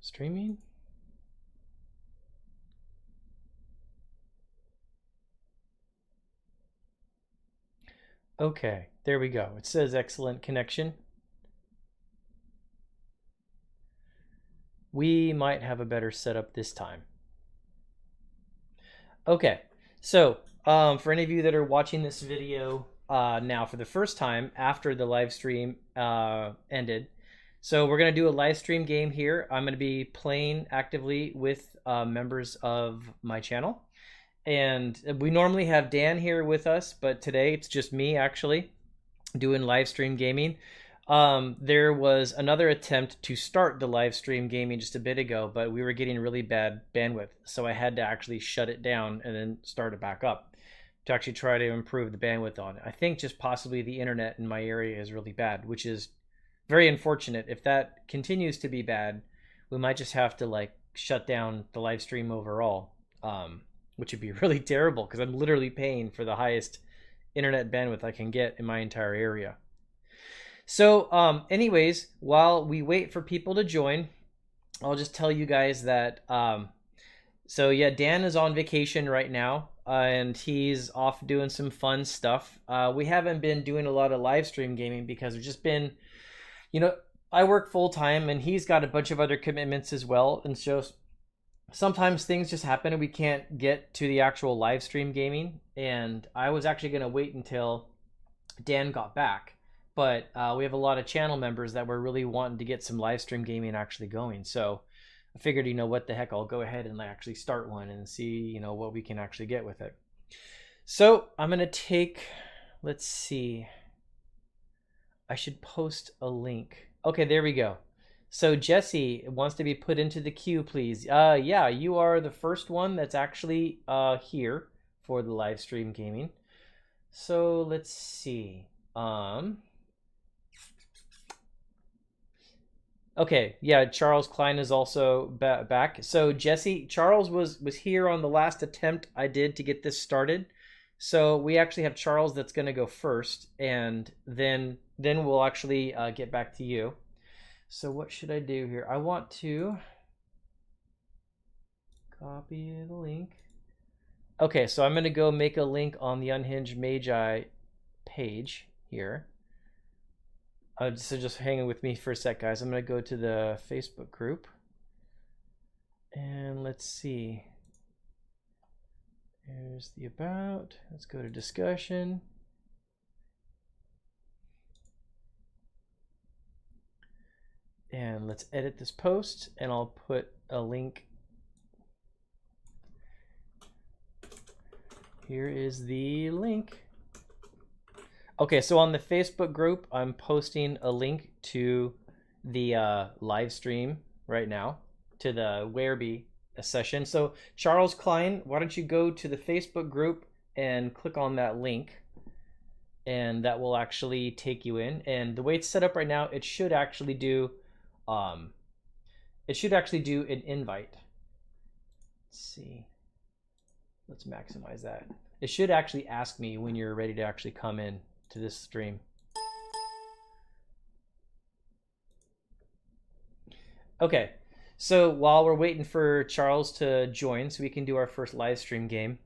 Streaming? Okay, there we go. It says excellent connection. We might have a better setup this time. Okay, so for any of you that are watching this video now for the first time after the live stream ended, so we're going to do a live stream game here. I'm going to be playing actively with members of my channel. And we normally have Dan here with us, but today it's just me actually doing live stream gaming. There was another attempt to start the live stream gaming just a bit ago, but we were getting really bad bandwidth, so I had to actually shut it down and then start it back up to actually try to improve the bandwidth on it. I think just possibly the internet in my area is really bad, which is very unfortunate. If that continues to be bad, we might just have to like shut down the live stream overall, which would be really terrible because I'm literally paying for the highest internet bandwidth I can get in my entire area. So anyways, while we wait for people to join, I'll just tell you guys that so yeah, Dan is on vacation right now, and he's off doing some fun stuff. We haven't been doing a lot of live stream gaming because we've just been, you know, I work full time and he's got a bunch of other commitments as well, and so sometimes things just happen and we can't get to the actual live stream gaming. And I was actually going to wait until Dan got back, but we have a lot of channel members that were really wanting to get some live stream gaming actually going. So I figured, you know, what the heck, I'll go ahead and actually start one and see, you know, what we can actually get with it. So I'm going to take, let's see, I should post a link. Okay, there we go. So Jesse wants to be put into the queue, please. Yeah, you are the first one that's actually here for the live stream gaming. So let's see. Okay, yeah, Charles Klein is also back. So Jesse, Charles was here on the last attempt I did to get this started. So we actually have Charles that's going to go first, and then we'll actually get back to you. So what should I do here? I want to copy the link. Okay, so I'm going to go make a link on the Unhinged Magi page here. So just hang with me for a sec, guys. I'm going to go to the Facebook group. And let's see. There's the about. Let's go to discussion. And let's edit this post, and I'll put a link. Here is the link. Okay, so on the Facebook group, I'm posting a link to the live stream right now, to the Wereby session. So Charles Klein, why don't you go to the Facebook group and click on that link, and that will actually take you in. And the way it's set up right now, it should actually do an invite. Let's see. Let's maximize that. It should actually ask me when you're ready to actually come in to this stream. Okay, so while we're waiting for Charles to join so we can do our first live stream game.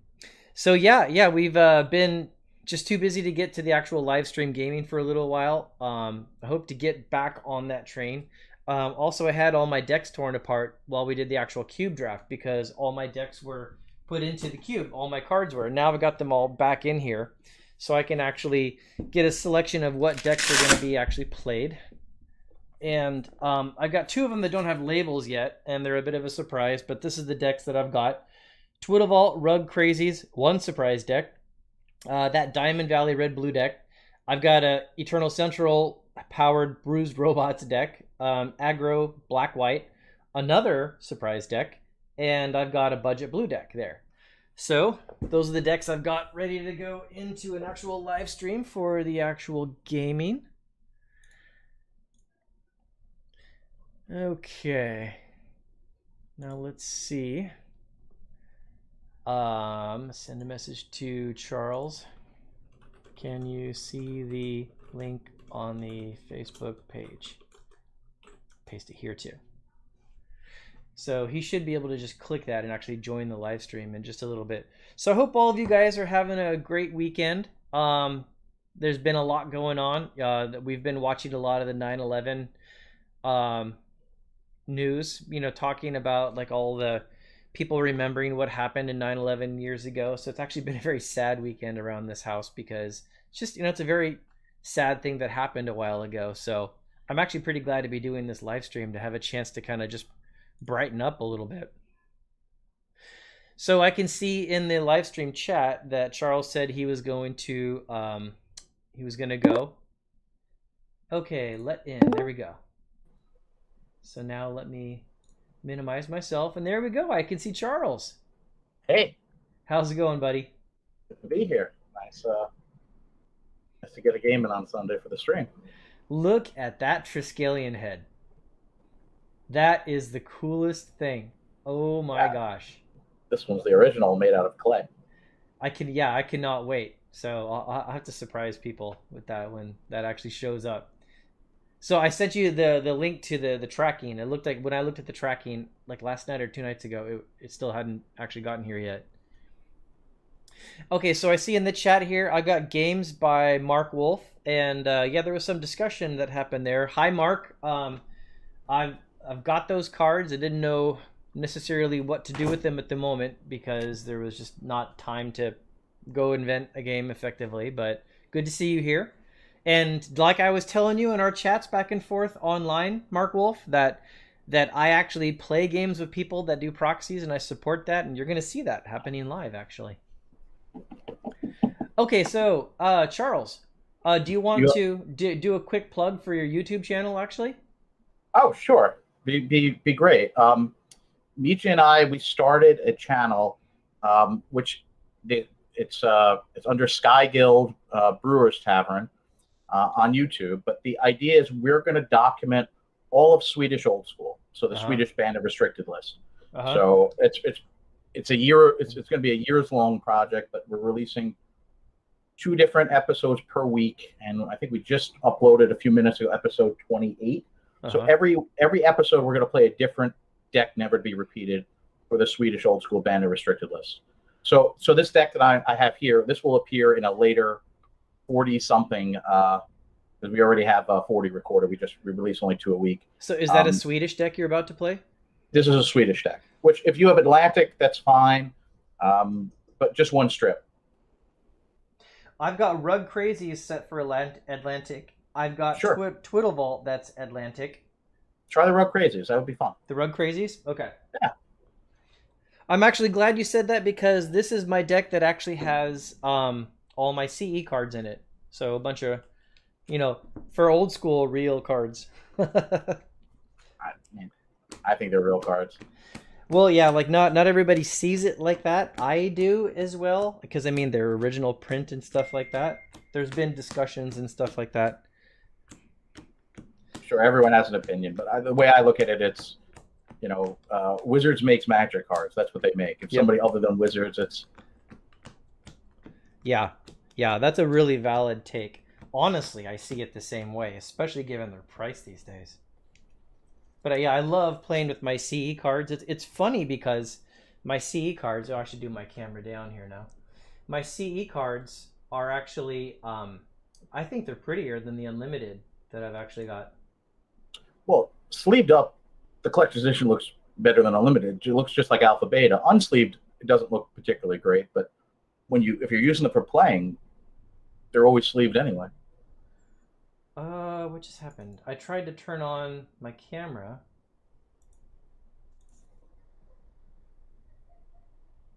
So yeah, we've been just too busy to get to the actual live stream gaming for a little while. I hope to get back on that train. Also, I had all my decks torn apart while we did the actual cube draft because all my decks were put into the cube. All my cards were. Now I've got them all back in here, so I can actually get a selection of what decks are going to be actually played. And I've got two of them that don't have labels yet, and they're a bit of a surprise, but this is the decks that I've got. Twiddlevault Rug Crazies, one surprise deck. That Diamond Valley Red-Blue deck. I've got a Eternal Central powered Bruised Robots deck. Aggro Black-White, another surprise deck, and I've got a Budget Blue deck there. So those are the decks I've got ready to go into an actual live stream for the actual gaming. Okay, now let's see. Send a message to Charles. Can you see the link on the Facebook page? Paste it here too. So he should be able to just click that and actually join the live stream in just a little bit. So I hope all of you guys are having a great weekend. There's been a lot going on. We've been watching a lot of the 9/11 um, news, talking about like all the people remembering what happened in 9/11 years ago. So it's actually been a very sad weekend around this house because it's just, it's a very sad thing that happened a while ago. So I'm actually pretty glad to be doing this live stream to have a chance to kind of just brighten up a little bit. So I can see in the live stream chat that Charles said he was going to go. Okay, let in. There we go. So now let me minimize myself, and there we go. I can see Charles. Hey, how's it going, buddy? Good to be here. Nice to get a game in on Sunday for the stream. Look at that Triskelion head. That is the coolest thing. Oh my gosh. This one's the original, made out of clay. I cannot wait. So I'll have to surprise people with that when that actually shows up. So I sent you the link to the tracking. It looked like when I looked at the tracking like last night or 2 nights ago, it still hadn't actually gotten here yet. Okay, so I see in the chat here I got games by Mark Wolf, and there was some discussion that happened there. Hi, Mark. I've got those cards. I didn't know necessarily what to do with them at the moment because there was just not time to go invent a game effectively. But good to see you here. And like I was telling you in our chats back and forth online, Mark Wolf, that I actually play games with people that do proxies, and I support that, and you're going to see that happening live, actually. Okay, so Charles, do you want to do a quick plug for your YouTube channel, actually? Oh, sure. Be great. Magi and I, we started a channel, which it's under Sky Guild Brewers Tavern on YouTube. But the idea is we're going to document all of Swedish old school, so the Swedish Band of Restricted List. So it's a year. It's going to be a years long project, but we're releasing 2 different episodes per week, and I think we just uploaded a few minutes ago episode 28. So every episode we're going to play a different deck, never to be repeated, for the Swedish old school Band of Restricted List. So this deck that I have here, this will appear in a later 40 something because we already have 40 recorded. We release only 2 a week. So is that a Swedish deck you're about to play? This is a Swedish deck, which if you have Atlantic, that's fine, but just 1 strip. I've got Rug Crazies set for Atlantic. I've got Twiddle Vault that's Atlantic. Try the Rug Crazies. That would be fun. The Rug Crazies? Okay. Yeah. I'm actually glad you said that because this is my deck that actually has all my CE cards in it. So a bunch of, for old school, real cards. I think they're real cards. Well, yeah, like not everybody sees it like that. I do as well because, they're original print and stuff like that. There's been discussions and stuff like that. Sure, everyone has an opinion, but the way I look at it, it's, Wizards makes Magic cards. That's what they make. If somebody other than Wizards, it's... Yeah, that's a really valid take. Honestly, I see it the same way, especially given their price these days. But I love playing with my CE cards. It's funny because my CE cards... Oh, I should do my camera down here now. My CE cards are actually... I think they're prettier than the Unlimited that I've actually got. Well, sleeved up, the collector's edition looks better than Unlimited. It looks just like Alpha Beta. Unsleeved, it doesn't look particularly great, but if you're using them for playing, they're always sleeved anyway. What just happened? I tried to turn on my camera.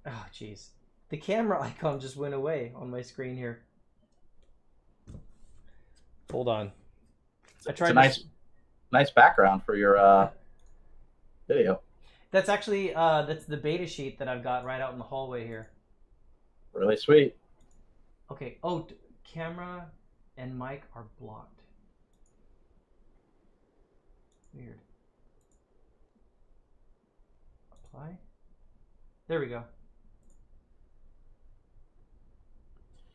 Oh, jeez. The camera icon just went away on my screen here. Hold on. I tried. It's a nice background for your video. That's actually that's the beta sheet that I've got right out in the hallway here. Really sweet. Okay. Oh, camera and mic are blocked. Weird. Apply. There we go.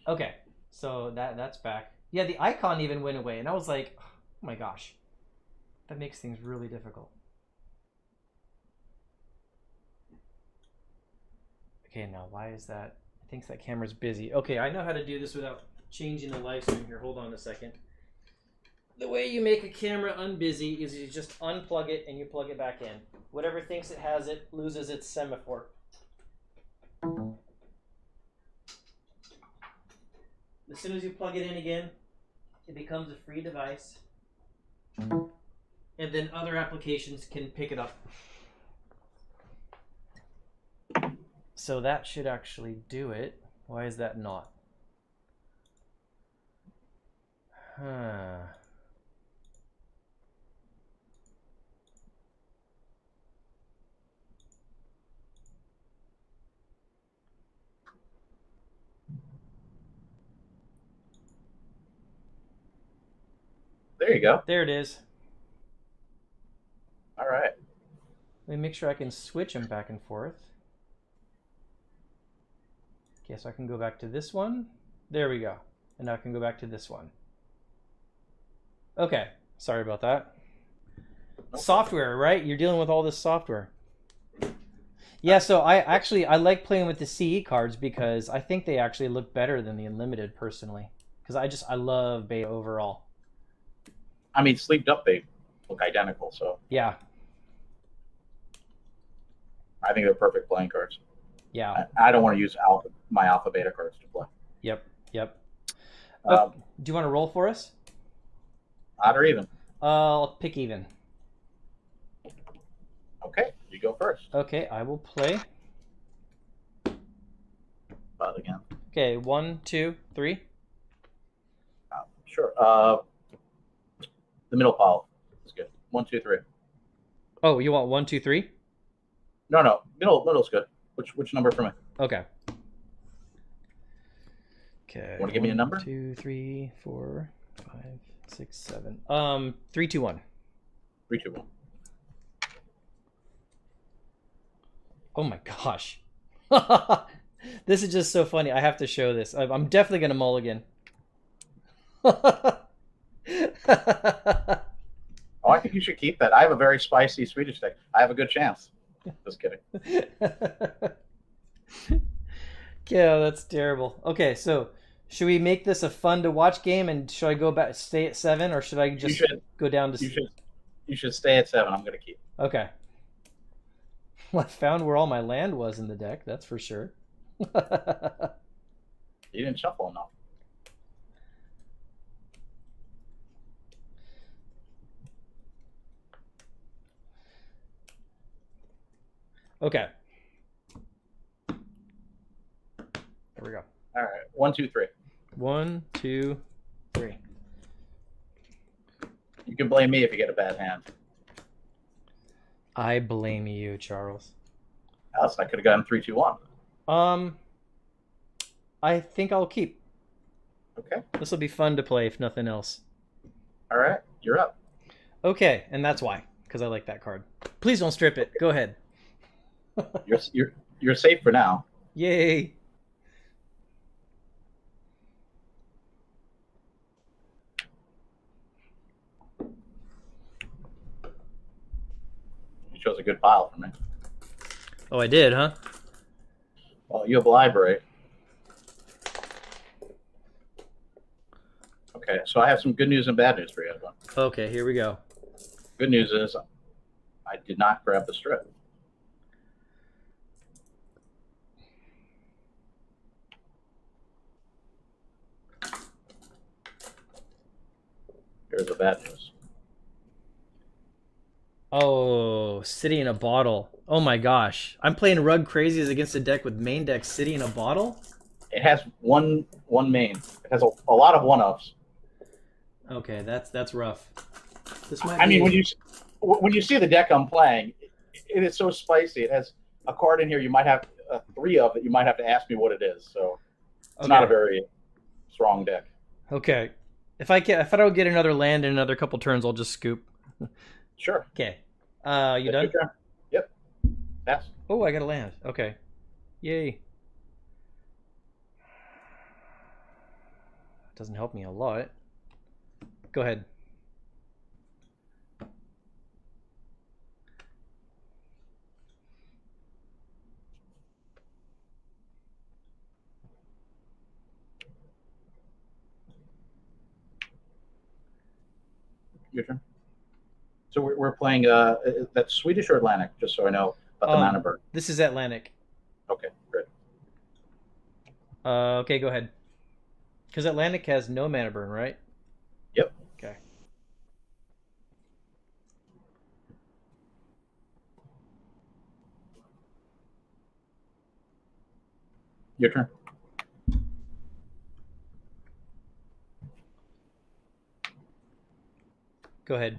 Okay, so that's back. Yeah, the icon even went away, and I was like, oh my gosh, that makes things really difficult. Okay, now why is that? It thinks that camera's busy. Okay, I know how to do this without changing the live stream here. Hold on a second. The way you make a camera unbusy is you just unplug it and you plug it back in. Whatever thinks it has it loses its semaphore. As soon as you plug it in again, it becomes a free device. And then other applications can pick it up. So that should actually do it. Why is that not? Huh. There you go. There it is. All right. Let me make sure I can switch them back and forth. Okay, so I can go back to this one. There we go. And now I can go back to this one. Okay, sorry about that. Nope. Software, right? You're dealing with all this software. Yeah, so I like playing with the CE cards because I think they actually look better than the Unlimited personally. Because I love beta overall. I mean, sleeved up, they look identical, so Yeah. I think they're perfect playing cards. Yeah. I don't want to use my alpha beta cards to play. Yep. Do you want to roll for us? Odd or even? I'll pick even. Okay, you go first. Okay, I will play. But again. Okay, 1, 2, 3. Sure. The middle pile is good. 1, 2, 3. Oh, you want 1, 2, 3? No. Middle's good. Which number for me? Okay. Okay. Want to give me a number? 2, 3, 4, 5, 6, 7. 3, 2, 1. 3, 2, 1. Oh my gosh. This is just so funny. I have to show this. I'm definitely gonna mulligan. Oh, I think you should keep that. I have a very spicy Swedish deck. I have a good chance. Just kidding. Yeah, that's terrible. Okay, so should we make this a fun to watch game, and should I go back, stay at 7, or should I just go down to? You should stay at 7. I'm gonna keep. Okay. Well, I found where all my land was in the deck. That's for sure. You didn't shuffle enough. Okay. There we go. All right. 1, 2, 3. 1, 2, 3. You can blame me if you get a bad hand. I blame you, Charles. Else I could have gotten 3, 2, 1. I think I'll keep. Okay. This will be fun to play, if nothing else. All right. You're up. Okay, and that's why, because I like that card. Please don't strip it. Go ahead. You're safe for now. Yay. You chose a good pile for me. Oh, I did, huh? Well, you have a library. Okay, so I have some good news and bad news for you, Edwin. Okay, here we go. Good news is I did not grab the strip. Here's the bad news. Oh, City in a Bottle. Oh my gosh. I'm playing Rug Crazies against a deck with main deck City in a Bottle? It has one main. It has a lot of one-ups. Okay, that's rough. This might I mean, when you see the deck I'm playing, it is so spicy. It has a card in here you might have 3 of that you might have to ask me what it is. So it's not a very strong deck. Okay. If I don't get another land in another couple turns, I'll just scoop. Sure. Okay. You done? Yep. Pass. Oh, I got a land. Okay. Yay. Doesn't help me a lot. Go ahead. Your turn. So we're playing that's Swedish or Atlantic, just so I know about the mana burn. This is Atlantic. Okay, great. Okay, go ahead. Because Atlantic has no mana burn, right? Yep. Okay. Your turn. Go ahead.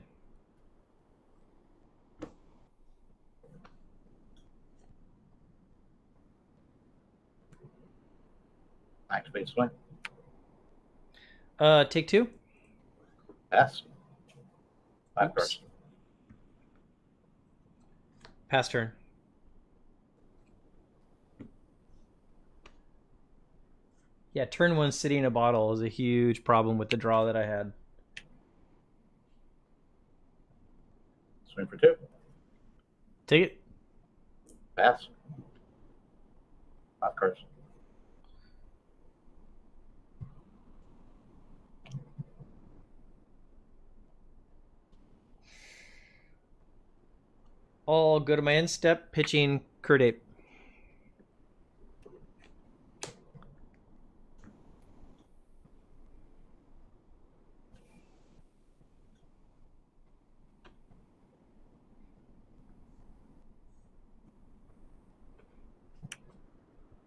Activate swing. Take 2. Pass. 5 Oops. cards. Pass turn. Yeah, turn 1 sitting in a bottle is a huge problem with the draw that I had. Swing for 2. Take it. Pass. 5 cards. I'll go to my end step, pitching Kurt Ape.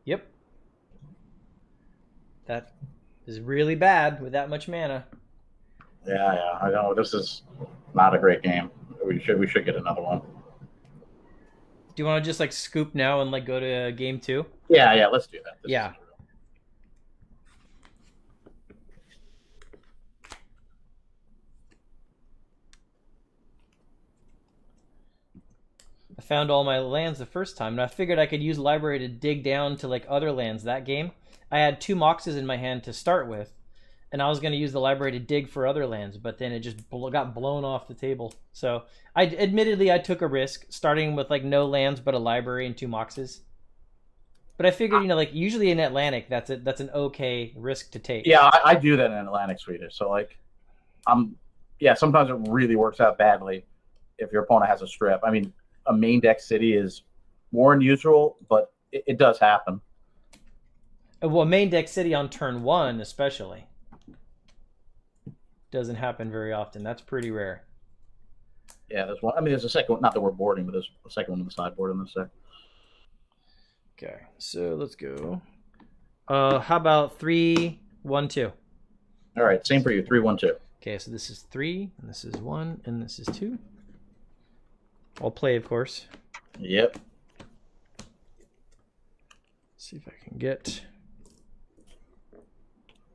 Yep. That is really bad with that much mana. Yeah, I know this is not a great game. We should get another one. Do you want to just like scoop now and like go to game 2? Yeah, let's do that. Yeah. I found all my lands the first time, and I figured I could use library to dig down to like other lands that game. I had 2 Moxes in my hand to start with, and I was going to use the library to dig for other lands, but then it just got blown off the table. So I took a risk starting with like no lands but a library and 2 Moxes. But I figured, like usually in Atlantic, that's an okay risk to take. Yeah, I do that in Atlantic Swedish. So like, sometimes it really works out badly if your opponent has a strip. I mean, a main deck city is more unusual, but it does happen. Well, main deck city on turn 1 especially doesn't happen very often. That's pretty rare. Yeah, there's one. I mean, there's a second one. Not that we're boarding, but there's a second one on the sideboard in this deck. Okay, so let's go. How about 3, 1, 2? All right, same for you. 3, 1, 2. Okay, so this is 3, and this is 1, and this is 2. I'll play, of course. Yep. See if I can get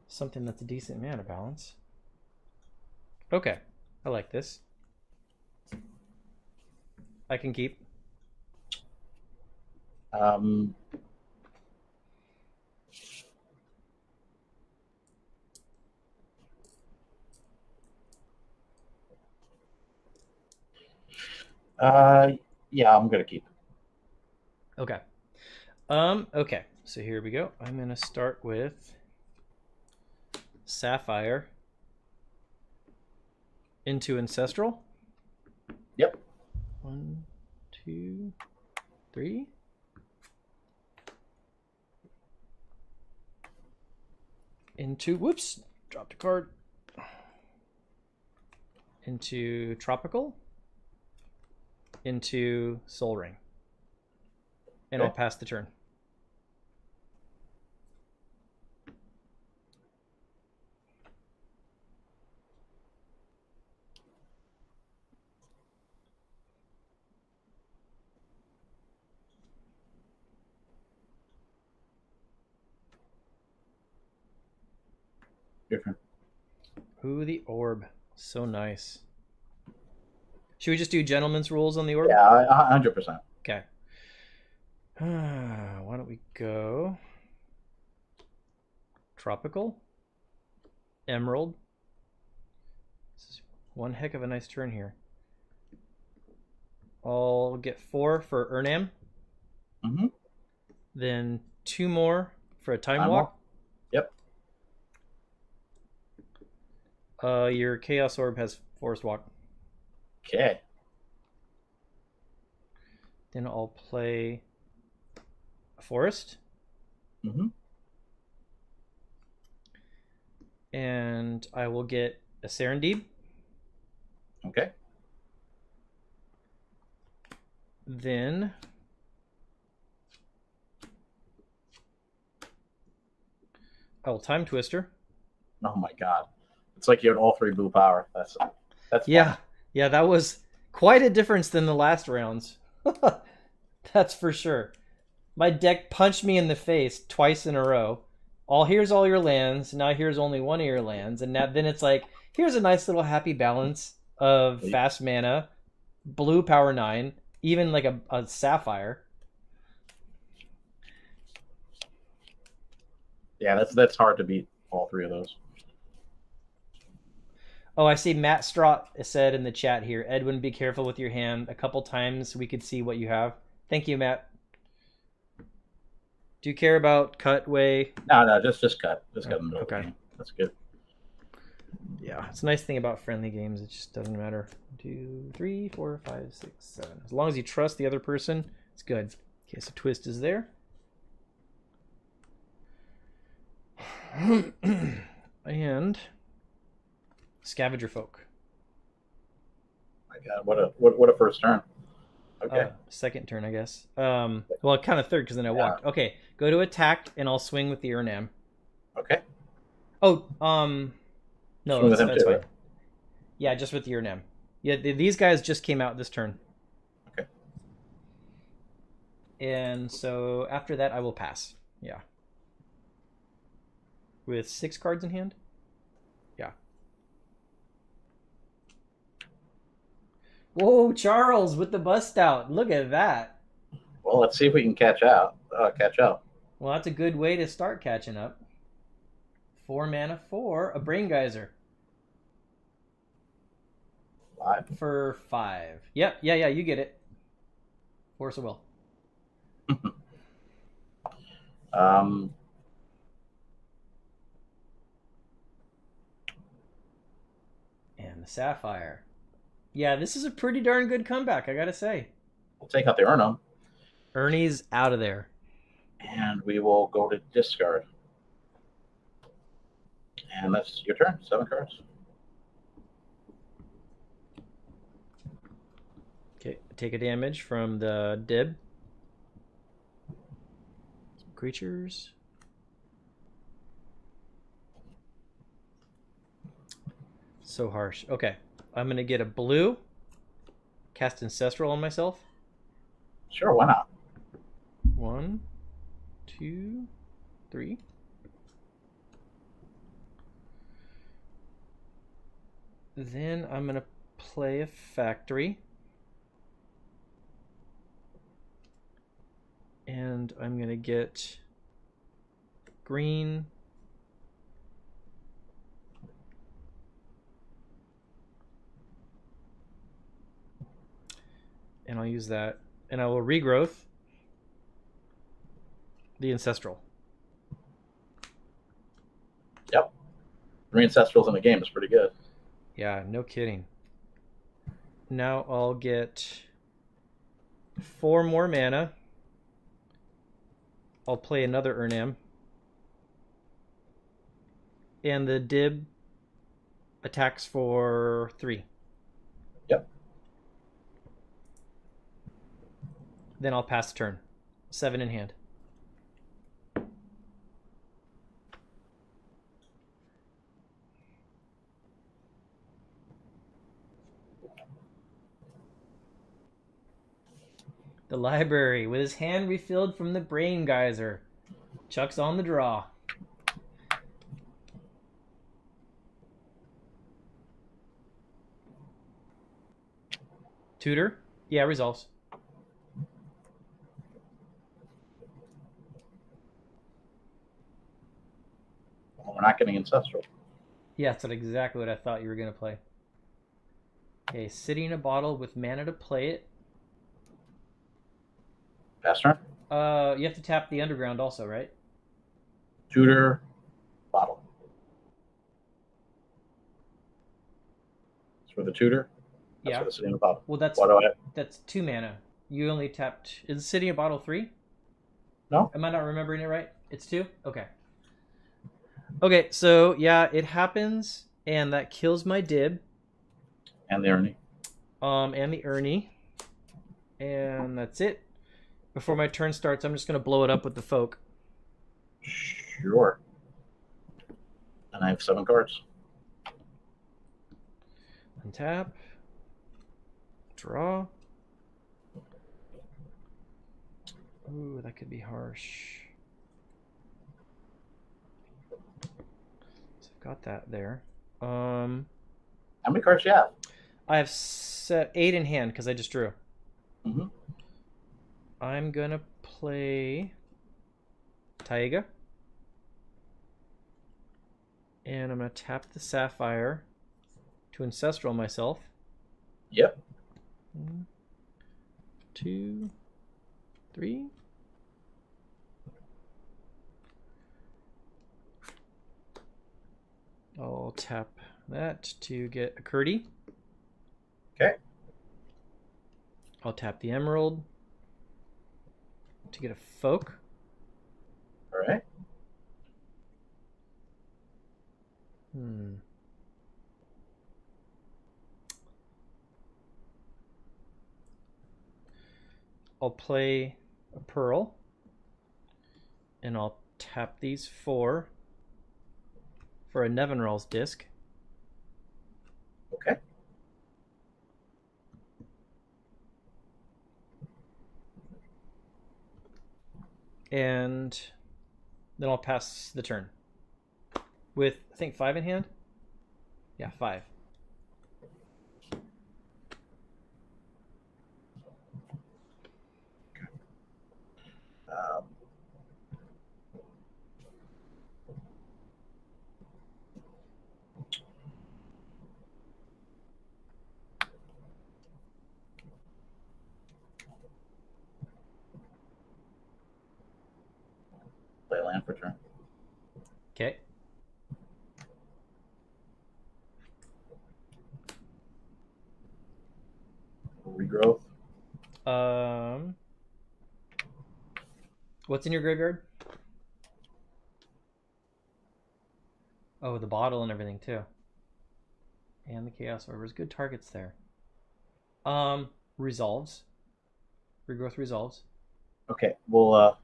something that's a decent mana balance. Okay, I like this. I can keep. Yeah, I'm gonna keep. Okay. Okay, so here we go. I'm gonna start with Sapphire into Ancestral. Yep. 1, 2, 3. Into, whoops, dropped a card. Into Tropical. Into Soul Ring. And Okay. I'll pass the turn. Your turn. Ooh, the orb. So nice. Should we just do gentleman's rules on the orb? Yeah, 100%. Okay. Why don't we go Tropical, Emerald. This is one heck of a nice turn here. I'll get 4 for Urnam. Mm-hmm. Then 2 more for a Time Walk. Yep. Your Chaos Orb has Forest Walk. Okay. Then I'll play a Forest. Mm-hmm. And I will get a Serendib. Okay. Then I will Time Twister. Oh my God. It's like you had all 3 blue power. That's Yeah, fun. yeah, that was quite a difference than the last rounds. That's for sure. My deck punched me in the face twice in a row. Here's all your lands. Now here's only one of your lands, and now then it's like here's a nice little happy balance of fast mana, blue power 9, even like a sapphire. Yeah, that's hard to beat all 3 of those. Oh, I see Matt Strott said in the chat here, Edwin, be careful with your hand. A couple times we could see what you have. Thank you, Matt. Do you care about cut way? No, just cut. Just cut in the middle of the Okay. game. That's good. Yeah, it's a nice thing about friendly games. It just doesn't matter. 2, 3, 4, 5, 6, 7. As long as you trust the other person, it's good. Okay, so twist is there. And Scavenger Folk. My God, what a first turn. Okay. Second turn, I guess. Well, kind of third because then I walked. Okay, go to attack, and I'll swing with the Urnam. Okay. Oh, no, Swing with him that's too, fine. right? Yeah, just with the Urnam. Yeah, these guys just came out this turn. Okay. And so after that, I will pass. Yeah. With 6 cards in hand? Yeah. Whoa, Charles with the bust out. Look at that. Well, let's see if we can catch up. Well, that's a good way to start catching up. 4 mana for a Brain Geyser. 5. For 5. Yep, yeah, you get it. Force of Will. And the Sapphire. Yeah, this is a pretty darn good comeback, I gotta say. We'll take out the Urnam. Ernie's out of there. And we will go to discard. And that's your turn. 7 cards. Okay, take a damage from the Dib. Some creatures. So harsh. Okay, I'm gonna get a blue. Cast Ancestral on myself. Sure, why not? 1, 2, 3. Then I'm gonna play a Factory. And I'm gonna get green. And I'll use that. And I will regrowth the Ancestral. Yep. 3 Ancestrals in the game is pretty good. Yeah, no kidding. Now I'll get 4 more mana. I'll play another Urnam. And the Dib attacks for 3. Yep. Then I'll pass the turn. 7 in hand. The library with his hand refilled from the Brain Geyser. Chuck's on the draw. Tutor? Yeah, resolves. Well, we're not getting Ancestral. Yeah, that's exactly what I thought you were going to play. Okay, City in a Bottle with mana to play it. Pass turn? You have to tap the Underground also, right? Tutor, bottle. for the tutor. That's Yeah. what it's in the bottle. Well, that's What do I? that's 2 mana. You only tapped. Is City of Bottle 3? No. Am I not remembering it right? It's 2. Okay. Okay. So yeah, it happens, and that kills my Dib. And the Ernie. And the Ernie, and that's it. Before my turn starts, I'm just gonna blow it up with the folk. Sure. And I have 7 cards. Untap. Draw. Ooh, that could be harsh. So I've got that there. How many cards do you have? I have 8 in hand because I just drew. Mm-hmm. I'm gonna play Taiga. And I'm gonna tap the Sapphire to Ancestral myself. Yep. 1, 2, 3. I'll tap that to get a Curdy. Okay. I'll tap the Emerald to get a Folk. All right. I'll play a Pearl. And I'll tap these 4 for a Nevinrall's disc. Okay. And then I'll pass the turn. With, I think, 5 in hand? Yeah, 5. Play a land for turn. Okay. Regrowth. What's in your graveyard? Oh, the bottle and everything too. And the Chaos Orb. There's good targets there. Resolves. Regrowth resolves. Okay. Well,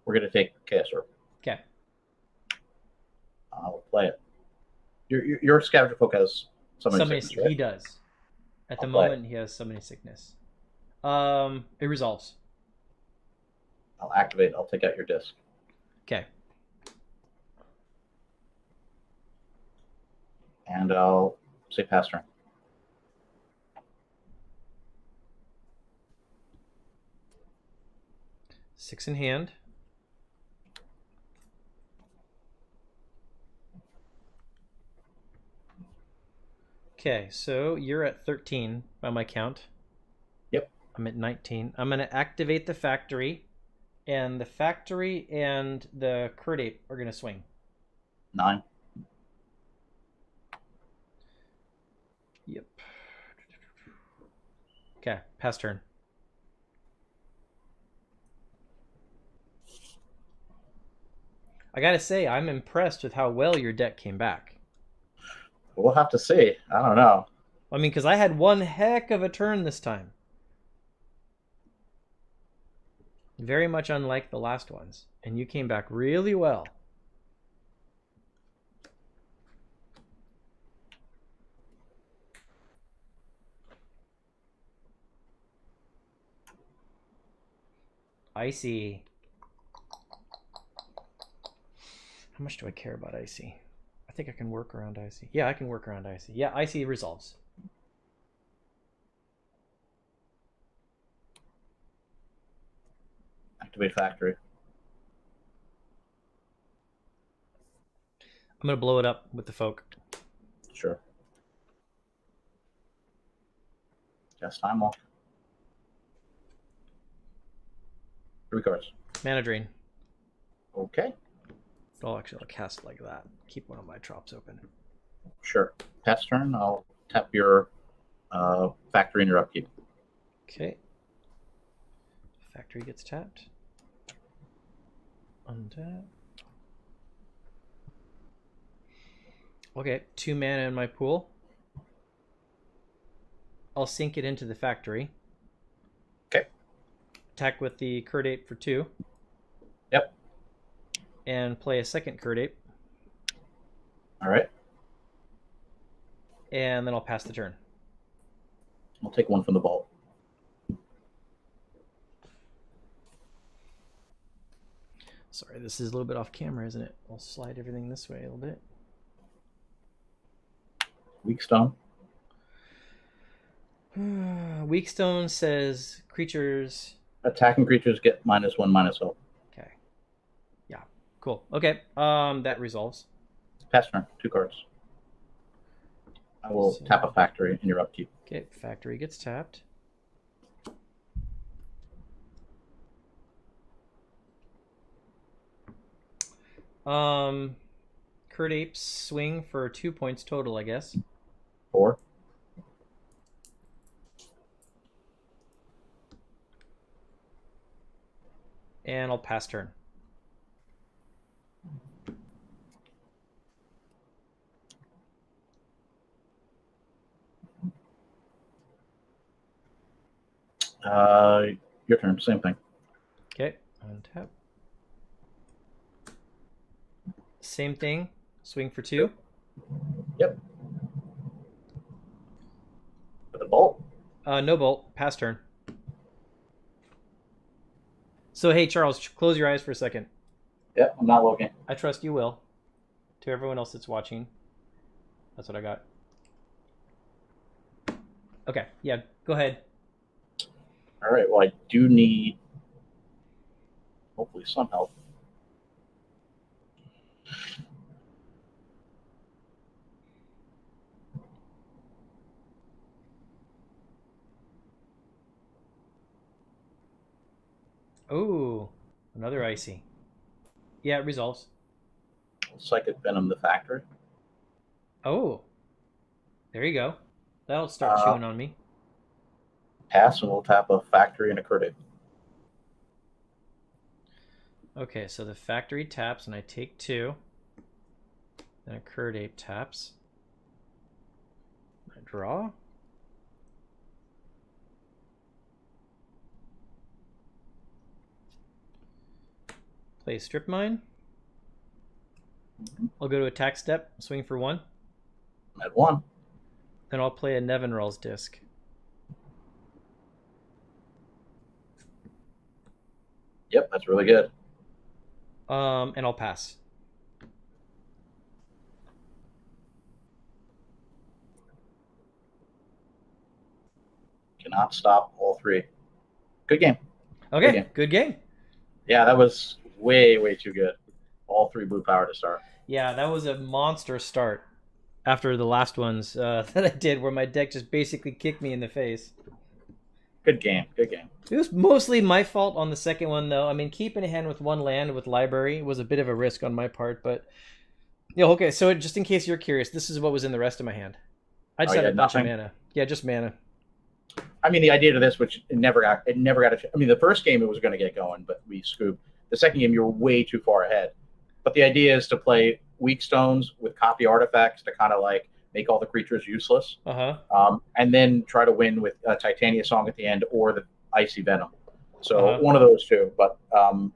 we're gonna take Chaos Orb. Okay. I'll play it. Your Scavenger Folk has Summoning sickness, right? He does. At the I'll play moment, he has Summoning Sickness. It resolves. I'll activate. I'll take out your disc. Okay. And I'll say pass turn. Six in hand. Okay, so you're at 13 by my count. Yep. I'm at 19. I'm going to activate the factory, and the factory and the Curd Ape are going to swing. 9. Yep. Okay, pass turn. I gotta say, I'm impressed with how well your deck came back. We'll have to see. I don't know. I mean, because I had one heck of a turn this time. Very much unlike the last ones. And you came back really well. Icy. How much do I care about Icy? I think I can work around Icy. Yeah, I can work around Icy. Yeah, Icy resolves. Activate factory. I'm going to blow it up with the folk. Sure. Just time off. 3 cards. Mana drain. Okay. I'll cast like that. Keep one of my drops open. Sure. Pass turn. I'll tap your factory in your upkeep. Okay. Factory gets tapped. Untap. Okay, 2 mana in my pool. I'll sink it into the factory. Okay. Attack with the Curd Ape for 2. Yep. And play a second Curd Ape. All right. And then I'll pass the turn. I'll take one from the vault. Sorry, this is a little bit off camera, isn't it? I'll slide everything this way a little bit. Weak stone. Weak stone says creatures. Attacking creatures get -1/-0. Okay. Yeah. Cool. Okay. That resolves. Pass turn. 2 cards. I will tap a factory in your upkeep. Okay. Factory gets tapped. Curd Apes swing for 2 points total, I guess. 4. And I'll pass turn. Your turn. Same thing. Okay. Untap. Same thing. Swing for 2. Yep. For the bolt. No bolt. Pass turn. So, hey, Charles, close your eyes for a second. Yep, I'm not looking. I trust you will. To everyone else that's watching. That's what I got. Okay, yeah, go ahead. All right, well, I do need, hopefully, some help. Oh, another icy. Yeah, it resolves. Psychic Venom the factory. Oh, there you go. That'll start chewing on me. Pass, and we'll tap a factory and a Curd Ape. Okay, so the factory taps, and I take 2. Then a Curd Ape taps. I draw. Play Strip Mine. I'll go to attack step, swing for 1. I'm at 1. Then I'll play a Nevinrall's Disc. Yep, that's really good. And I'll pass. Cannot stop all 3. Good game. Okay, good game. Yeah, that was way, way too good. All 3 blue power to start. Yeah, that was a monster start after the last ones that I did where my deck just basically kicked me in the face. Good game. Good game. It was mostly my fault on the second one, though. I mean, keeping a hand with 1 land with library was a bit of a risk on my part, but... Yeah, okay, so just in case you're curious, this is what was in the rest of my hand. I just had a bunch of mana. Yeah, just mana. I mean, the idea to this, which it never got I mean, the first game it was going to get going, but we scooped. The second game, you were way too far ahead. But the idea is to play weak stones with copy artifacts to kind of like make all the creatures useless. And then try to win with a Titania Song at the end or the Icy Venom. So one of those two. But a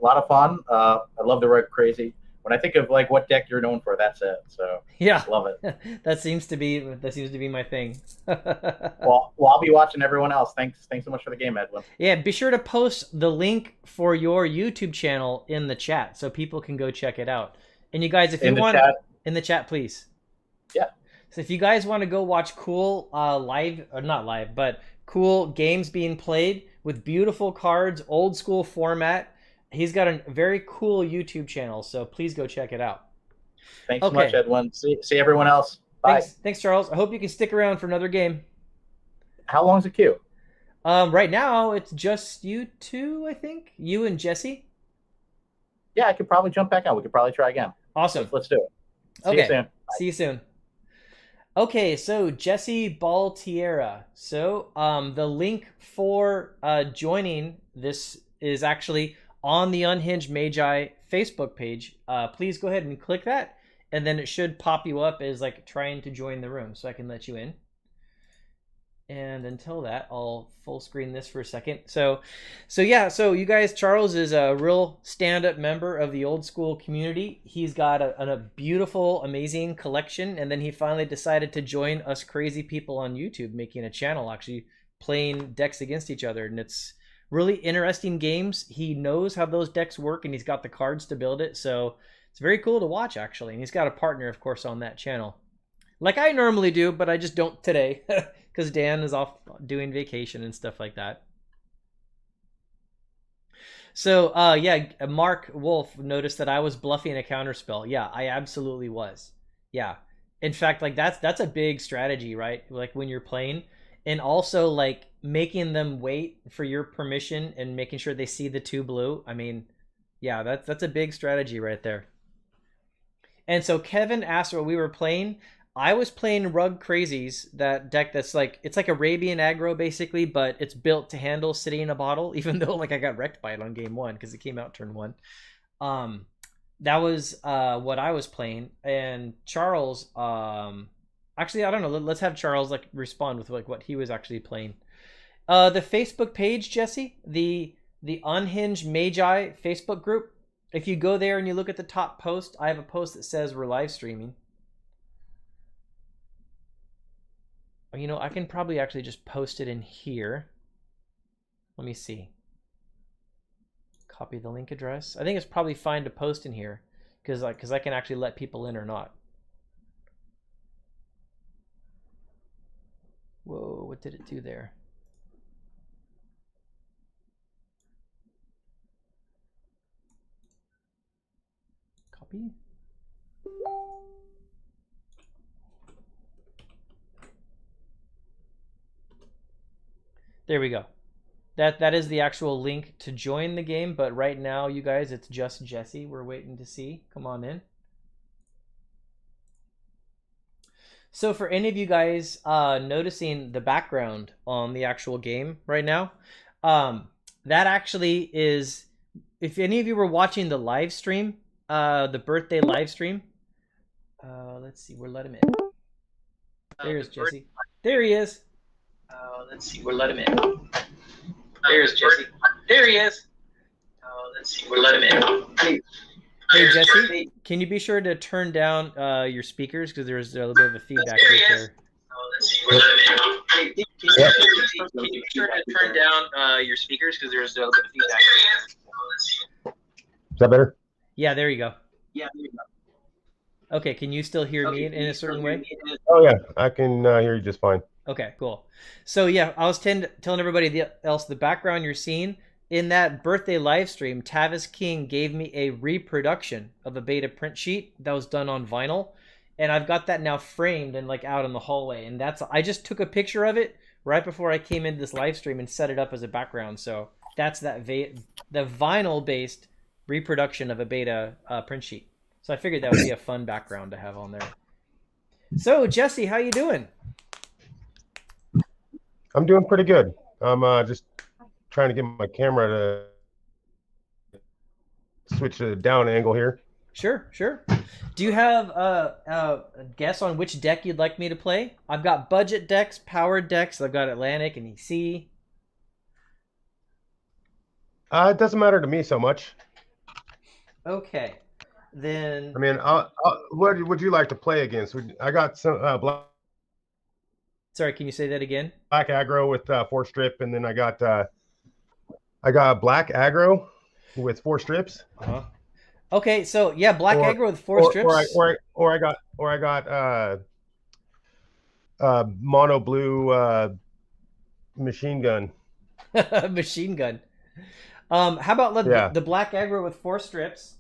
lot of fun. I love the Red Crazy. When I think of like what deck you're known for, that's it. So yeah, love it. that seems to be my thing. well, I'll be watching everyone else. Thanks so much for the game, Edwin. Yeah, be sure to post the link for your YouTube channel in the chat so people can go check it out. And you guys, if you want in the chat, please. Yeah. So if you guys want to go watch cool live, or not live, but cool games being played with beautiful cards, old school format. He's got a very cool YouTube channel, so please go check it out. Thanks so much, Edwin. See everyone else. Bye. Thanks, Charles. I hope you can stick around for another game. How long's the queue? Right now, it's just you two, I think. You and Jesse. Yeah, I could probably jump back on. We could probably try again. Awesome. Let's do it. See you Okay. soon. See you soon. Okay, so Jesse Baltiera. So the link for joining this is actually on the Unhinged Magi Facebook page. Please go ahead and click that, and then it should pop you up as like trying to join the room, so I can let you in. And until that, I'll full screen this for a second. So you guys, Charles is a real stand-up member of the old school community. He's got a beautiful, amazing collection, and then he finally decided to join us crazy people on YouTube, making a channel actually playing decks against each other, and it's really interesting games. He knows how those decks work, and he's got the cards to build it, so it's very cool to watch actually. And he's got a partner, of course, on that channel, like I normally do, but I just don't today. Because Dan is off doing vacation and stuff like that. So, yeah, Mark Wolf noticed that I was bluffing a counterspell. Yeah, I absolutely was. Yeah. In fact, like that's a big strategy, right? Like when you're playing, and also like making them wait for your permission and making sure they see the 2 blue. I mean, yeah, that's a big strategy right there. And so Kevin asked what we were playing. I was playing Rug Crazies, that deck that's like, it's like Arabian aggro basically, but it's built to handle City in a Bottle, even though like I got wrecked by it on game 1 because it came out turn 1. That was what I was playing. And Charles, actually, I don't know, let's have Charles like respond with like what he was actually playing. The Facebook page, Jesse, the Unhinged Magi Facebook group, if you go there and you look at the top post, I have a post that says we're live streaming. You know, I can probably actually just post it in here. Let me see. Copy the link address. I think it's probably fine to post in here because I can actually let people in or not. Whoa, what did it do there? Copy. There we go. That is the actual link to join the game, but right now, you guys, it's just Jesse. We're waiting to see. Come on in. So for any of you guys noticing the background on the actual game right now, that actually is, if any of you were watching the live stream, the birthday live stream, let's see, we'll let him in. There's Jesse. There he is. Let's see, we'll let him in. There's Jesse. There he is. Let's see, we'll let him in. Hey Jesse, can you be sure to turn down your speakers because there's a little bit of a feedback right there. Let's see, we'll let him in. Can you be sure to turn down your speakers because there's a little bit of feedback right there. Is that better? Yeah, there you go. Yeah, there you go. Okay, can you still hear me in a certain way? Oh yeah, I can hear you just fine. Okay, cool. So yeah, I was telling everybody else the background you're seeing in that birthday live stream. Tavis King gave me a reproduction of a beta print sheet that was done on vinyl, and I've got that now framed and like out in the hallway. And I just took a picture of it right before I came into this live stream and set it up as a background. So that's the vinyl based reproduction of a beta print sheet. So I figured that would be a fun background to have on there. So Jesse, how you doing? I'm doing pretty good. I'm just trying to get my camera to switch to the down angle here. Sure. Do you have a guess on which deck you'd like me to play? I've got budget decks, powered decks. I've got Atlantic and EC. It doesn't matter to me so much. Okay, then. I mean, what would you like to play against? I got some black. Sorry, can you say that again? Black aggro with 4 strip, and then I got black aggro with 4 strips. Okay, so yeah, black aggro with 4 strips. Or I got mono blue machine gun. Machine gun. How about the black aggro with 4 strips,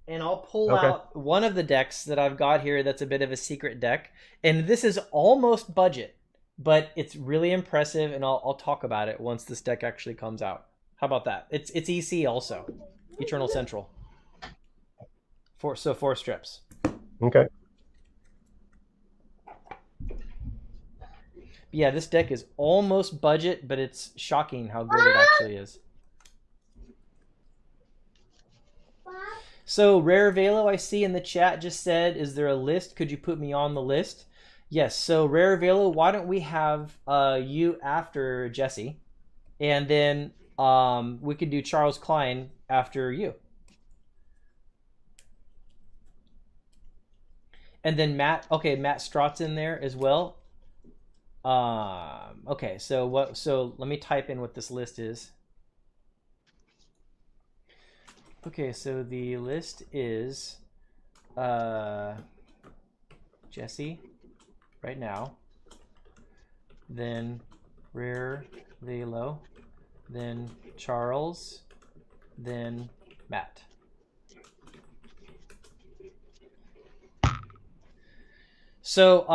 and I'll pull out one of the decks that I've got here that's a bit of a secret deck, and this is almost budget, but it's really impressive, and I'll talk about it once this deck actually comes out. How about that? It's EC also, Eternal Central. Four strips. Okay. Yeah, this deck is almost budget, but it's shocking how good it actually is. So Rare Velo, I see in the chat just said, is there a list? Could you put me on the list? Yes. So Rare Velo, why don't we have you after Jesse, and then we could do Charles Klein after you, and then Matt. Okay, Matt Strott's in there as well. Okay. So what? So let me type in what this list is. Okay, so the list is Jesse right now, then Rare Velo, then Charles, then Matt. So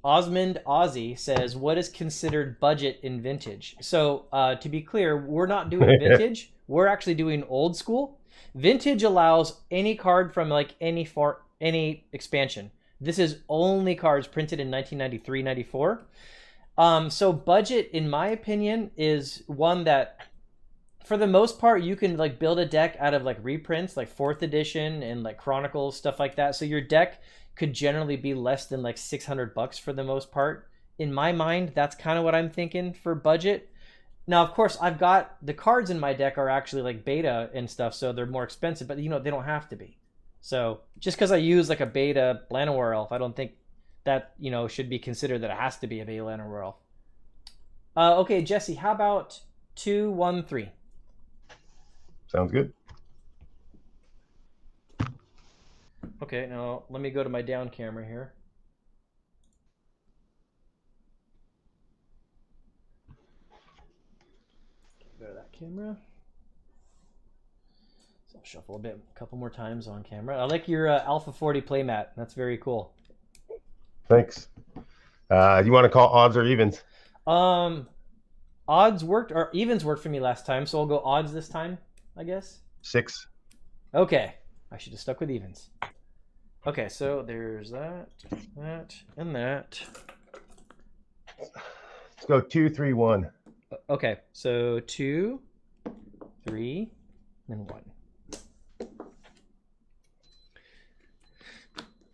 Osmond Ozzy says, what is considered budget in vintage? So to be clear, we're not doing vintage. We're actually doing old school. Vintage allows any card from like any expansion. This is only cards printed in 1993, 94. So budget, in my opinion, is one that, for the most part, you can like build a deck out of like reprints, like 4th edition and like Chronicles, stuff like that. So your deck could generally be less than like $600 for the most part. In my mind, that's kind of what I'm thinking for budget. Now, of course, I've got the cards in my deck are actually like beta and stuff, so they're more expensive, but you know, they don't have to be. So just because I use like a beta Llanowar Elf, I don't think that, you know, should be considered that it has to be a beta Llanowar Elf. Okay, Jesse, how about 2, 1, 3? Sounds good. Okay, now let me go to my down camera here. Go to that camera. So I'll shuffle a couple more times on camera. I like your Alpha 40 playmat. That's very cool. Thanks. You want to call odds or evens? Odds worked, or evens worked for me last time, so I'll go odds this time, I guess. 6. Okay, I should have stuck with evens. Okay, so there's that, and that. Let's go 2, 3, 1. Okay, so 2, 3, and 1.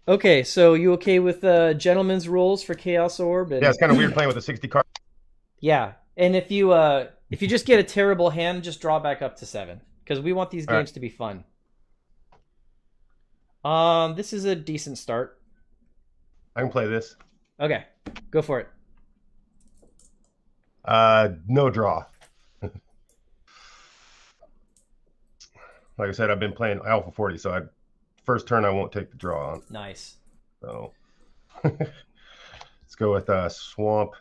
Okay, so you okay with gentleman's rules for Chaos Orb? And... Yeah, it's kind of weird playing with a 60 card. Yeah, and if you just get a terrible hand, just draw back up to 7, because we want these games to be fun. This is a decent start. I can play this. Okay, go for it. No draw. Like I said, I've been playing Alpha 40, so first turn I won't take the draw on. Nice. So let's go with Swamp.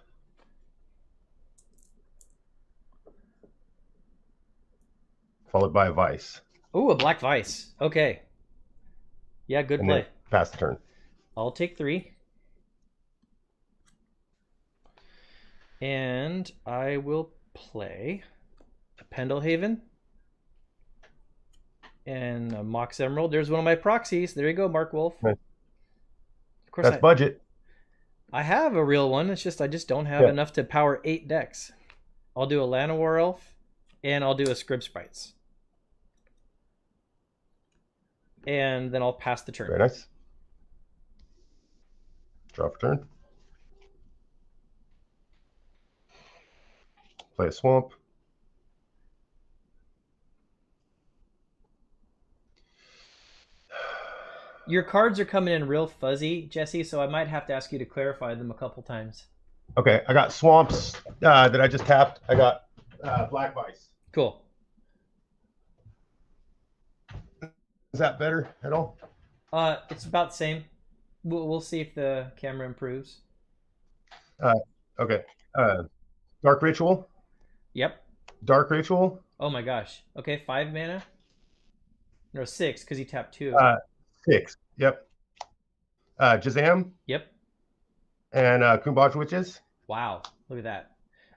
Followed by a Vice. Ooh, a Black Vice. Okay. Yeah, good And play. then pass the turn. I'll take 3. And I will play a Pendelhaven and a Mox Emerald. There's one of my proxies. There you go, Mark Wolf. Nice. Of course, that's budget. I have a real one. It's just I just don't have enough to power 8 decks. I'll do a Llanowar Elf, and I'll do a Scrib Sprites. And then I'll pass the turn. Very nice. Draw for turn. Play a Swamp. Your cards are coming in real fuzzy, Jesse, so I might have to ask you to clarify them a couple times. Okay, I got Swamps that I just tapped. I got Black Vice. Cool. Is that better at all? It's about the same. We'll see if the camera improves. Okay. Dark Ritual. Yep. Dark Ritual. Oh my gosh. Okay, 5 mana. No, 6 because you tapped 2. 6. Yep. Jazam. Yep. And Kumbaj Witches. Wow, look at that.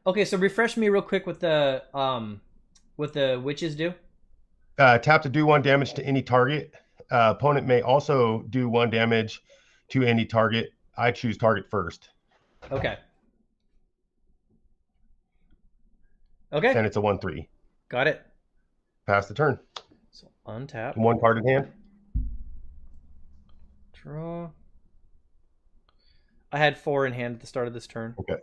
Okay, so refresh me real quick with the witches do. Tap to do 1 damage to any target. Opponent may also do 1 damage to any target. I choose target first. Okay. Okay. And it's a 1/3. Got it. Pass the turn. So untap. 1 card in hand. Draw. I had 4 in hand at the start of this turn. Okay.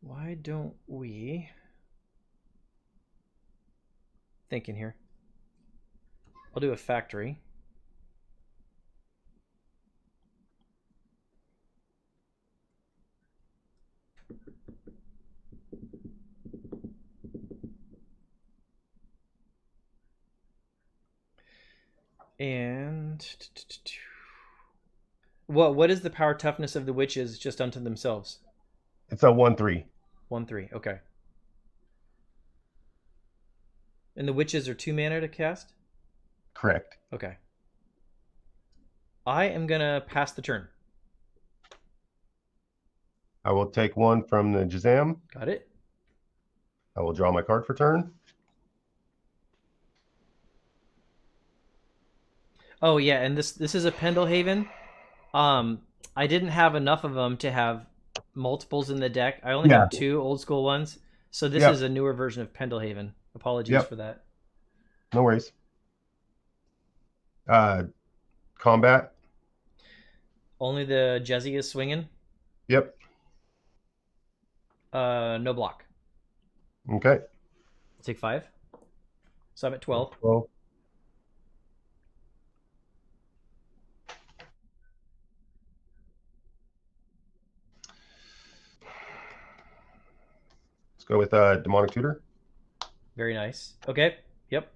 Why don't we... Thinking here. I'll do a factory. And what is the power toughness of the witches just unto themselves? It's a 1/3. 1/3. Okay. And the witches are 2 mana to cast? Correct. Okay. I am gonna pass the turn. I will take 1 from the Jazam. Got it. I will draw my card for turn. Oh yeah, and this is a Pendelhaven. I didn't have enough of them to have multiples in the deck. I only have 2 old school ones. So this is a newer version of Pendelhaven. Apologies for that. No worries. Combat. Only the Jezzy is swinging. Yep. No block. Okay. I'll take 5. So I'm at 12. 12. Let's go with Demonic Tutor. Very nice. Okay. Yep.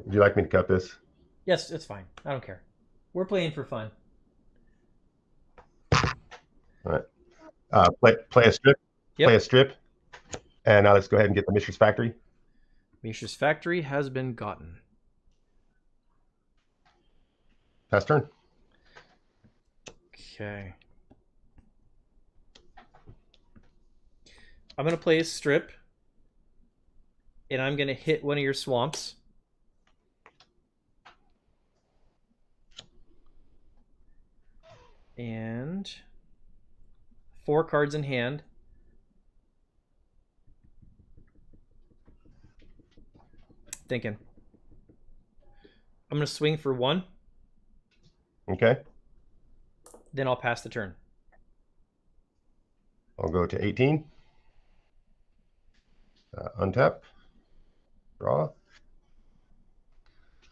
Would you like me to cut this? Yes, it's fine. I don't care. We're playing for fun. All right. Play a strip. Yep. Play a strip. And now let's go ahead and get the Mishra's Factory. Mishra's Factory has been gotten. Pass turn. Okay. I'm going to play a strip. And I'm going to hit one of your swamps. And 4 cards in hand. Thinking. I'm going to swing for 1. Okay. Then I'll pass the turn. I'll go to 18. Untap. Draw.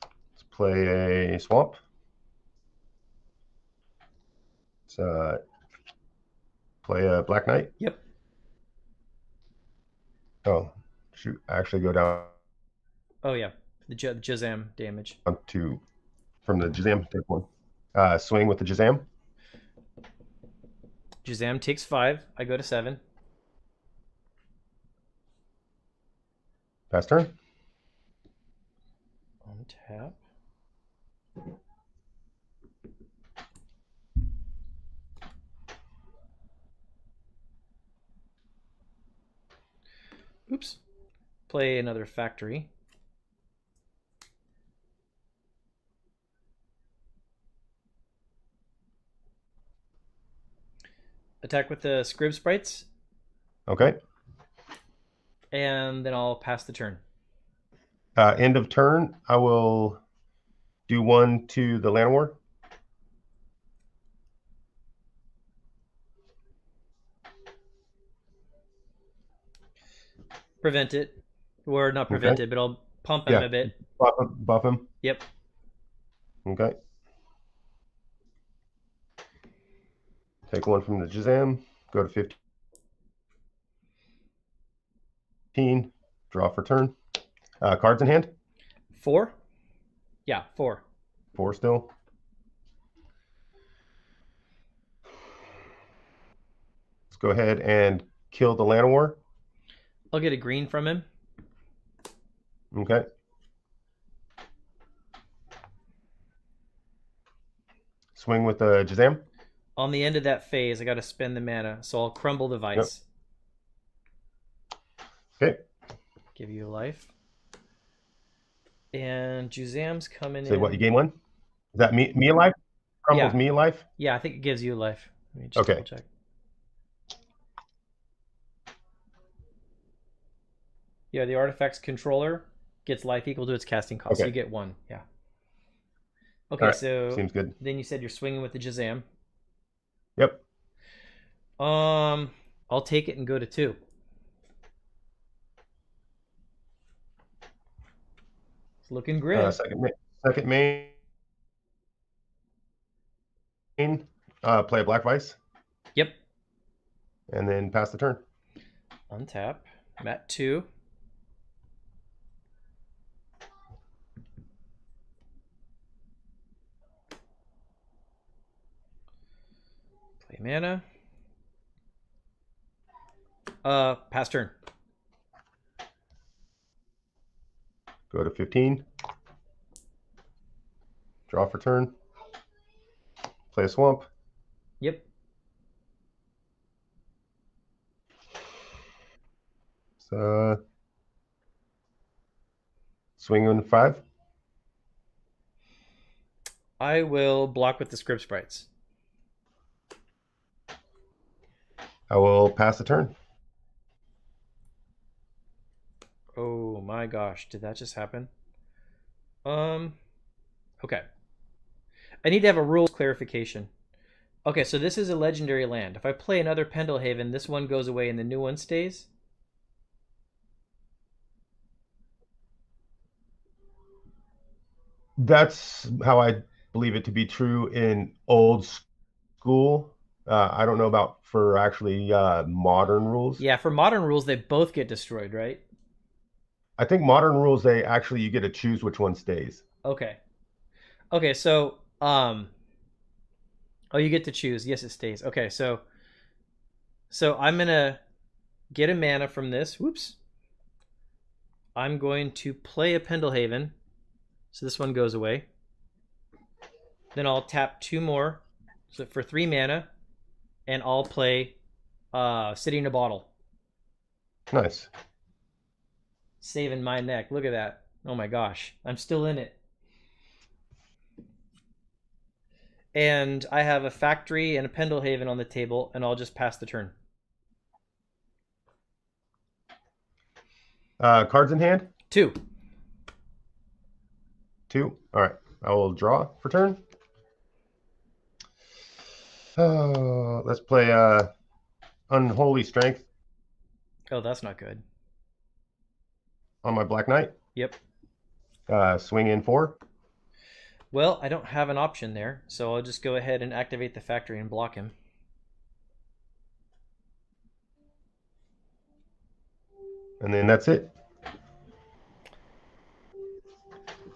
Let's play a swamp. Let's play a Black Knight. Yep. Oh, shoot. I actually go down. Oh, yeah. The Jazam damage. To from the Jazam. Take 1. Swing with the Jazam. Jazam takes 5. I go to 7. Pass turn. Untap. Oops. Play another factory. Attack with the Scrib Sprites. Okay. And then I'll pass the turn. End of turn. I will do 1 to the Land War. Prevent it. Or not prevent it, but I'll pump him a bit. Buff him. Yep. Okay. Take 1 from the Jazam. Go to 15. Draw for turn. Cards in hand. 4? Yeah, 4. 4 still. Let's go ahead and kill the Llanowar. I'll get a green from him. Okay. Swing with the Jazam. On the end of that phase, I got to spend the mana, so I'll crumble the Vice. Yep. Okay. Give you a life. And Juzam's coming in. Say what, you gain 1? Is that me a life? Crumbles Yeah. me a life? Yeah, I think it gives you a life. Let me just Okay. double check. Yeah, the artifact's controller gets life equal to its casting cost. Okay. So you get 1. Yeah. Okay, All right. so Seems good. then you said you're swinging with the Jazam. Yep. I'll take it and go to 2. It's looking grim. Second main. Play a black Vice. Yep. And then pass the turn. Untap. I'm at 2. Play mana. Pass turn. Go to 15. Draw for turn. Play a swamp. Yep. So swing on 5. I will block with the script sprites. I will pass the turn. Oh my gosh, did that just happen? Okay. I need to have a rules clarification. Okay, so this is a legendary land. If I play another Pendelhaven, this one goes away and the new one stays? That's how I believe it to be true in old school. I don't know about for actually modern rules. Yeah, for modern rules, they both get destroyed, right? I think modern rules, you get to choose which one stays. Okay. Okay, so oh, you get to choose. Yes, it stays. Okay, so I'm gonna get a mana from this. Whoops. I'm going to play a Pendelhaven. So this one goes away. Then I'll tap 2 more. So for 3 mana. And I'll play City in a Bottle. Nice. Saving my neck. Look at that. Oh my gosh. I'm still in it. And I have a Factory and a Pendelhaven on the table, and I'll just pass the turn. Cards in hand? 2. 2. All right. I will draw for turn. Let's play Unholy Strength Oh, that's not good. on my Black Knight. Yep. Swing in 4. Well, I don't have an option there, so I'll just go ahead and activate the Factory and block him. And then that's it.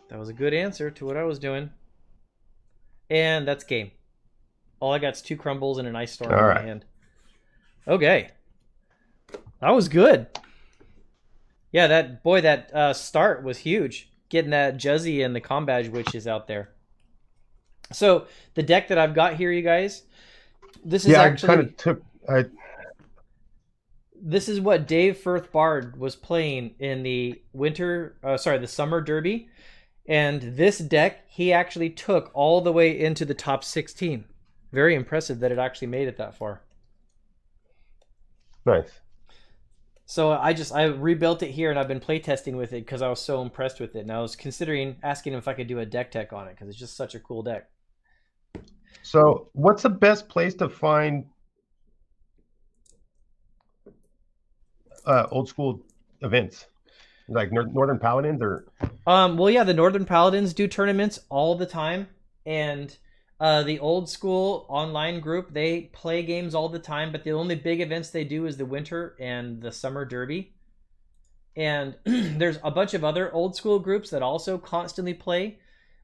That was a good answer to what I was doing. And that's game. All I got is 2 crumbles and an ice storm in my hand. Okay. That was good. Yeah, that start was huge. Getting that Juzzy and the Combadge Witches out there. So the deck that I've got here, you guys, this is actually this is what Dave Firth Bard was playing in the the Summer Derby. And this deck, he actually took all the way into the top 16. Very impressive that it actually made it that far. Nice. So I rebuilt it here, and I've been playtesting with it because I was so impressed with it. And I was considering asking him if I could do a deck tech on it because it's just such a cool deck. So what's the best place to find old school events? Like Northern Paladins or? Well, yeah, the Northern Paladins do tournaments all the time. And the old school online group, they play games all the time, but the only big events they do is the winter and the summer derby. And there's a bunch of other old school groups that also constantly play.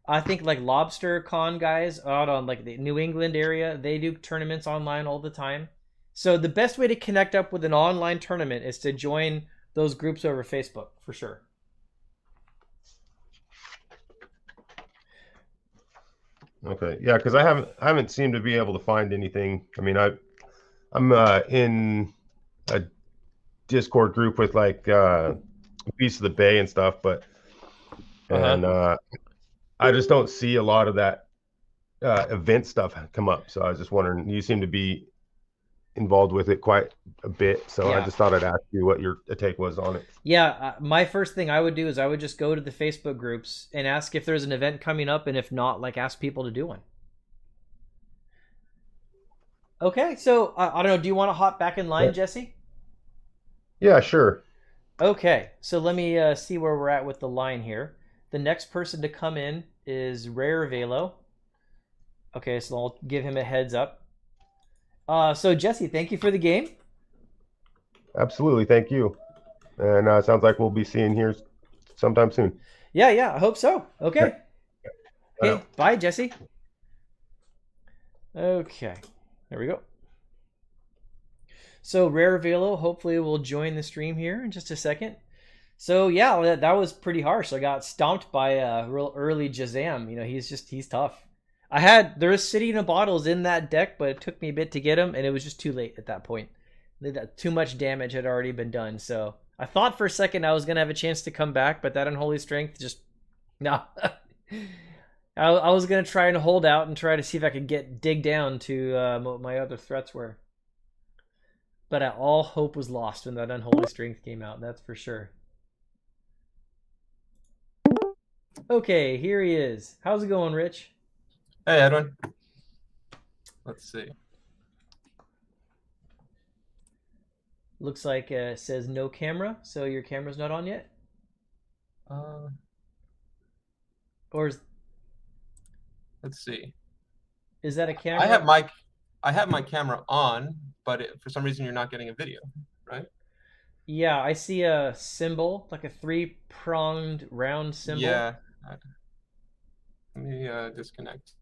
I think like Lobster Con guys out on like the New England area, they do tournaments online all the time. So the best way to connect up with an online tournament is to join those groups over Facebook, for sure. Okay, yeah, because I haven't seemed to be able to find anything. I mean, I'm in a Discord group with like Beast of the Bay and stuff, but and I just don't see a lot of that event stuff come up. So I was just wondering, you seem to be involved with it quite a bit, so I Yeah. just thought I'd ask you what your take was on it. Yeah, my first thing I would do is I would just go to the Facebook groups and ask if there's an event coming up, and if not, like ask people to do one. Okay, so I don't know. Do you want to hop back in line, Yeah, Jesse? yeah, sure. Okay, so let me see where we're at with the line here. The next person to come in is Rare Velo. Okay, so I'll give him a heads up. So Jesse, thank you for the game. Absolutely, thank you. And sounds like we'll be seeing here sometime soon. Yeah, I hope so. Okay. Yeah. Okay, bye, Jesse. Okay, there we go. So Rare Velo hopefully will join the stream here in just a second. So yeah, that was pretty harsh. I got stomped by a real early Jazam. You know, he's tough. There was City in Bottles in that deck, but it took me a bit to get him, and it was just too late at that point. Too much damage had already been done. So I thought for a second I was gonna have a chance to come back, but that Unholy Strength just no. I was gonna try and hold out and try to see if I could dig down to what my other threats were. But all hope was lost when that Unholy Strength came out, that's for sure. Okay, here he is. How's it going, Rich? Hey, Edwin. Let's see. Looks like it says no camera, so your camera's not on yet? Or Let's see. is that a camera? I have my camera on, but for some reason you're not getting a video, right? Yeah, I see a symbol, like a 3-pronged round symbol. Yeah. Let me disconnect.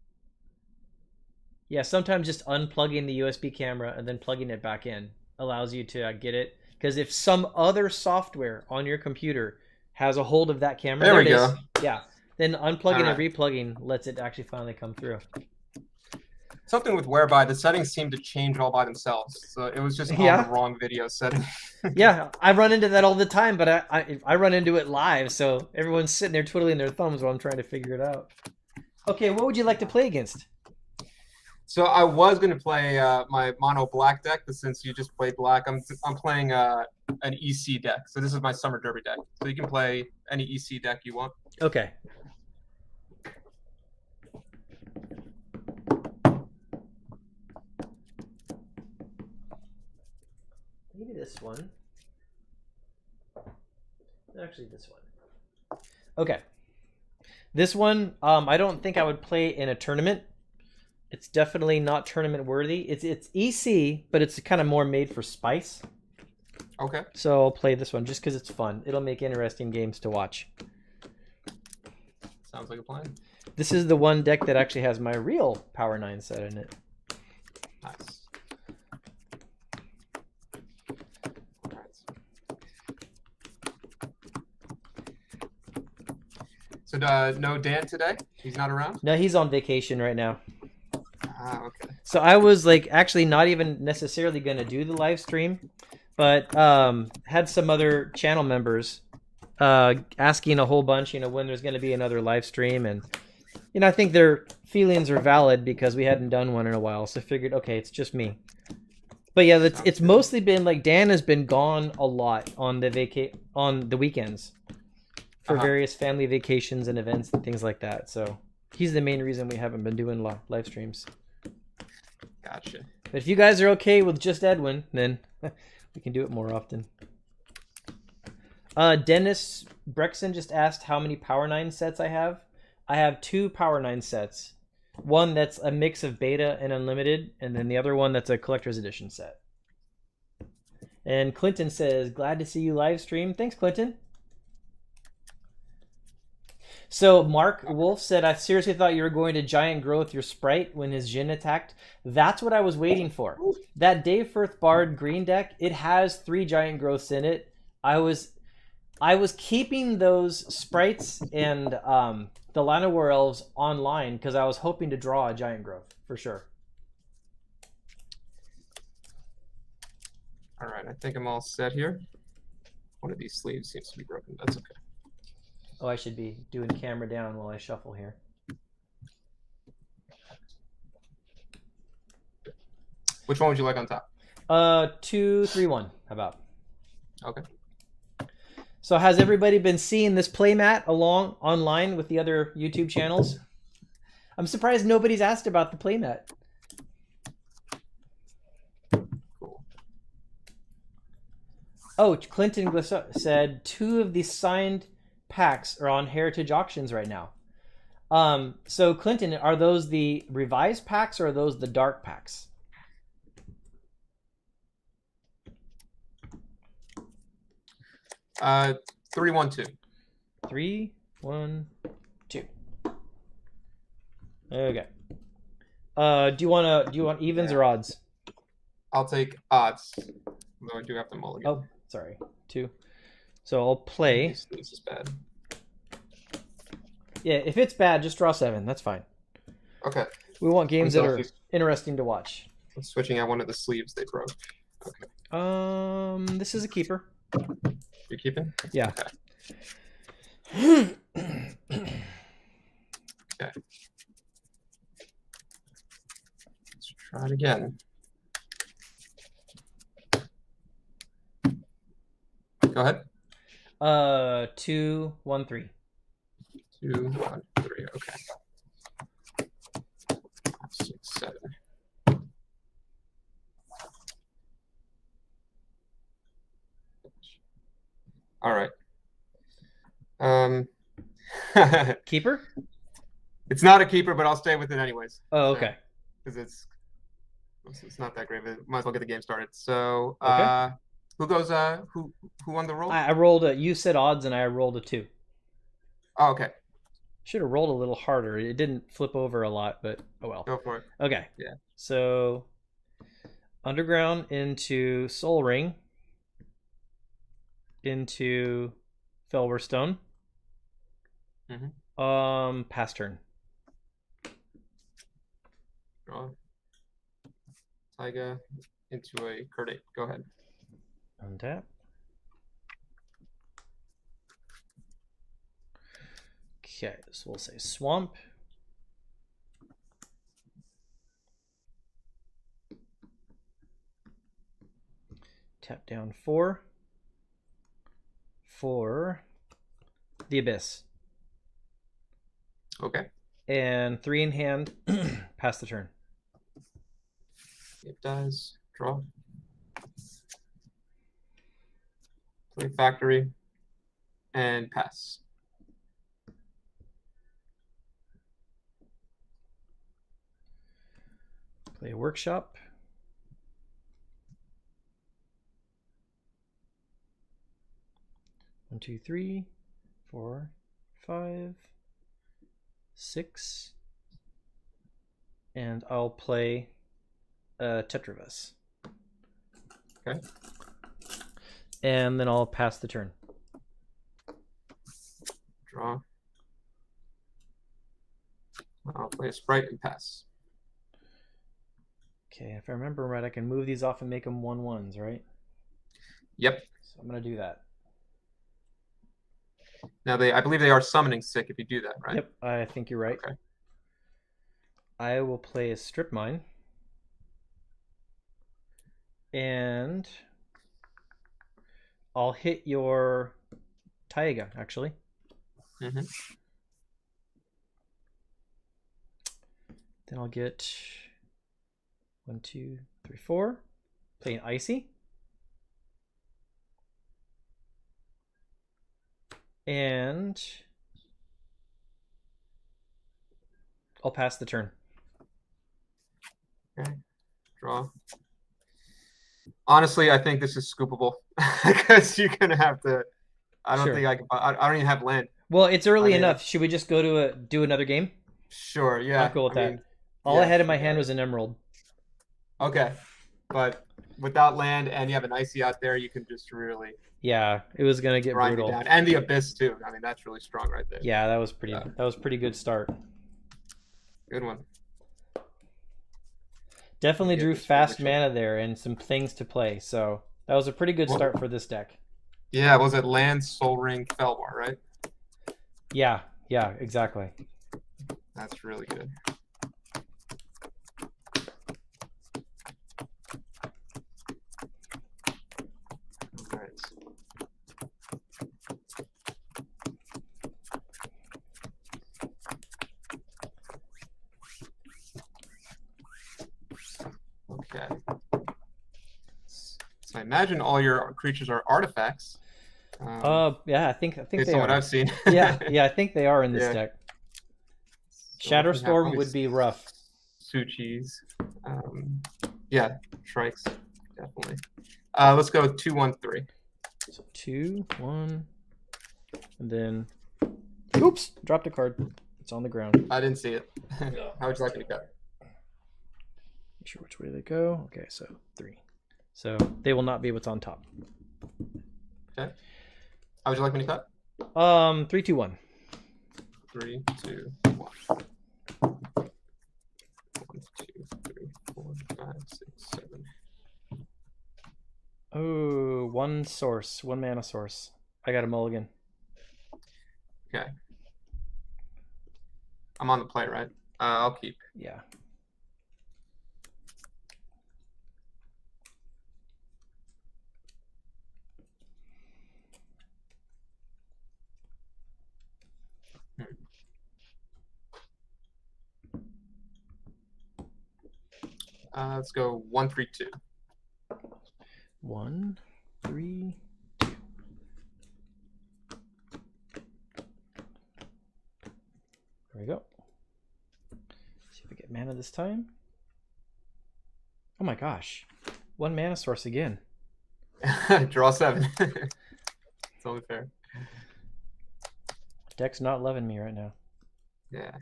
Yeah, sometimes just unplugging the USB camera and then plugging it back in allows you to get it. Because if some other software on your computer has a hold of that camera, There we go. Yeah, then unplugging All right. and replugging lets it actually finally come through. Something with whereby the settings seem to change all by themselves. So it was just on Yeah. the wrong video setting. Yeah, I run into that all the time, but I run into it live, so everyone's sitting there twiddling their thumbs while I'm trying to figure it out. Okay, what would you like to play against? So I was going to play my mono black deck, but since you just played black, I'm playing an EC deck. So this is my Summer Derby deck. So you can play any EC deck you want. Okay. Maybe this one. Actually, this one. Okay. This one, I don't think I would play in a tournament. It's definitely not tournament worthy. It's EC, but it's kind of more made for Spice. Okay. So I'll play this one just because it's fun. It'll make interesting games to watch. Sounds like a plan. This is the one deck that actually has my real Power 9 set in it. Nice. So no Dan today? He's not around? No, he's on vacation right now. Ah, okay. So I was like actually not even necessarily going to do the live stream, but had some other channel members asking a whole bunch, when there's going to be another live stream, and I think their feelings are valid because we hadn't done one in a while. So I figured, okay, it's just me. But yeah, it's mostly been like Dan has been gone a lot on the weekends for various family vacations and events and things like that. So he's the main reason we haven't been doing live streams. Gotcha. But if you guys are okay with just Edwin, then we can do it more often. Dennis Brexon just asked how many Power 9 sets I have. I have 2 Power 9 sets. One that's a mix of beta and unlimited, and then the other one that's a collector's edition set. And Clinton says, glad to see you live stream. Thanks, Clinton. So Mark Wolf said, "I seriously thought you were going to giant grow with your sprite when his Jin attacked. That's what I was waiting for. That Dave Firth Bard green deck, it has 3 giant growths in it. I was keeping those sprites and the Llanowar elves online because I was hoping to draw a giant growth for sure." All right, I think I'm all set here. One of these sleeves seems to be broken. That's okay. Oh, I should be doing camera down while I shuffle here. Which one would you like on top? 2, 3, 1. How about? Okay. So has everybody been seeing this playmat along online with the other YouTube channels? I'm surprised nobody's asked about the playmat. Cool. Oh, Clinton said 2 of the signed packs are on Heritage Auctions right now. So Clinton, are those the revised packs or are those the dark packs? Uh, 3, 1, 2. 3, 1, 2. Okay. Do you want evens or odds? I'll take odds. Though I do have to mulligan. Oh, sorry. 2. So I'll play. This is bad. Yeah, if it's bad, just draw 7. That's fine. Okay. We want games that are interesting to watch. I'm switching out one of the sleeves they broke. Okay. This is a keeper. You're keeping? Yeah. Okay. Okay. Let's try it again. Go ahead. 2, 1, 3. 2, 1, 3. Okay. 5, 6, 7. All right. Keeper? It's not a keeper, but I'll stay with it anyways. Oh, okay. Because it's not that great, but might as well get the game started. So, Okay. who goes? Who won the roll? I rolled you said odds and I rolled a 2. Oh, okay. Should have rolled a little harder. It didn't flip over a lot, but oh well. Go for it. Okay. Yeah. So Underground into Soul Ring into Felwerstone. Pass turn. Draw. Taiga into a Curdate. Go ahead. Untap. Okay, so we'll say Swamp. Tap down 4 for the Abyss. Okay. And 3 in hand. Pass the turn. It does. Draw. Play Factory. And pass. Play Workshop. One, 2, 3, 4, 5, 6. And I'll play Tetravus. Okay. And then I'll pass the turn. Draw. I'll play a Sprite and pass. Okay, if I remember right, I can move these off and make them 1/1s, right? Yep. So I'm going to do that. Now I believe they are summoning sick if you do that, right? Yep, I think you're right. Okay. I will play a Strip Mine. And I'll hit your Taiga, actually. Mm-hmm. Then I'll get 1, 2, 3, 4. Play an Icy. And I'll pass the turn. Okay. Draw. Honestly, I think this is scoopable because you're gonna have to I don't Sure. think I can. I don't even have land. Well, it's early I mean, enough. Should we just go to do another game? Sure. Yeah. I'm cool with I that. mean, All I yeah, had in my you got hand it. was an emerald. Okay, but without land and you have an icy out there, you can just really Yeah, it was gonna get grind you brutal. down. And the abyss too. I mean, that's really strong right there. Yeah, that was Yeah. pretty good start. Good one. Definitely Get drew this fast furniture. mana there and some things to play. So that was a pretty good Well- start for this deck. Yeah, was it land, Soul Ring, Felwar, right? Yeah, exactly. That's really good. All right. Okay. So I imagine all your creatures are artifacts. Yeah, I think Based they on are. what I've seen. Yeah, I think they are in this Yeah. deck. So we have Shadowstorm only would be rough. Suchis. Yeah, Shrikes, definitely. Let's go 2-1-3. So 2, 1, and then oops, dropped a card. It's on the ground. I didn't see it. How would you like me to cut? Make sure which way they go. Okay, so 3. So they will not be what's on top. Okay. How would you like me to cut? 3, 2, 1. 3, 2, 1. 1, 2, 3, 4, 5, 6, 7. Oh, one mana source. I got a mulligan. Okay. I'm on the play, right? I'll keep. Yeah. Let's go 1-3-2. 1, 3. There we go. See if we get mana this time. Oh my gosh. 1 mana source again. Draw 7. It's only fair. Deck's not loving me right now. Yeah.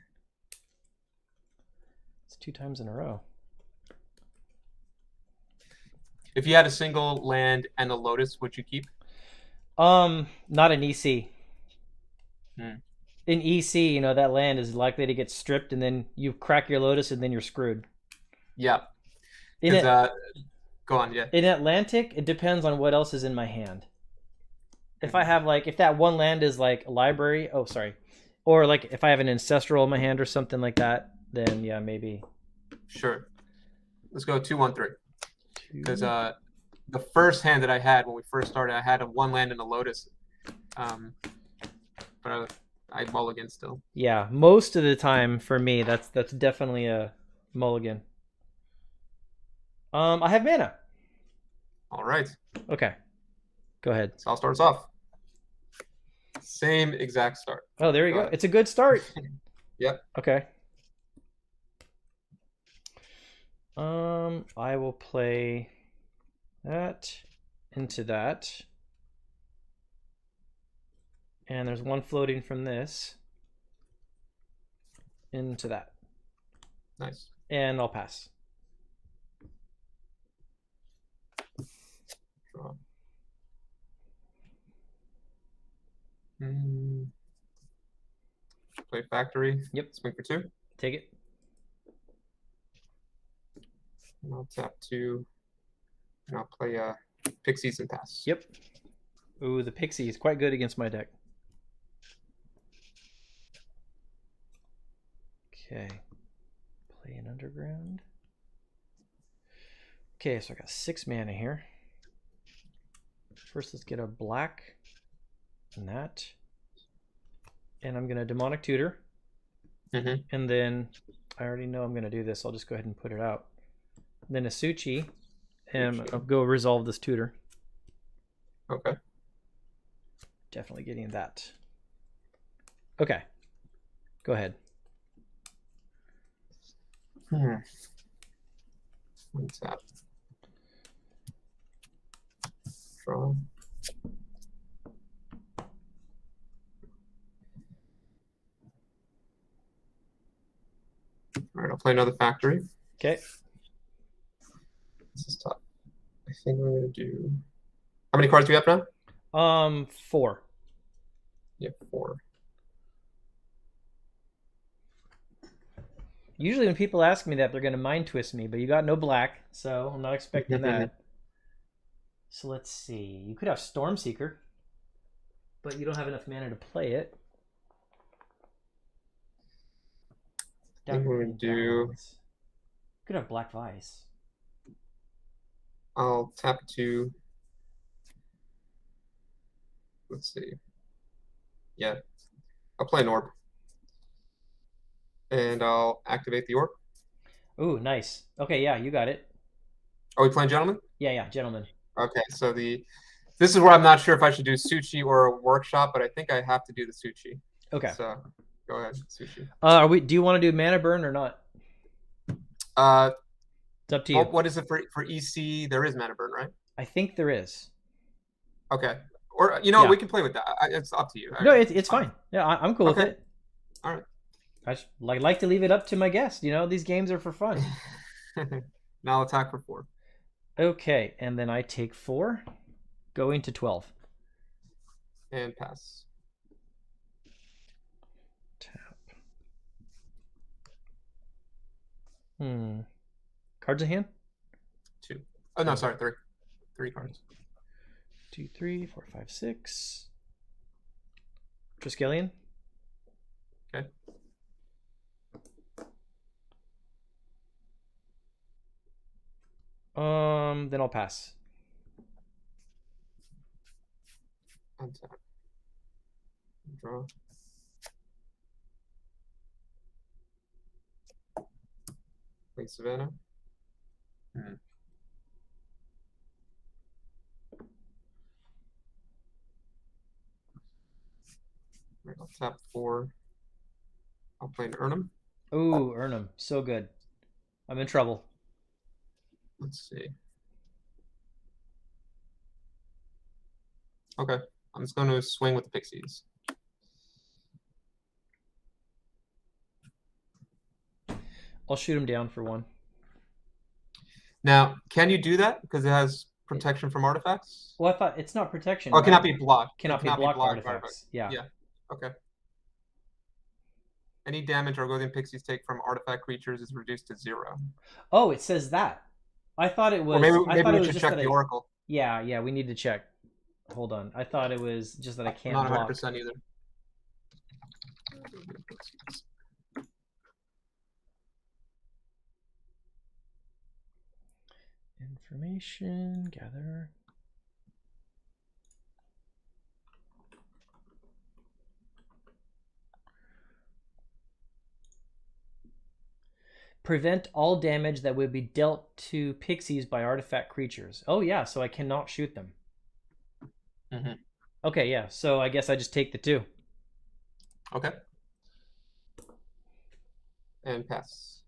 It's 2 times in a row. If you had a single land and a Lotus, would you keep? Not an EC. Hmm. In EC, you know, that land is likely to get stripped and then you crack your Lotus and then you're screwed. Yeah. In, Go on, yeah. in Atlantic, it depends on what else is in my hand. If I have if that one land is like a library, or like if I have an ancestral in my hand or something like that, then yeah, maybe. Sure. Let's go 2-1-3. Because the first hand that I had when we first started, I had a 1 land and a Lotus. But I mulligan still. Yeah, most of the time for me, that's definitely a mulligan. I have mana. All right. Okay. Go ahead. So I'll start us off. Same exact start. Oh, there you Go go. ahead. It's a good start. Yep. Okay. I will play that into that. And there's one floating from this into that. Nice. And I'll pass. Draw. Play factory. Yep. Swing for 2. Take it. And I'll tap 2. And I'll play Pixies and pass. Yep. Ooh, the Pixie is quite good against my deck. Okay. Play an underground. Okay, so I got 6 mana here. First, let's get a black and that. And I'm going to Demonic Tutor. Mm-hmm. And then I already know I'm going to do this. I'll just go ahead and put it out. Then a Suchi. And I'll go resolve this tutor. Okay. Definitely getting that. Okay. Go ahead. One tap. Draw. I'll play another factory. Okay. This is tough. I think we're gonna do. How many cards do we have now? 4. Yeah, 4. Usually when people ask me that, they're going to mind twist me, but you got no black, so I'm not expecting that. So let's see. You could have Stormseeker, but you don't have enough mana to play it. I think we're gonna do. You could have Black Vice. I'll tap 2. Let's see. Yeah, I'll play an orb. And I'll activate the orb. Ooh, nice. Okay, yeah, you got it. Are we playing gentlemen? Yeah, gentlemen. Okay, so this is where I'm not sure if I should do Suchi or a workshop, but I think I have to do the Suchi. Okay. So go ahead, Suchi. Do you want to do mana burn or not? It's up to you. What is it for EC? There is mana burn, right? I think there is. Okay. Or we can play with that. It's up to you. No, it's fine. Yeah, I'm cool with it. All right. I like to leave it up to my guest. These games are for fun. Now I'll attack for 4. Okay, and then I take 4, going to 12. And pass. Tap. Cards in hand? 2. Oh, no, sorry, 3. 3 cards. 2, 3, 4, 5, 6. Triskelion. Okay. Then I'll pass. Untap. Draw. Play Savannah. Right, I'll tap 4. I'll play an Urnum. Ooh, Urnum. So good. I'm in trouble. Let's see. Okay. I'm just going to swing with the Pixies. I'll shoot him down for 1. Now, can you do that? Because it has protection from artifacts? Well, I thought it's not protection. Oh, it cannot be blocked. Cannot be blocked artifacts. Yeah. Okay. Any damage Argothian Pixies take from artifact creatures is reduced to 0. Oh, it says that. I thought it was. Or maybe we should check the Oracle. Yeah, we need to check. Hold on. I thought it was just that I can't Not block. 100% either. Information, gather. Prevent all damage that would be dealt to pixies by artifact creatures. Oh yeah, so I cannot shoot them. Okay, yeah, so I guess I just take the 2. Okay. And pass.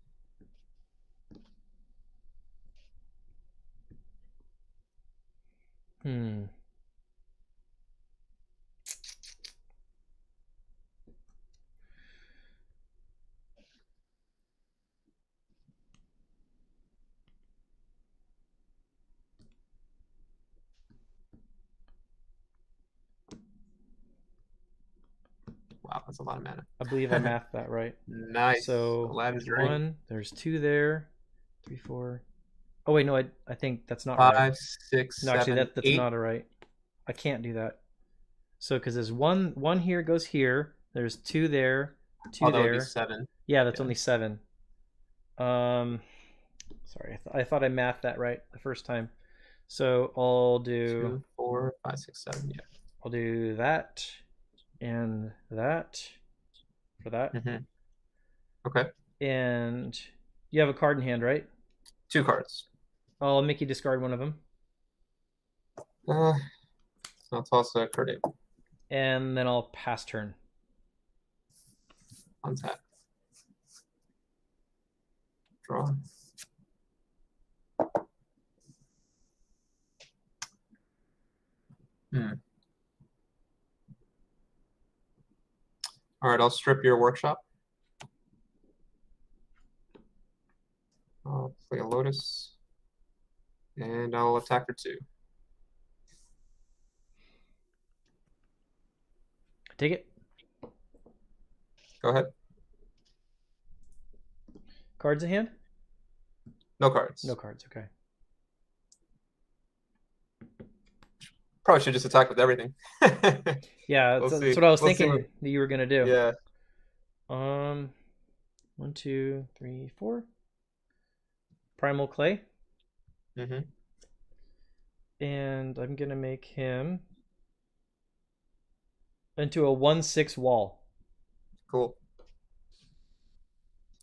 Wow, that's a lot of mana. I believe I mathed that right. Nice. So Aladdin's 1, there's 2 there, 3, 4. Oh wait, no, I think that's not 5, right. 6, No, actually, 7, that's 8. not right. I can't do that. So because there's one here goes here. There's 2 there, 2 that there. would be 7. Yeah, that's only 7. Sorry, I thought I mathed that right the first time. So I'll do 2, 4, 5, 6, 7. Yeah. I'll do that and that for that. Okay. And you have a card in hand, right? 2 cards. I'll make you discard one of them. So I'll toss a card in. And then I'll pass turn. Untap. Draw. All right, I'll strip your workshop. Lotus. And I'll attack for 2. Take it. Go ahead. Cards in hand? No cards. No cards, okay. Probably should just attack with everything. Yeah, We'll that's see. what I was We'll see thinking what- that you were gonna do. Yeah. 1, 2, 3, 4. Primal Clay. Mm-hmm. And I'm gonna make him into a 1/6 wall. Cool.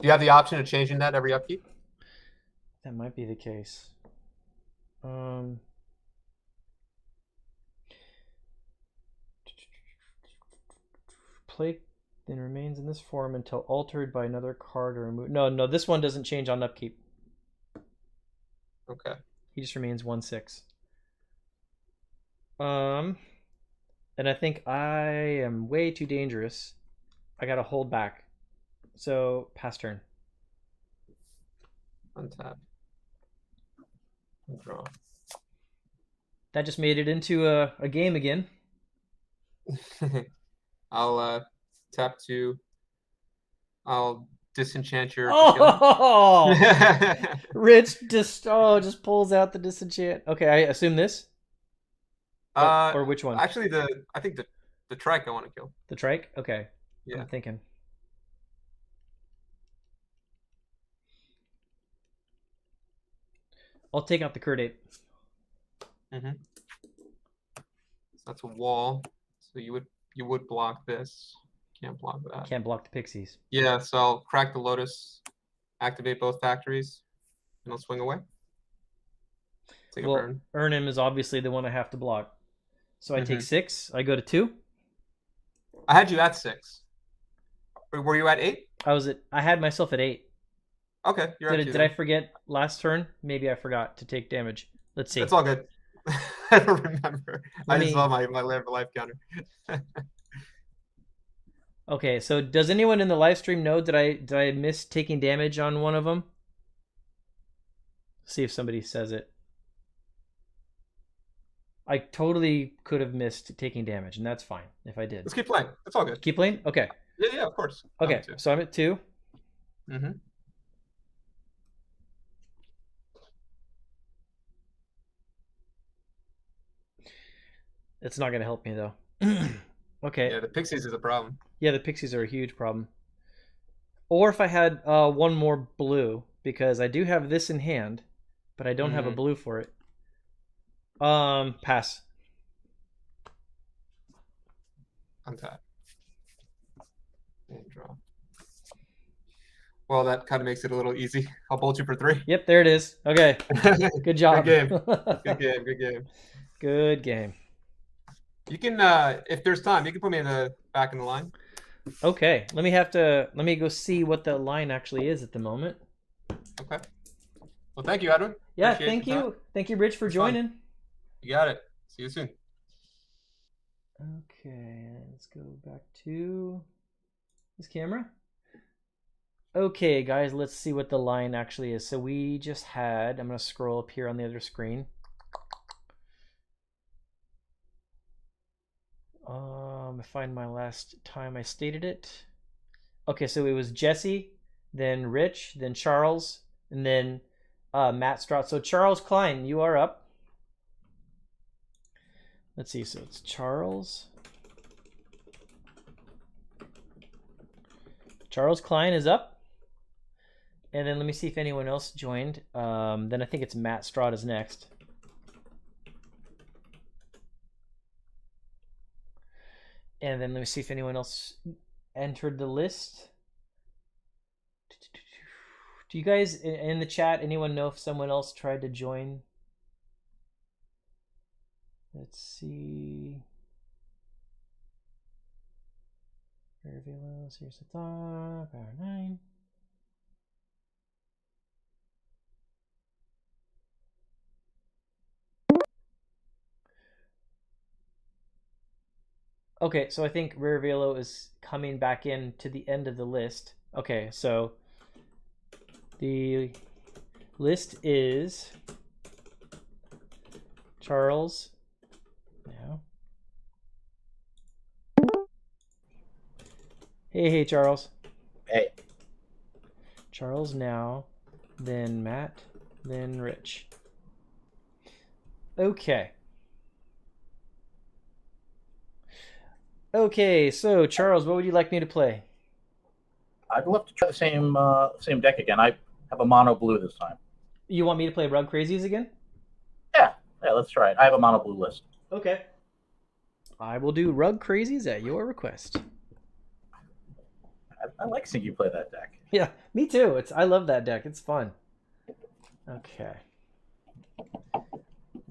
Do you have the option of changing that every upkeep? That might be the case. Play then remains in this form until altered by another card or removed. No, this one doesn't change on upkeep. Okay. He just remains 1/6. And I think I am way too dangerous. I gotta hold back. So pass turn. Untap. Draw. That just made it into a game again. I'll tap 2. I'll disenchant your Oh, Cascade. Rich just pulls out the disenchant. Okay, I assume this. Or which one? Actually, I think the trike I want to kill. The trike? Okay. Yeah. I'm thinking. I'll take out the Curdate. Mm-hmm. So that's a wall. So you would block this. Can't block that. Can't block the pixies. Yeah, so I'll crack the Lotus, activate both factories, and I'll swing away. Take a Well, burn. Ernim is obviously the one I have to block. So I take 6. I go to 2. I had you at 6. Were you at 8? I had myself at 8. Okay, you're at 2. Did I forget last turn? Maybe I forgot to take damage. Let's see. It's all good. I don't remember. I just me- saw my life counter. Okay, so does anyone in the live stream know did I miss taking damage on one of them? See if somebody says it. I totally could have missed taking damage, and that's fine if I did. Let's keep playing. It's all good. Keep playing? Okay. Yeah, of course. Okay, so I'm at 2. Mm-hmm. It's not going to help me, though. Okay. Yeah, the pixies is a problem. Yeah, the pixies are a huge problem. Or if I had one more blue, because I do have this in hand, but I don't have a blue for it. Pass. Untap. And draw. Well, that kind of makes it a little easy. I'll bolt you for 3. Yep, there it is. Okay. Good job. Good game. Good game. Good game. Good game. You can, if there's time, you can put me in the back in the line. Okay, let me go see what the line actually is at the moment. Okay. Well, thank you, Edwin. Yeah, Appreciate thank your time. you. Thank you, Rich, for It's fun. joining. You got it. See you soon. Okay, let's go back to this camera. Okay, guys, let's see what the line actually is. So we just had, I'm going to scroll up here on the other screen. Find my last time I stated it. Okay, so it was Jesse, then Rich, then Charles, and then Matt Strout. So Charles Klein, you are up. Let's see, so it's Charles. Charles Klein is up. And then let me see if anyone else joined. Then I think it's Matt Strout is next. And then let me see if anyone else entered the list. Do you guys in the chat, anyone know if someone else tried to join? Let's see. Here's the top, power 9. Okay, so I think Rare Velo is coming back in to the end of the list. Okay, so the List is Charles now. Hey, Charles. Hey. Charles now, then Matt, then Rich. Okay. Okay, so Charles, what would you like me to play? I'd love to try the same deck again. I have a mono blue this time. You want me to play Rug Crazies again? Yeah, let's try it. I have a mono blue list. Okay. I will do Rug Crazies at your request. I like seeing you play that deck. Yeah, me too. I love that deck. It's fun. Okay.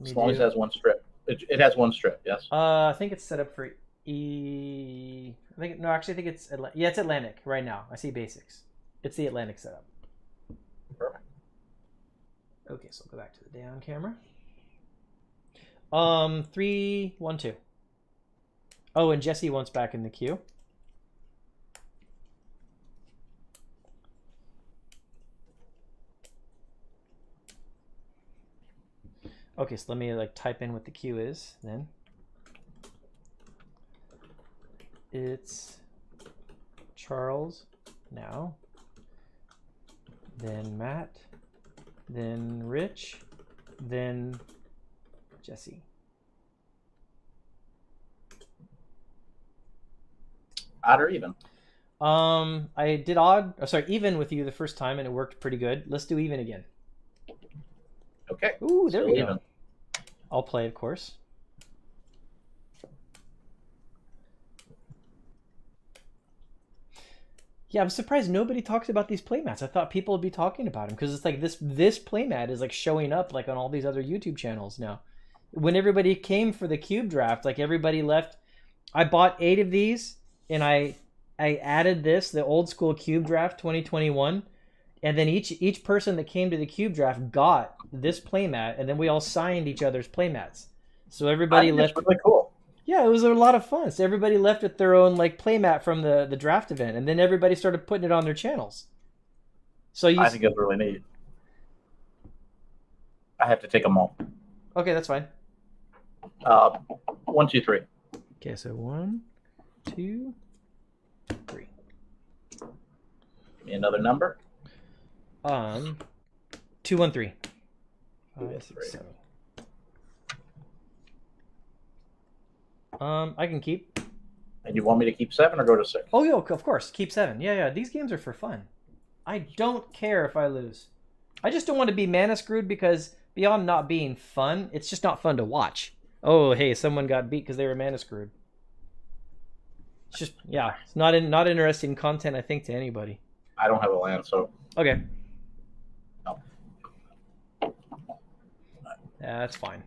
As long as it has one strip. It has one strip, yes? I think it's set up for I think it's it's Atlantic right now. I see basics. It's the Atlantic setup. Perfect. Okay, so I'll go back to the down camera. 3, 1, 2. Oh, and Jesse wants back in the queue. Okay, so let me type in what the queue is then. It's Charles now, then Matt, then Rich, then Jesse. Odd or even? I did odd, even with you the first time and it worked pretty good. Let's do even again. Okay. Ooh, there we go. Even. I'll play, of course. Yeah, I'm surprised nobody talks about these playmats. I thought people would be talking about them because it's like this playmat is showing up on all these other YouTube channels now. When everybody came for the cube draft, everybody left. I bought 8 of these and I added the old school cube draft 2021, and then each person that came to the cube draft got this playmat, and then we all signed each other's playmats. So everybody left. That's really cool. Yeah, it was a lot of fun. So everybody left with their own playmat from the draft event, and then everybody started putting it on their channels. So I think it's really neat. I have to take them all. Okay, that's fine. 1, 2, 3. Okay, so 1, 2, 3. Give me another number. 2, 1, 3. 5, 6, 7. I can keep. And you want me to keep 7 or go to 6? Oh, yeah, of course. Keep 7. Yeah. These games are for fun. I don't care if I lose. I just don't want to be mana screwed because beyond not being fun, it's just not fun to watch. Oh, hey, someone got beat because they were mana screwed. It's just, yeah, it's not interesting content, I think, to anybody. I don't have a land, so. Okay. No. Yeah, that's fine.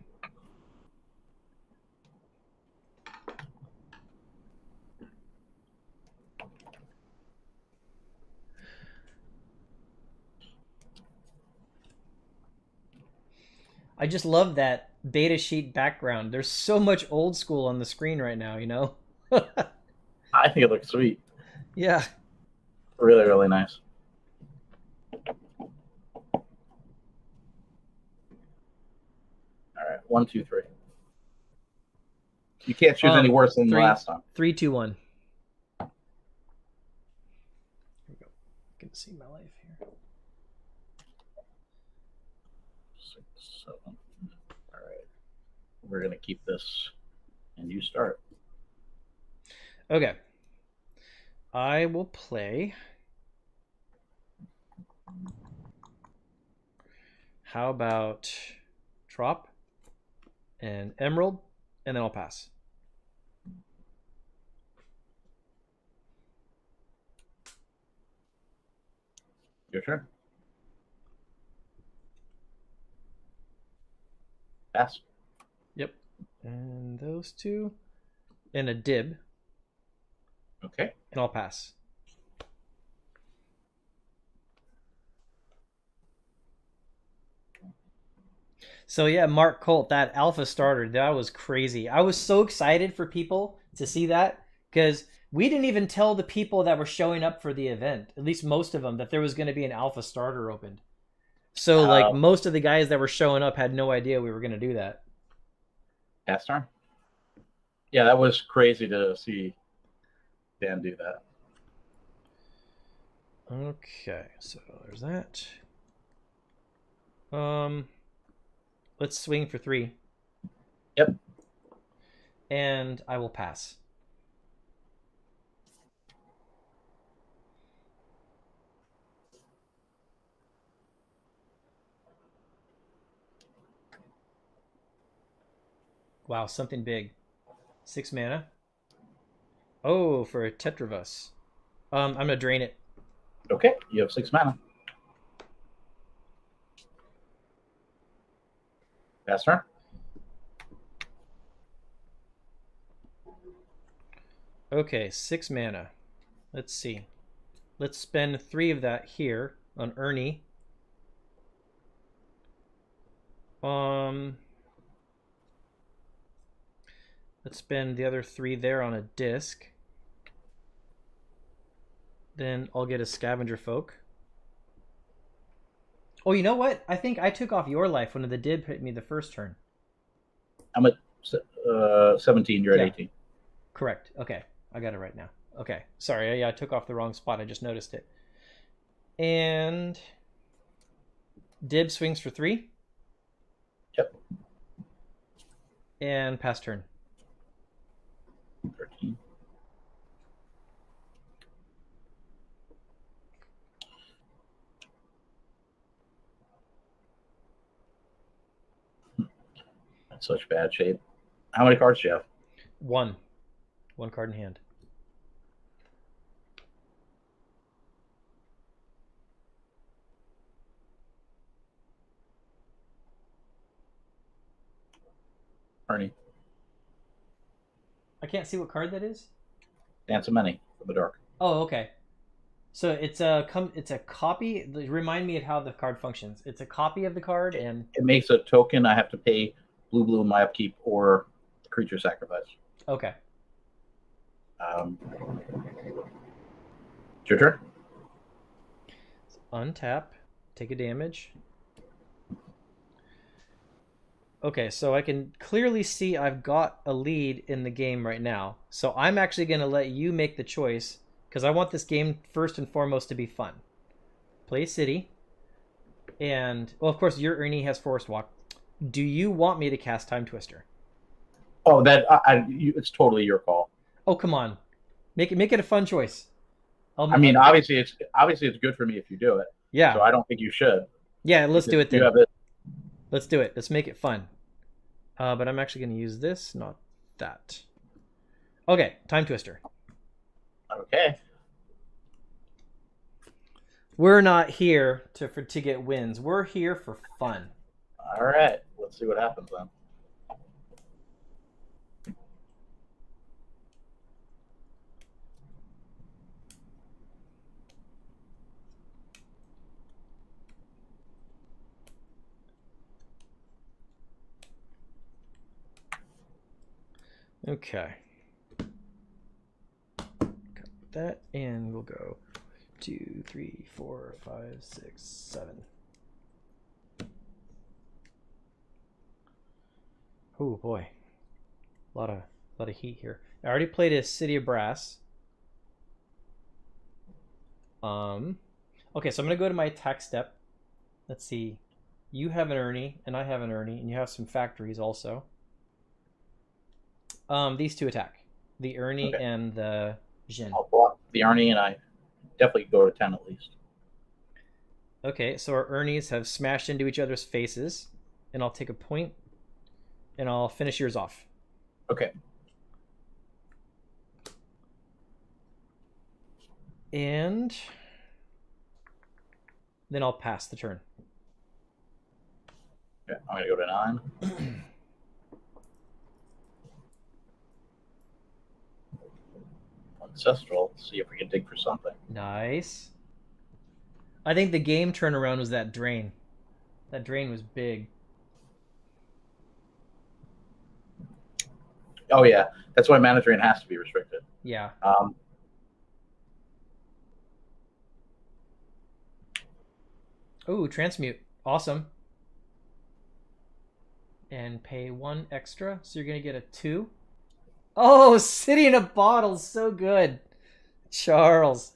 I just love that data sheet background. There's so much old school on the screen right now, you know? I think it looks sweet. Yeah. Really, really nice. All right, 1, 2, 3. You can't choose any worse than the last time. 3, 2, 1. Here we go. You can see my life here. 6, 7. All right. We're going to keep this, and you start. Okay. I will play. How about Trop and Emerald, and then I'll pass. Your turn. Pass. Yep. And those two. And a dib. Okay. And I'll pass. So yeah, Mark Colt, that alpha starter, that was crazy. I was so excited for people to see that because we didn't even tell the people that were showing up for the event, at least most of them, that there was going to be an alpha starter opened. So like most of the guys that were showing up had no idea we were going to do that. Pass turn. Yeah, that was crazy to see Dan do that. Okay, so there's that. Let's swing for 3. Yep. And I will pass. Wow, something big. 6 mana. Oh, for a Tetravus. I'm gonna drain it. Okay, you have 6 mana. Pass turn. Okay, 6 mana. Let's see. Let's spend 3 of that here on Ernie. Let's spend the other 3 there on a disc. Then I'll get a Scavenger Folk. Oh, you know what? I think I took off your life when the Dib hit me the first turn. I'm at 17. You're at 18. Correct. Okay. I got it right now. Okay. Sorry. Yeah, I took off the wrong spot. I just noticed it. And Dib swings for 3. Yep. And pass turn. 13. That's such bad shape. How many cards do you have? 1. 1 card in hand. Ernie. I can't see what card that is. Dance of Many from the dark. Oh, okay. So it's a copy. Remind me of how the card functions. It's a copy of the card, and It makes a token. I have to pay blue in my upkeep or creature sacrifice. okay. It's your turn. Untap, take a damage. Okay, so I can clearly see I've got a lead in the game right now. So I'm actually going to let you make the choice because I want this game first and foremost to be fun. Play City. And, well, of course, your Ernie has Forest Walk. Do you want me to cast Time Twister? Oh, it's totally your call. Oh, come on. Make it a fun choice. Obviously it's good for me if you do it. Yeah. So I don't think you should. Yeah, let's do it then. You have it. Let's do it. Let's make it fun. But I'm actually going to use this, not that. Okay, Time Twister. Okay. We're not here to get wins. We're here for fun. All right. Let's see what happens then. Okay. Cut that, and we'll go 2, 3, 4, 5, 6, 7. Oh boy, a lot of heat here. I already played a City of Brass. Okay, so I'm gonna go to my attack step. Let's see. You have an Ernie, and I have an Ernie, and you have some factories also. These 2 attack. The Ernie Okay. and the Jin. I'll block the Ernie, and I definitely go to 10 at least. Okay, so our Ernies have smashed into each other's faces, and I'll take a point, and I'll finish yours off. Okay. And then I'll pass the turn. Okay, I'm gonna go to 9. Ancestral. See if we can dig for something. Nice. I think the game turnaround was that drain. That drain was big. Oh yeah, that's why mana drain has to be restricted. Yeah. Oh, transmute. Awesome. And pay 1 extra, so you're gonna get a 2. Oh, City in a Bottle, so good, Charles.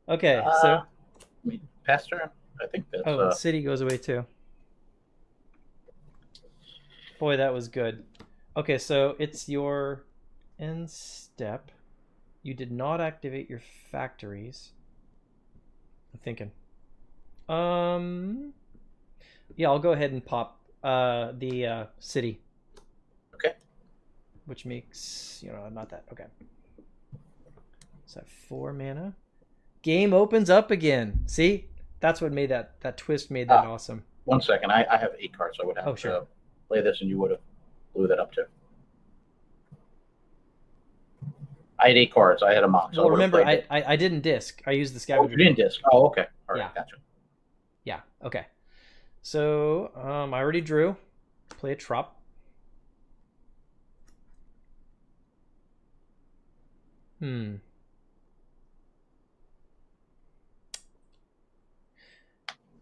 Okay, so I mean, pass turn. I think that's. oh, City goes away too. Boy, that was good. Okay, so it's your end step. You did not activate your factories. I'm thinking. Yeah, I'll go ahead and pop the city. Okay. Which makes, not that. Okay. So 4 mana. Game opens up again. See? That's what made that twist made that awesome. 1 second. I have 8 cards, so I would have to play this, and you would have blew that up too. I had 8 cards. I had a mock. So well, remember, I didn't disc. I used the scavenger. Oh, you didn't disc. Oh, okay. All right, gotcha. Yeah, okay. So, I already drew. Play a trop. Yeah,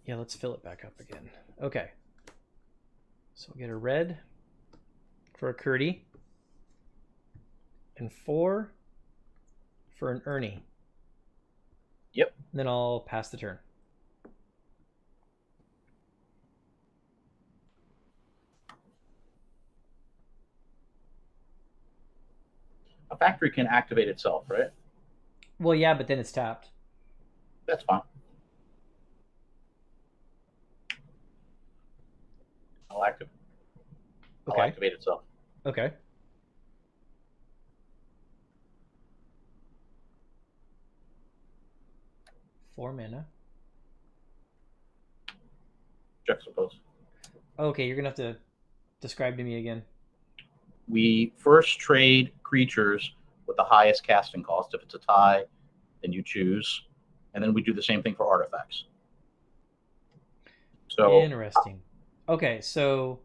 let's fill it back up again. Okay. So we'll get a red for a Curdy. And 4 for an Ernie. Yep. And then I'll pass the turn. A factory can activate itself, right? Well, yeah, but then it's tapped. That's fine. I'll activate itself. Okay. Four mana. Juxtapose. Okay, you're gonna have to describe to me again. We first trade creatures with the highest casting cost. If it's a tie, then you choose, and then we do the same thing for artifacts. So interesting. Okay, so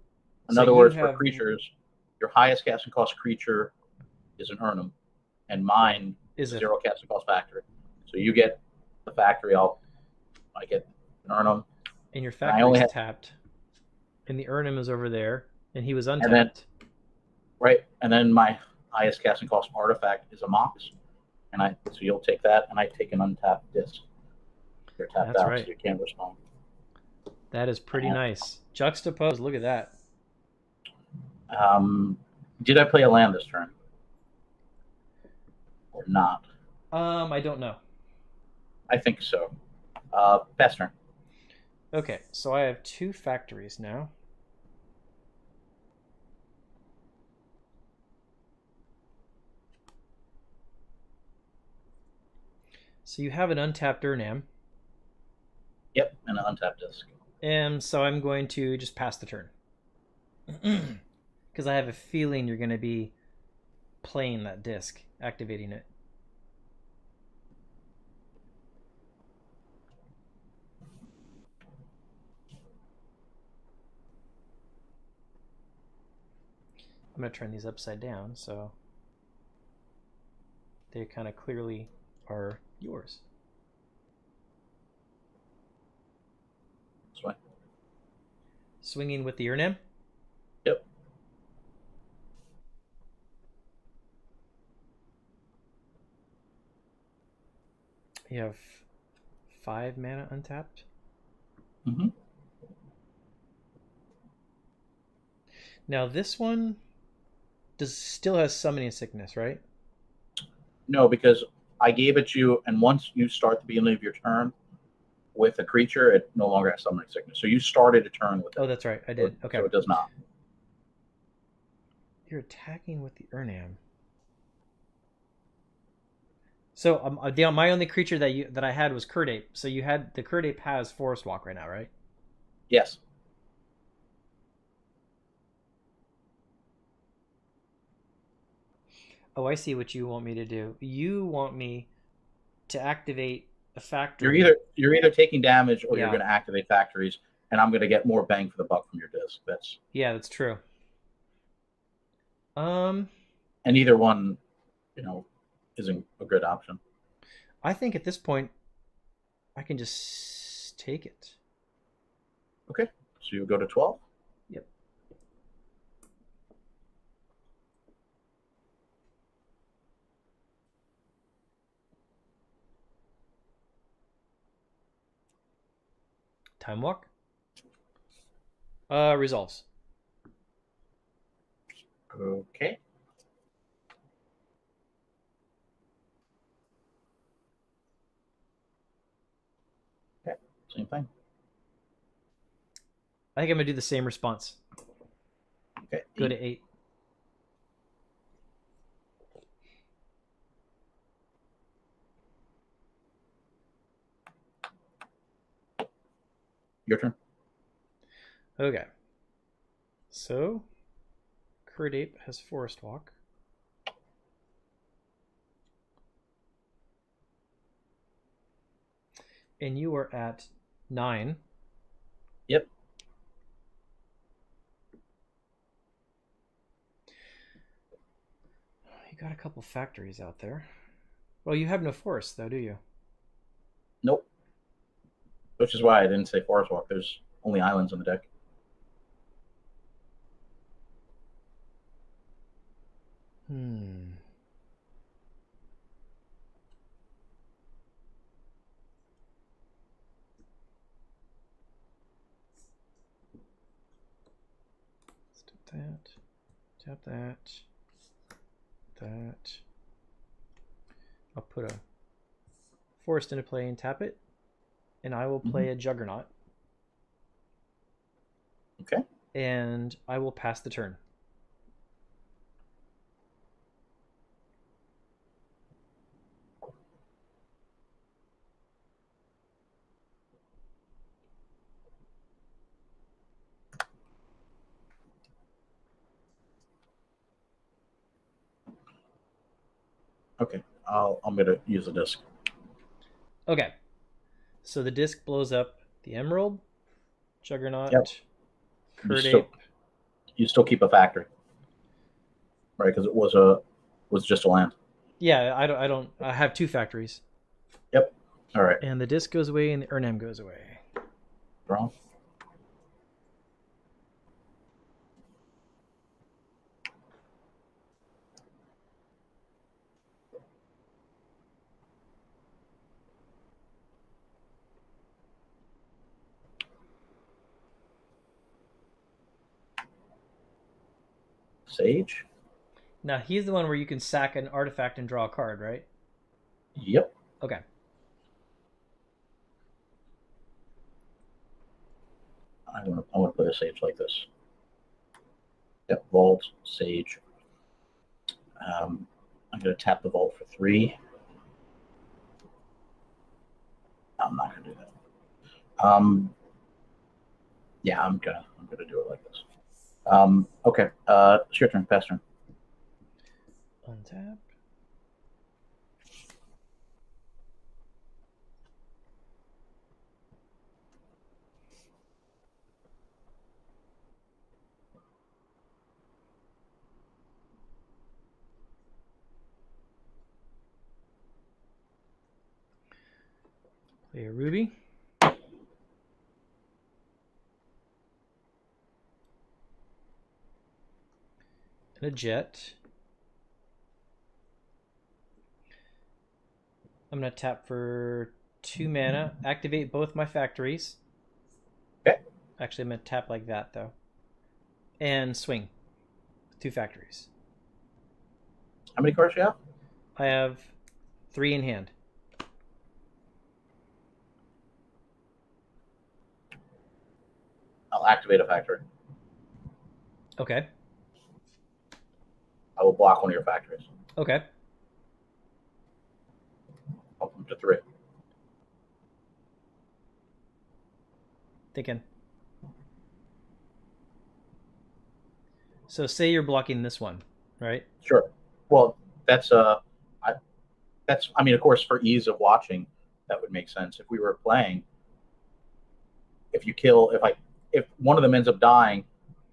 in other words, for creatures, your highest casting cost creature is an Urnum, and mine is a 0 casting cost factory. So you get the factory. I get an Urnum. And your factory is tapped, and the Urnum is over there, and he was untapped. And then my highest casting cost artifact is a Mox, and so you'll take that, and I take an untapped disc. You're tapped out, so you can't respond. That is pretty nice. Juxtapose. Look at that. Did I play a land this turn or not? I don't know. I think so. Pass turn. Okay, so I have 2 factories now. So you have an untapped Urnam. Yep, and an untapped disc. And so I'm going to just pass the turn. Because I have a feeling you're going to be playing that disc, activating it. I'm going to turn these upside down so they kind of clearly are yours. Swing. Swinging with the Urnam? Yep. You have 5 mana untapped? Mm-hmm. Now this one still has Summoning Sickness, right? No, because I gave it to you, and once you start the beginning of your turn with a creature, it no longer has Summoning Sickness. So you started a turn with it. Oh, that's right. I did. Okay. So it does not. You're attacking with the Urnam. So my only creature that I had was Curdape. So you had the Curdape has Forest Walk right now, right? Yes. Oh, I see what you want me to do. You want me to activate a factory. You're either taking damage or you're going to activate factories, and I'm going to get more bang for the buck from your disc. That's true. And either one, isn't a good option. I think at this point, I can just take it. Okay, so you go to 12. Yep. Time walk. Resolves. Okay. Okay, same thing. I think I'm gonna do the same response. Okay. Go to 8. Your turn. Okay. So, Kurt Ape has Forest Walk. And you are at 9. Yep. You got a couple factories out there. Well, you have no forest, though, do you? Nope. Which is why I didn't say Forest Walk. There's only islands on the deck. Let's tap that. Tap that. That. I'll put a forest into play and tap it. And I will play a Juggernaut. Okay. And I will pass the turn. Okay. I'm gonna use the disc. Okay. So the disc blows up the Emerald, Juggernaut, Yep. Kurt still- Ape. You still keep a factory, right? Because it was just a land. Yeah, I have 2 factories. Yep. All right. And the disc goes away and the Urnam goes away. Draw. Sage. Now he's the one where you can sack an artifact and draw a card, right? Yep. Okay. I want to play a sage like this. Yep. Vault, sage. I'm going to tap the vault for 3. I'm not going to do that. Yeah, I'm gonna do it like this. Okay. It's your turn. Pass turn. Untap. Play a Ruby. And a Jet. I'm going to tap for 2 mana, activate both my factories. Okay. Actually, I'm going to tap like that, though. And swing. 2 factories. How many cards do you have? I have 3 in hand. I'll activate a factory. Okay. I will block one of your factories. Okay. Up them to 3. Thinking. So say you're blocking this one, right? Sure. Well, that's I mean, of course, for ease of watching, that would make sense. If we were playing, if one of them ends up dying,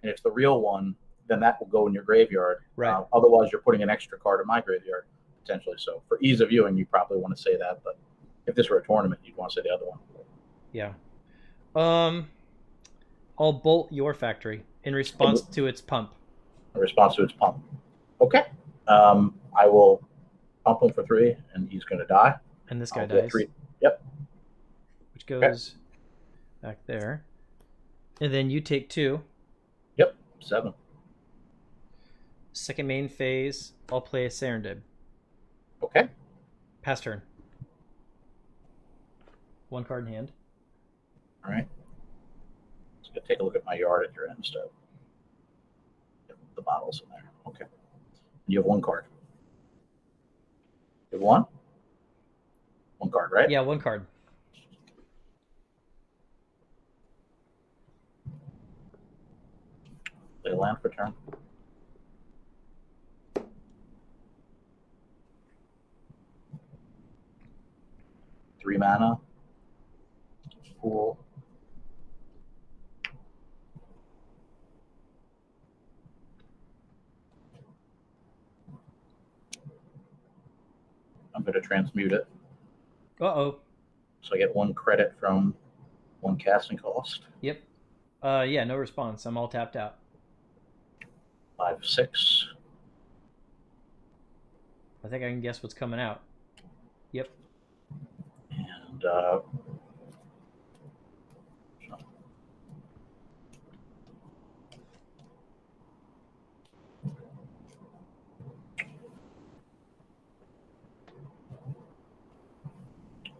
and it's the real one, then that will go in your graveyard. Right. Otherwise, you're putting an extra card in my graveyard potentially. So for ease of viewing, you probably want to say that. But if this were a tournament, you'd want to say the other one. Yeah. I'll bolt your factory in response to its pump. In response to its pump. Okay. I will pump him for 3, and he's going to die. And this guy I'll get dies. 3. Yep. Which goes back there. And then you take 2. Yep. 7. Second main phase, I'll play a Serendib. Okay. Pass turn. 1 card in hand. All right. Let's go take a look at my yard at your end step. The bottles in there. Okay. You have 1 card. You have 1? 1 card, right? Yeah, 1 card. Play a land for turn. Three mana. Cool. I'm going to transmute it. Uh-oh. So I get 1 credit from 1 casting cost. Yep. Yeah, no response. I'm all tapped out. 5, 6. I think I can guess what's coming out. Yep. And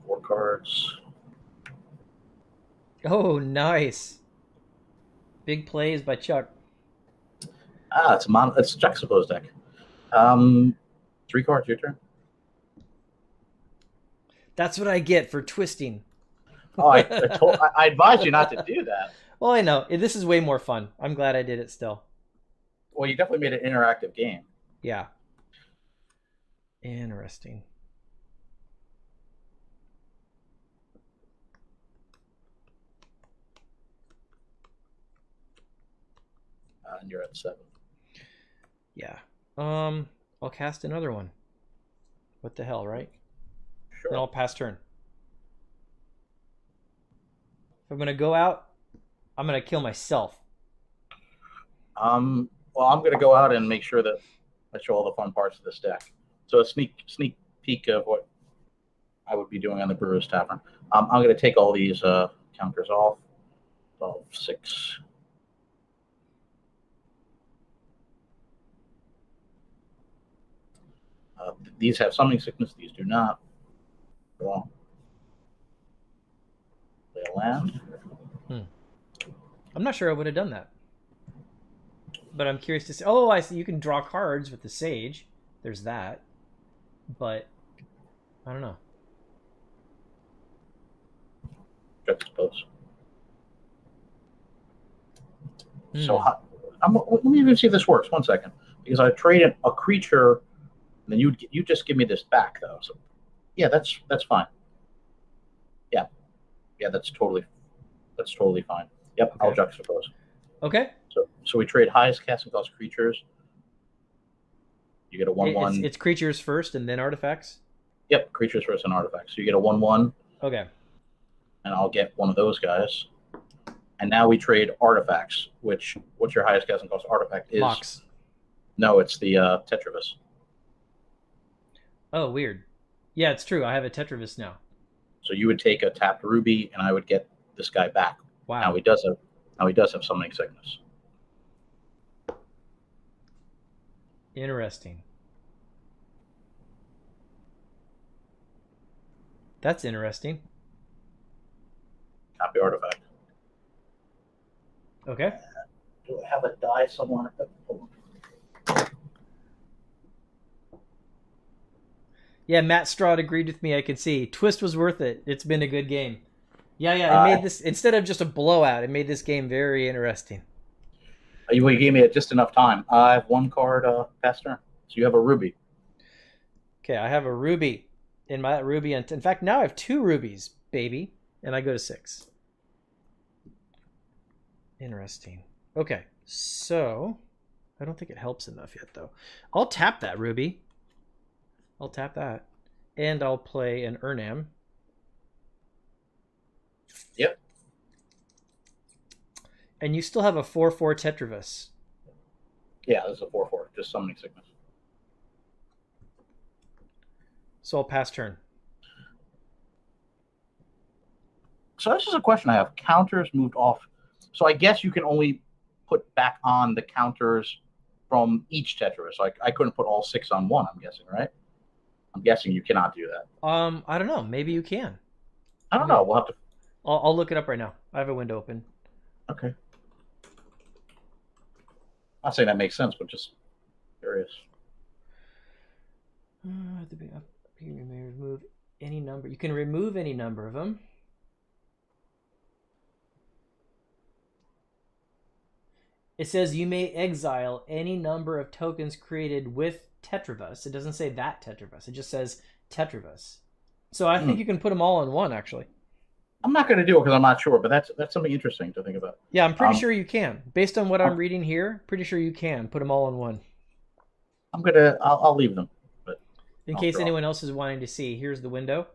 four cards. Oh, nice. Big plays by Chuck. It's a juxtaposed deck. 3 cards, your turn. That's what I get for twisting. Oh, I advise you not to do that. Well, I know. This is way more fun. I'm glad I did it still. Well, you definitely made an interactive game. Yeah. Interesting. And you're at 7. Yeah. I'll cast another one. What the hell, right? Sure. Then I'll pass turn. If I'm gonna go out, I'm gonna kill myself. Well, I'm going to go out and make sure that I show all the fun parts of this deck. So a sneak peek of what I would be doing on the Brewer's Tavern. I'm going to take all these counters off. 12, 6. These have summoning sickness. These do not. Well, play a land. I'm not sure I would have done that. But I'm curious to see. Oh, I see. You can draw cards with the Sage. There's that. But I don't know. Juxtapose. So let me even see if this works. 1 second, because I traded a creature, and then you just give me this back though. So yeah, that's fine. Yeah, that's totally fine. Yep, Okay. I'll juxtapose. Okay. So we trade highest casting cost creatures. You get a 1/1. It's creatures first and then artifacts. Yep, creatures first and artifacts. So you get a 1/1. Okay. And I'll get one of those guys. And now we trade artifacts. What's your highest casting cost artifact is? Mox. No, it's the Tetravis. Oh, weird. Yeah, it's true. I have a Tetravis now. So you would take a tapped ruby, and I would get this guy back. Wow. Now he does have summoning sickness. Interesting. That's interesting. Copy artifact. Okay. Do I have a die somewhere? Yeah, Matt Stroud agreed with me. I can see. Twist was worth it. It's been a good game. Yeah. It made this, instead of just a blowout, it made this game very interesting. You gave me just enough time. I have 1 card pass turn. So you have a ruby. Okay, I have a ruby in my ruby. In fact, now I have 2 rubies, baby. And I go to 6. Interesting. Okay, so I don't think it helps enough yet, though. I'll tap that ruby. I'll tap that. And I'll play an Urnam. Yep. And you still have a 4/4 Tetravus. Yeah, this is a 4/4. Just summoning sickness. So I'll pass turn. So this is a question I have. Counters moved off. So I guess you can only put back on the counters from each Tetris. So I couldn't put all 6 on one, I'm guessing, right? I'm guessing you cannot do that. I don't know. Maybe you can. I don't know. We'll have to. I'll look it up right now. I have a window open. Okay. I'm not saying that makes sense, but just curious. You may remove any number. You can remove any number of them. It says you may exile any number of tokens created with Tetravus. It doesn't say that Tetravus. It just says Tetravus. So I think you can put them all in one, actually. I'm not going to do it because I'm not sure, but that's something interesting to think about. Yeah, I'm pretty sure you can. Based on what I'm reading here, pretty sure you can put them all in one. I'll leave them. But in case anyone else is wanting to see, here's the window,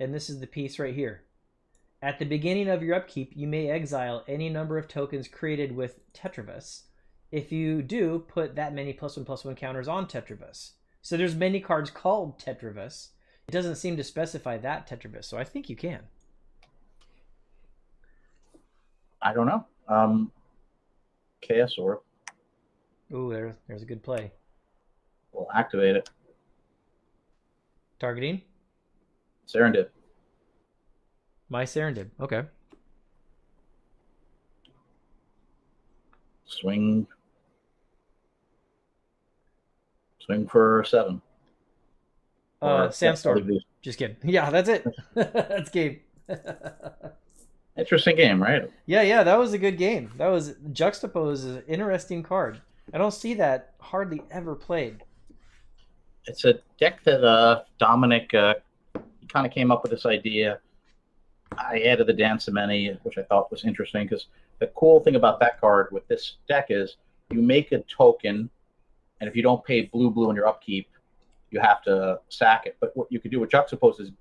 and this is the piece right here. At the beginning of your upkeep, you may exile any number of tokens created with Tetravus. If you do, put that many +1/+1 counters on Tetravus. So there's many cards called Tetravus. It doesn't seem to specify that Tetravus, so I think you can. I don't know. Chaos Orb. Ooh, there's a good play. We'll activate it. Targeting? Serendip. My Serendip. Okay. Swing for 7. Sandstorm. Just kidding. Yeah, that's it. That's game. Interesting game, right? Yeah, that was a good game. That was Juxtapose is an interesting card. I don't see that hardly ever played. It's a deck that Dominic kind of came up with this idea. I added the Dan Semeni, which I thought was interesting because the cool thing about that card with this deck is you make a token, and if you don't pay blue in your upkeep, you have to sack it. But what you can do with Juxtapose is,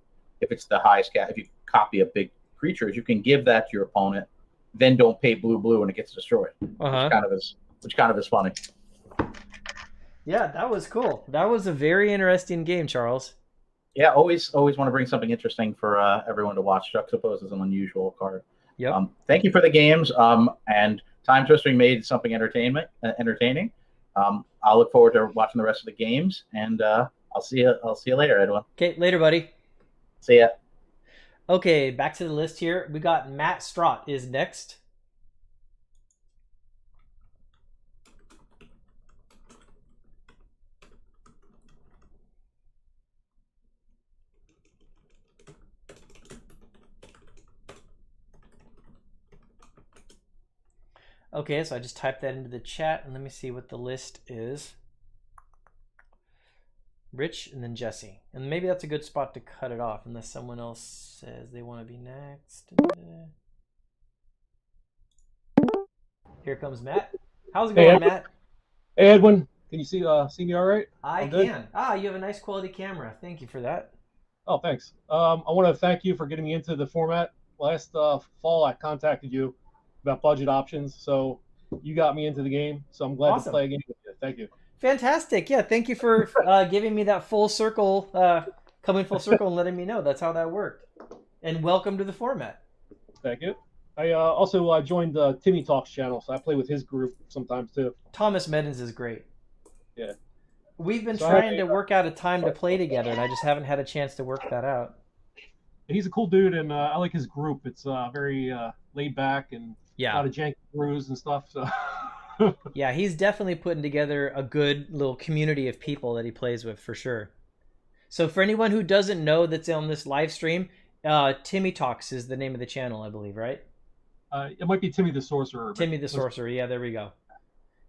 if it's the highest if you copy a big creature, you can give that to your opponent, then don't pay blue, and it gets destroyed. Which kind of is funny. Yeah, that was cool. That was a very interesting game, Charles. Yeah, always want to bring something interesting for everyone to watch. Juxtapose is an unusual card. Yep. Thank you for the games. And Time Twisting made something entertaining. I'll look forward to watching the rest of the games, and I'll see you later, Edwin. Okay, later, buddy. See ya. Okay, back to the list here. We got Matt Strott is next. Okay, so I just typed that into the chat, and let me see what the list is. Rich, and then Jesse. And maybe that's a good spot to cut it off, unless someone else says they want to be next. Here comes Matt. How's it going, Matt? Hey, Edwin. Can you see me all right? I can. You have a nice quality camera. Thank you for that. Oh, thanks. I want to thank you for getting me into the format. Last fall, I contacted you about budget options, so you got me into the game. So I'm glad to play a game with you. Thank you. Fantastic. Yeah, thank you for giving me that full circle, coming full circle and letting me know that's how that worked. And welcome to the format. Thank you. I also joined the Timmy Talks channel, so I play with his group sometimes too. Thomas Meddens is great. Yeah. We've been trying to work out a time to play together, and I just haven't had a chance to work that out. He's a cool dude, and I like his group. It's very laid back and a lot of janky brews and stuff. So. Yeah, he's definitely putting together a good little community of people that he plays with, for sure. So for anyone who doesn't know that's on this live stream, Timmy Talks is the name of the channel, I believe, right? It might be Timmy the Sorcerer. Timmy the Sorcerer, yeah, there we go.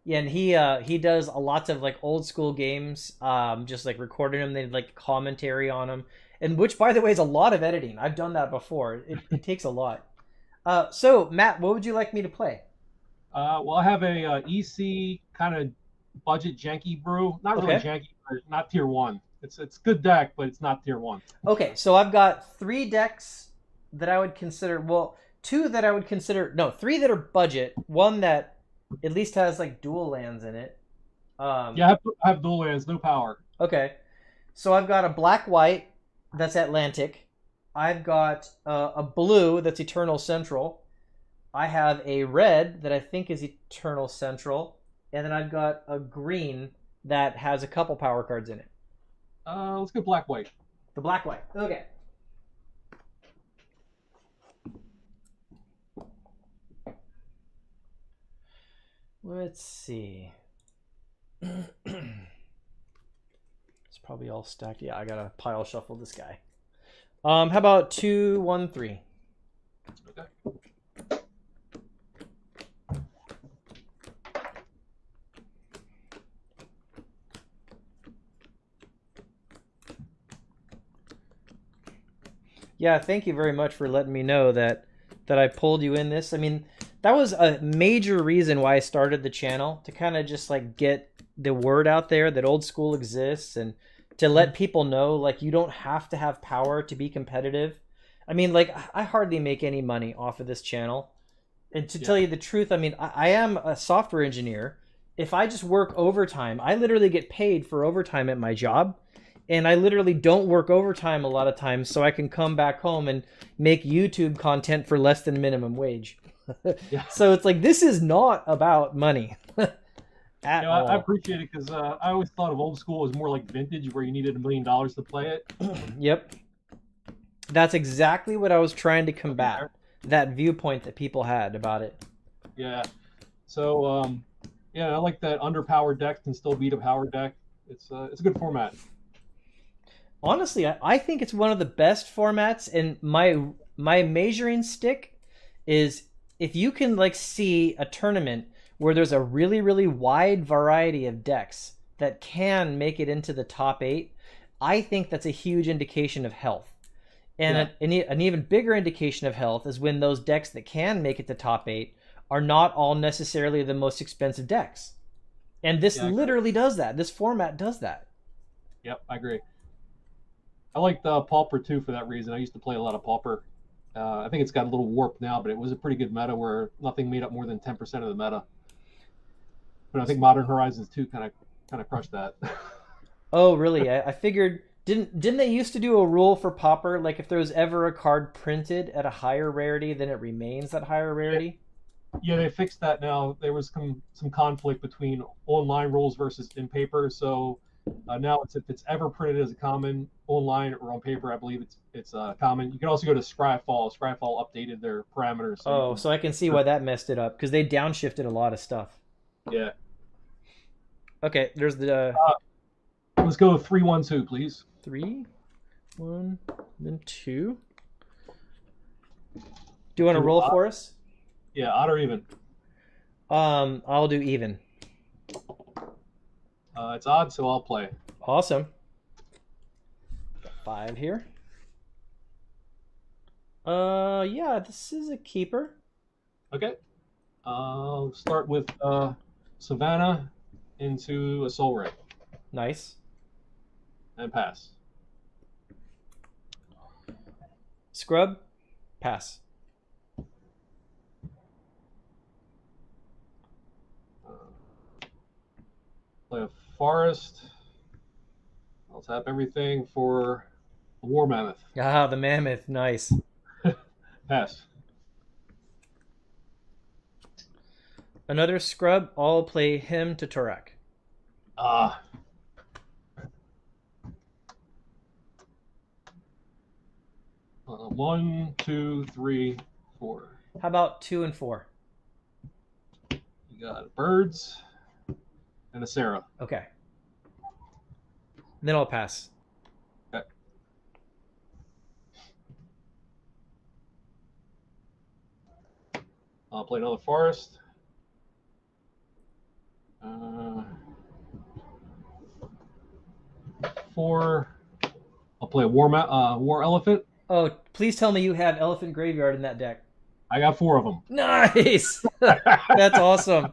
Yeah, and he does a lots of like old school games, just like recording them. They like commentary on them, and which, by the way, is a lot of editing. I've done that before. It takes a lot. So Matt, what would you like me to play? Well, I have a EC kind of budget janky brew. Not really janky, but not tier 1. It's good deck, but it's not tier 1. Okay, so I've got 3 decks that I would consider. Well, two that I would consider. No, three that are budget. One that at least has like dual lands in it. Yeah, I have dual lands, no power. Okay, so I've got a black-white that's Atlantic. I've got a blue that's Eternal Central. I have a red that I think is Eternal Central, and then I've got a green that has a couple power cards in it. Let's go black white. The black-white. Okay. Let's see. It's probably all stacked. Yeah, I gotta pile shuffle this guy. How about 2, 1, 3? Okay. Yeah, thank you very much for letting me know that I pulled you in this. I mean, that was a major reason why I started the channel, to kind of just like get the word out there that Old School exists, and to let people know like you don't have to have power to be competitive. I mean, like, I hardly make any money off of this channel. And to tell you the truth, I mean, I am a software engineer. If I just work overtime, I literally get paid for overtime at my job. And I literally don't work overtime a lot of times, so I can come back home and make YouTube content for less than minimum wage. Yeah. So it's like, this is not about money. At all. I appreciate it, because I always thought of Old School as more like vintage, where you needed $1 million to play it. Yep. That's exactly what I was trying to combat. That viewpoint that people had about it. Yeah. So, yeah, I like that underpowered deck can still beat a powered deck. It's a good format. Honestly, I think it's one of the best formats, and my measuring stick is if you can like see a tournament where there's a really, really wide variety of decks that can make it into the top 8, I think that's a huge indication of health. And an even bigger indication of health is when those decks that can make it to top 8 are not all necessarily the most expensive decks. And this literally does that. This format does that. Yep, I agree. I like the Pauper too for that reason. I used to play a lot of Pauper. I think it's got a little warp now, but it was a pretty good meta where nothing made up more than 10% of the meta. But I think Modern Horizons 2 kind of crushed that. Oh, really? I figured, didn't they used to do a rule for Pauper, like if there was ever a card printed at a higher rarity, then it remains that higher rarity? Yeah, they fixed that now. There was some conflict between online rules versus in paper, so now if it's ever printed as a common online or on paper, I believe it's common. You can also go to Scryfall. Scryfall updated their parameters. So I can see why that messed it up, because they downshifted a lot of stuff. Yeah. Okay, there's the... let's go 3, 1, 2, please. 3, 1, then 2. Do you want to roll for us? Yeah, odd or even? I'll do even. It's odd, so I'll play. Awesome. 5 here. Yeah, this is a keeper. Okay. I'll start with Savannah into a Soul Ray. Nice. And pass. Scrub. Pass. Play a Forest. I'll tap everything for a War Mammoth. Ah, the Mammoth. Nice. Pass. Another scrub. I'll play him to Torak. Ah. 1, 2, 3, 4. How about 2 and 4? You got birds and a Sarah. Okay. Then I'll pass. Okay. I'll play another Forest. 4. I'll play a War Elephant. Oh, please tell me you have Elephant Graveyard in that deck. I got 4 of them. Nice! That's awesome.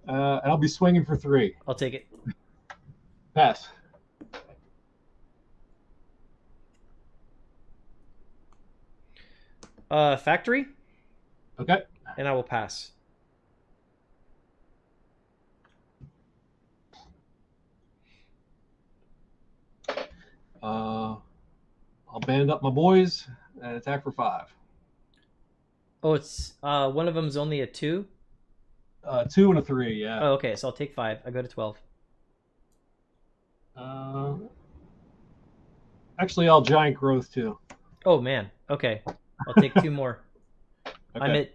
And I'll be swinging for 3. I'll take it. Pass. Factory, Okay. and I will pass. I'll band up my boys and attack for 5. Oh, it's one of them's only a 2. 2 and a 3, yeah. Oh, okay, so I'll take 5. I go to 12. Actually, I'll giant growth too. Oh man. Okay, I'll take 2 more. Okay. I'm at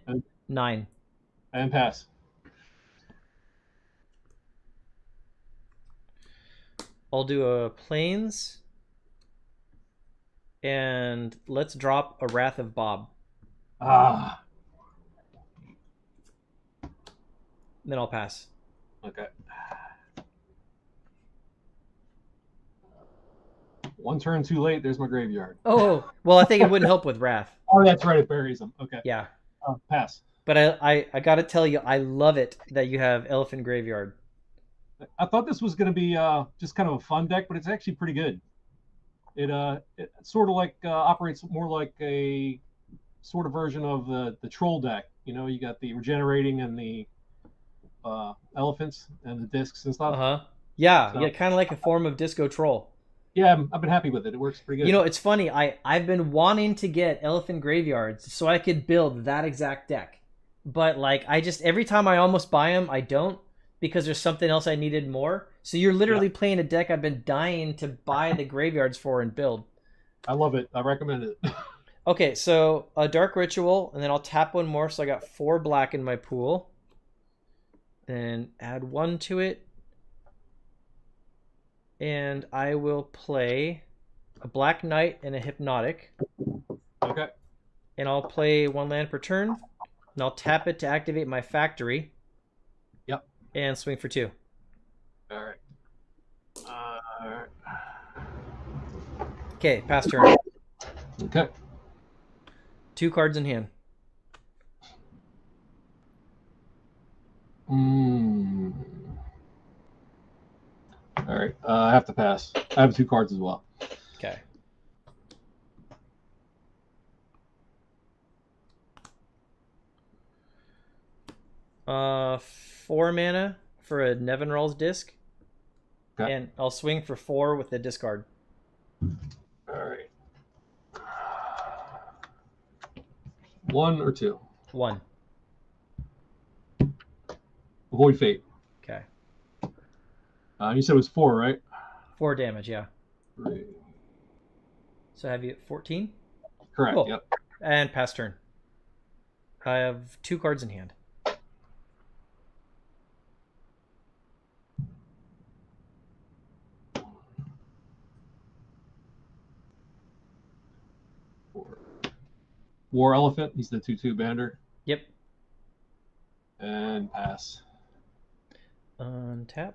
9. And pass. I'll do a plains, and let's drop a Wrath of Bob. Ah. Then I'll pass. Okay. One turn too late. There's my graveyard. Oh, well, I think it wouldn't help with Wrath. Oh, that's right. It buries them. Okay. Yeah. Pass. But I gotta tell you, I love it that you have Elephant Graveyard. I thought this was going to be just kind of a fun deck, but it's actually pretty good. It sort of like operates more like a sort of version of the troll deck. You know, you got the regenerating and the elephants and the discs and stuff. Uh-huh. Yeah, So- yeah, kind of like a form of Disco Troll. Yeah, I've been happy with it. It works pretty good. You know, it's funny. I've been wanting to get Elephant Graveyards so I could build that exact deck. But like I just every time I almost buy them, I don't because there's something else I needed more. So you're literally playing a deck I've been dying to buy the graveyards for and build. I love it. I recommend it. Okay, so a Dark Ritual, and then I'll tap one more, so I got 4 black in my pool. Then add 1 to it. And I will play a Black Knight and a Hypnotic. Okay. And I'll play 1 land per turn. And I'll tap it to activate my factory. Yep. And swing for 2. All right. All right. Okay, pass turn. Okay. 2 cards in hand. All right. I have to pass. I have 2 cards as well. Okay. Uh, 4 mana for a Nevinrall's disc. Okay. And I'll swing for 4 with the discard. All right. 1 or 2. 1. Avoid fate. Okay. You said it was 4, right? 4 damage, yeah. 3. So I have you at 14? Correct. Cool. Yep. And pass turn. I have 2 cards in hand. War Elephant. He's the 2/2 bander. Yep. And pass. Untap.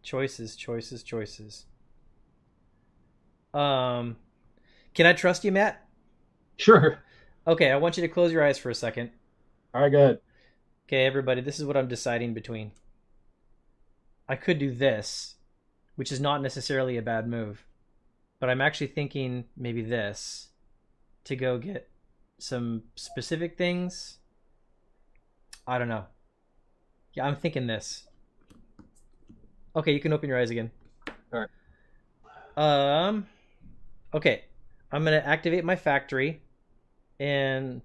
Choices, choices, choices. Can I trust you, Matt? Sure. Okay, I want you to close your eyes for a second. All right, go ahead. Okay, everybody, this is what I'm deciding between. I could do this, which is not necessarily a bad move, but I'm actually thinking maybe this to go get some specific things. I don't know. Yeah, I'm thinking this. Okay, you can open your eyes again. All right. Okay, I'm gonna activate my factory, and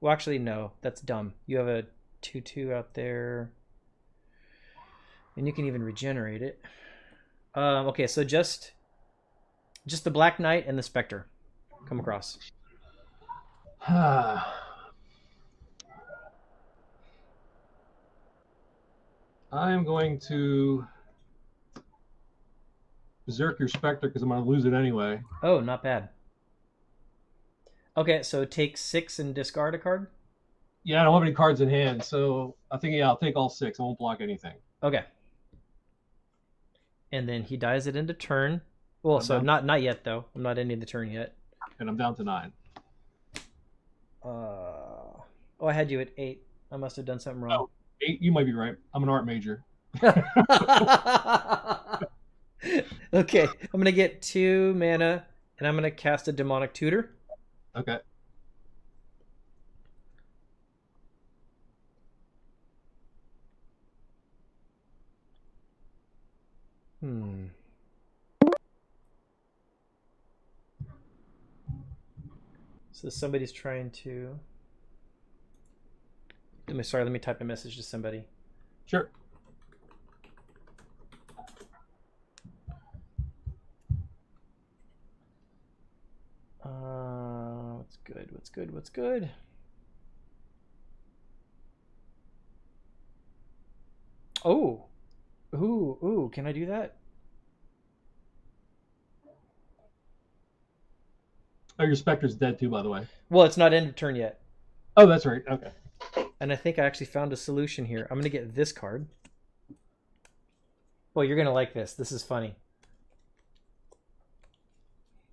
well, actually, no, that's dumb. You have a 2/2 out there, and you can even regenerate it. Okay, so just the Black Knight and the Spectre come across. I am going to berserk your Spectre because I'm going to lose it anyway. Oh, not bad. Okay, so take 6 and discard a card. Yeah, I don't have any cards in hand, so I think I'll take all 6. I won't block anything. Okay. And then he dies it into turn. Well, so not yet though. I'm not ending the turn yet. And I'm down to 9. Oh, I had you at 8. I must have done something wrong. You might be right. I'm an art major. Okay, I'm gonna get 2 mana, and I'm gonna cast a demonic tutor. Okay. So somebody's trying to. Let me type a message to somebody. Sure. What's good? What's good? What's good? Oh, ooh! Can I do that? Oh, your Spectre's dead too, by the way. Well, it's not end of turn yet. Oh, that's right. Okay. And I think I actually found a solution here. I'm gonna get this card. Well, you're gonna like this. This is funny.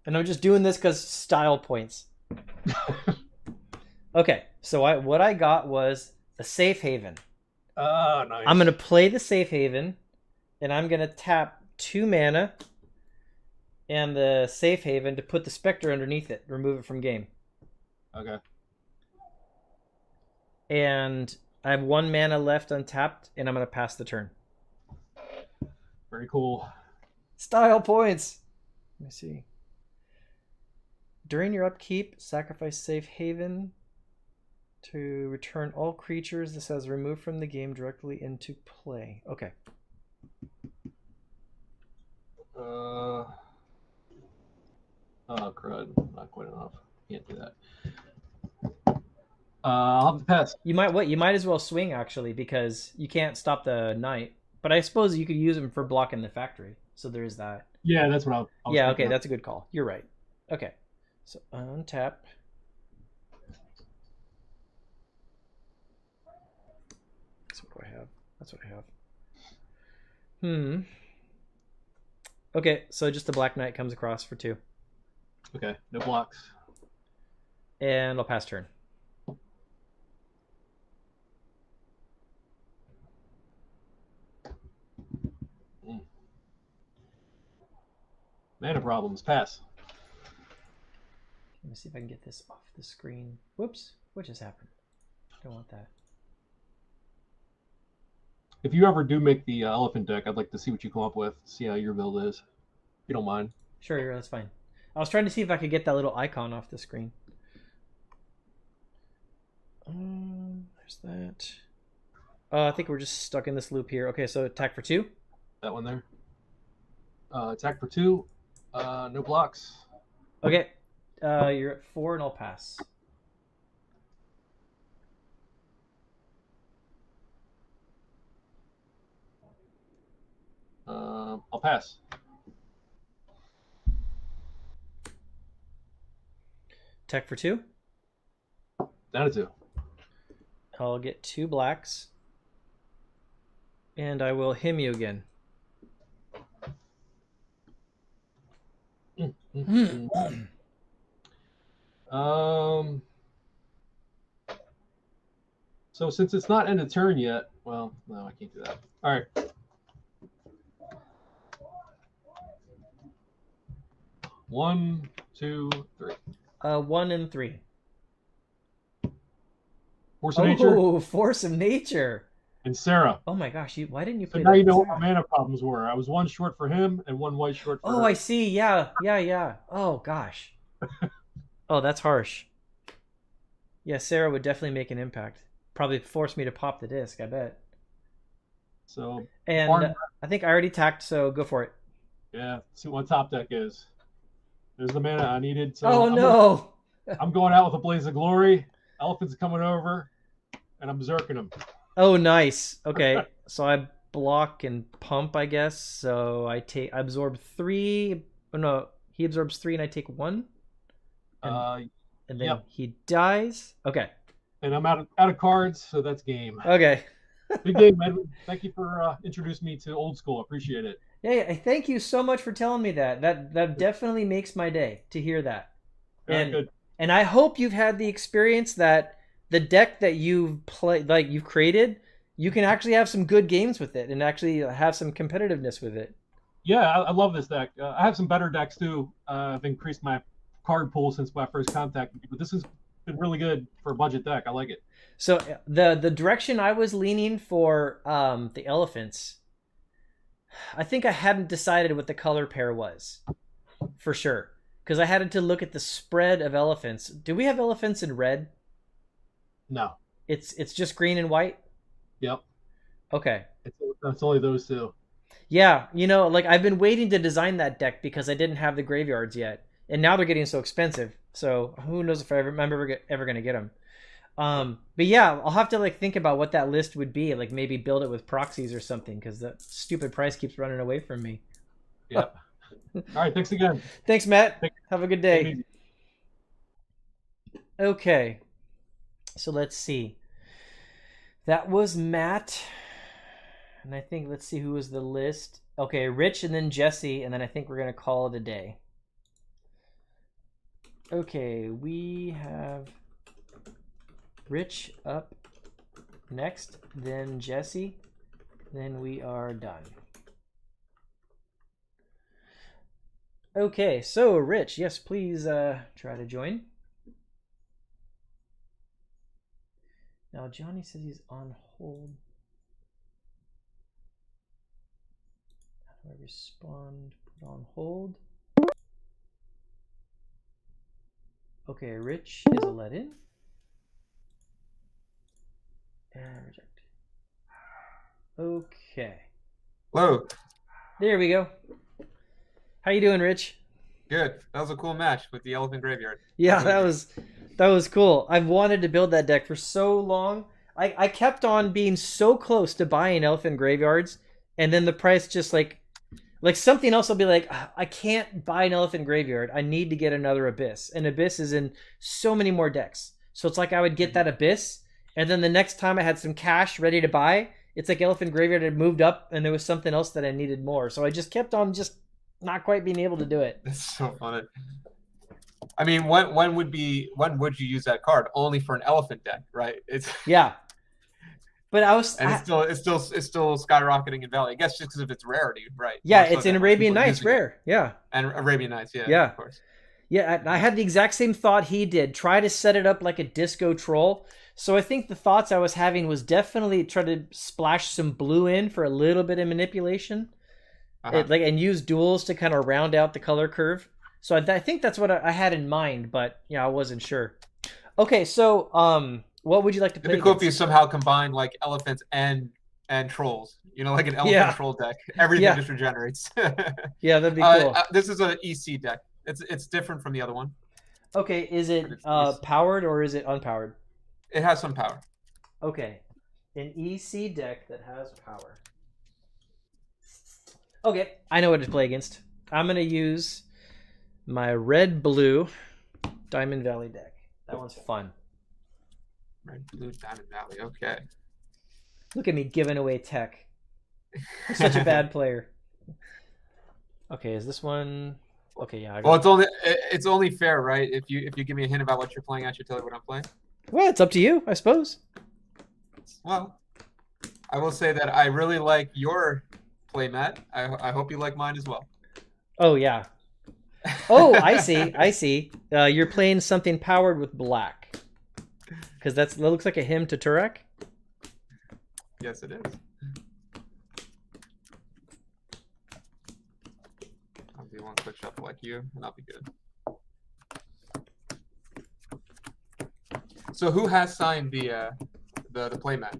And I'm just doing this because style points. Okay, so what I got was a safe haven. Oh, nice. I'm gonna play the safe haven, and I'm gonna tap 2 mana and the safe haven to put the specter underneath it, remove it from game. Okay. And I have 1 mana left untapped, and I'm gonna pass the turn. Very cool. Style points. Let me see. During your upkeep, sacrifice safe haven to return all creatures this has removed from the game directly into play. Okay. Oh, crud. Not quite enough. Can't do that. I'll have to pass. You might as well swing, actually, because you can't stop the knight. But I suppose you could use him for blocking the factory. So there is that. Yeah, that's what I was Yeah, thinking okay, of. that's a good call. You're right. Okay. So untap. So what do I have? That's what I have. Okay, so just the Black Knight comes across for 2. Okay, no blocks. And I'll pass turn. Mana problems. Pass. Let me see if I can get this off the screen. Whoops. What just happened? Don't want that. If you ever do make the elephant deck, I'd like to see what you come up with. See how your build is. If you don't mind. Sure, that's fine. I was trying to see if I could get that little icon off the screen. There's that. I think we're just stuck in this loop here. Okay, so attack for 2. That one there. Attack for 2. No blocks. Okay. You're at 4 and I'll pass. I'll pass. Attack for 2. Down to 2. I'll get 2 blacks. And I will him you again. So since it's not end of turn yet, well, no, I can't do that. All right. One, 2, 3. 1 and 3. Force of Nature Oh, Force of Nature. and Sarah. Oh my gosh, why didn't you So play now that? you know what my mana problems were. I was 1 short for him and 1 white short for Oh, her. I see. Yeah. Oh gosh. Oh, that's harsh. Yeah, Sarah would definitely make an impact. Probably force me to pop the disc, I bet. So, And I think I already tacked, so go for it. yeah, see what my top deck is. There's the mana I needed. So Oh no! I'm going out with a Blaze of Glory. Elephant's coming over, and I'm berserking him. Oh, nice. Okay, so I block and pump, I guess. So I absorb 3. Oh no, he absorbs 3, and I take 1. And then yep. he dies. Okay. And I'm out of cards, so that's game. Okay. Big game, Edwin. Thank you for introducing me to old school. Appreciate it. Yeah, thank you so much for telling me that. That definitely makes my day to hear that. Very good. And I hope you've had the experience that the deck that you've created you can actually have some good games with it and actually have some competitiveness with it. Yeah, I love this deck. I have some better decks too. I've increased my card pool since my first contact with you, but this has been really good for a budget deck. I like it. So the direction I was leaning for the elephants, I think I hadn't decided what the color pair was for sure, because I had to look at the spread of elephants. Do we have elephants in red? No. It's just green and white. Yep. Okay. It's only those two. Yeah, like I've been waiting to design that deck because I didn't have the graveyards yet, and now they're getting so expensive. So who knows if I'm ever gonna get them. But yeah, I'll have to like think about what that list would be. Like maybe build it with proxies or something, because that stupid price keeps running away from me. Yep. All right. Thanks again. Thanks, Matt. Have a good day. Okay. So let's see. That was Matt. And I think, let's see who was the list. Okay, Rich and then Jesse, and then I think we're going to call it a day. Okay, we have Rich up next, then Jesse, then we are done. Okay, so Rich, yes, please try to join. Now, Johnny says he's on hold. How do I respond? Put on hold. Okay, Rich is a let-in. And reject. Okay. Hello. There we go. How you doing, Rich? Good. That was a cool match with the Elephant Graveyard. Yeah, that was cool. I've wanted to build that deck for so long. I kept on being so close to buying Elephant Graveyards, and then the price just like something else will be like, I can't buy an Elephant Graveyard. I need to get another Abyss. And Abyss is in so many more decks. So it's like I would get that Abyss, and then the next time I had some cash ready to buy, it's like Elephant Graveyard had moved up, and there was something else that I needed more. So I just kept on just not quite being able to do it. That's so funny. I mean, when would you use that card? Only for an elephant deck, right? Yeah. But it's still skyrocketing in value. I guess just because of its rarity, right? Yeah, it's in Arabian Nights rare. Yeah. And Arabian Nights, yeah. Yeah. Of course. Yeah, I had the exact same thought he did. Try to set it up like a disco troll. So I think the thoughts I was having was definitely try to splash some blue in for a little bit of manipulation. And use duels to kind of round out the color curve. So I think that's what I had in mind, but I wasn't sure. Okay, so what would you like to play? It'd be cool if you somehow combine like elephants and trolls. Like an elephant troll deck. Everything just regenerates. Yeah, that'd be cool. This is an EC deck. It's different from the other one. Okay, is it powered or is it unpowered? It has some power. Okay, an EC deck that has power. Okay, I know what to play against. I'm going to use my red-blue Diamond Valley deck. That one's fun. Red-blue Diamond Valley, okay. Look at me giving away tech. I'm such a bad player. Okay, is this one... Okay, yeah. Well, it's only fair, right? If you give me a hint about what you're playing, I should tell you what I'm playing. Well, it's up to you, I suppose. Well, I will say that I really like your play, Matt. I hope you like mine as well. Oh yeah. Oh, I see. You're playing something powered with black, because that looks like a hymn to Turek. Yes, it is. I'll do one quick shuffle like you, and I'll be good. So who has signed the play mat?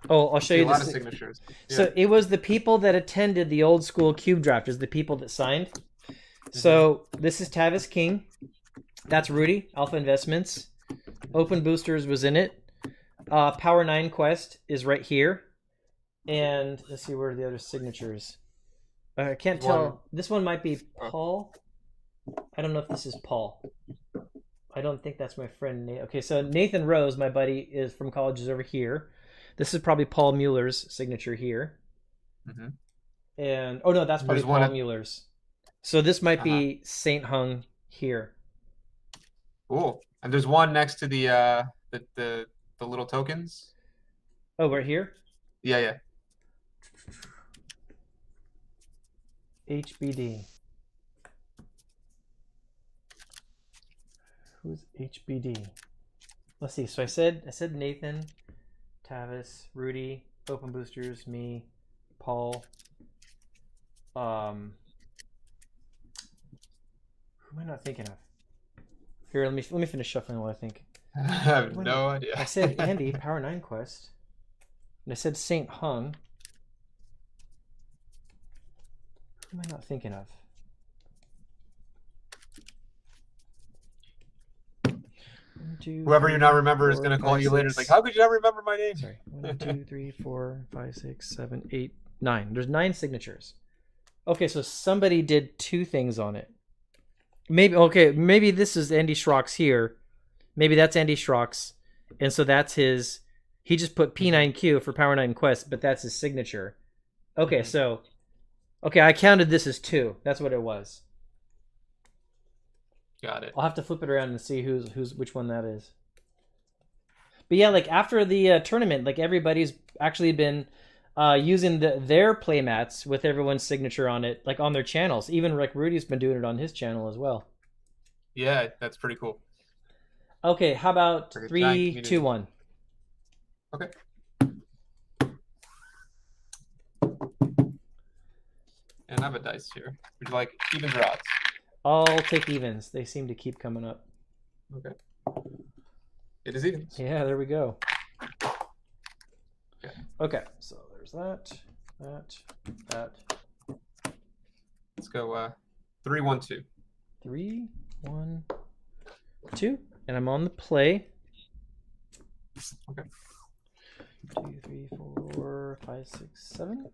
Oh, I'll show you a lot of signatures. So Yeah. it was the people that attended the old school cube draft is the people that signed. So this is Tavis King. That's Rudy, Alpha Investments. Open Boosters was in it. Power 9 Quest is right here. And let's see, where are the other signatures? I can't tell. This one might be Paul. I don't know if this is Paul. I don't think that's my friend. Okay, so Nathan Rose, my buddy, is from college, is over here. This is probably Paul Mueller's signature here. Mm-hmm. And oh no, that's probably Paul Mueller's. So this might be Saint Hung here. Cool. And there's one next to the little tokens. Oh, right here? Yeah. HBD. Who's HBD? Let's see. So I said Nathan, Tavis, Rudy, Open Boosters, me, Paul. Who am I not thinking of? Here, let me finish shuffling while I think. I have no idea. I said Andy, Power 9 Quest. And I said Saint Hung. Who am I not thinking of? One, two, Whoever three, you now remember is four, going to call five, you later. It's six. like, how could you not remember my name? Sorry. 1, 2, 3, 4, 5, 6, 7, 8, 9. There's 9 signatures. Okay, so somebody did 2 things on it. Maybe this is Andy Schrock's here. Maybe that's Andy Schrock's. And so that's his. He just put P9Q for Power 9 Quest, but that's his signature. Okay, so. Okay, I counted this as 2. That's what it was. Got it. I'll have to flip it around and see which one that is. But yeah, like after the tournament, like everybody's actually been using their playmats with everyone's signature on it, like on their channels. Even like Rudy's been doing it on his channel as well. Yeah, that's pretty cool. Okay, how about Like a giant 3, community. 2, 1? Okay. And I have a dice here. Would you like evens or odds? I'll take evens. They seem to keep coming up. Okay. It is evens. Yeah, there we go. Okay. Okay, so there's that. Let's go 3, 1, 2. 3, 1, 2. And I'm on the play. Okay. 2, 3, 4, 5, 6, 7.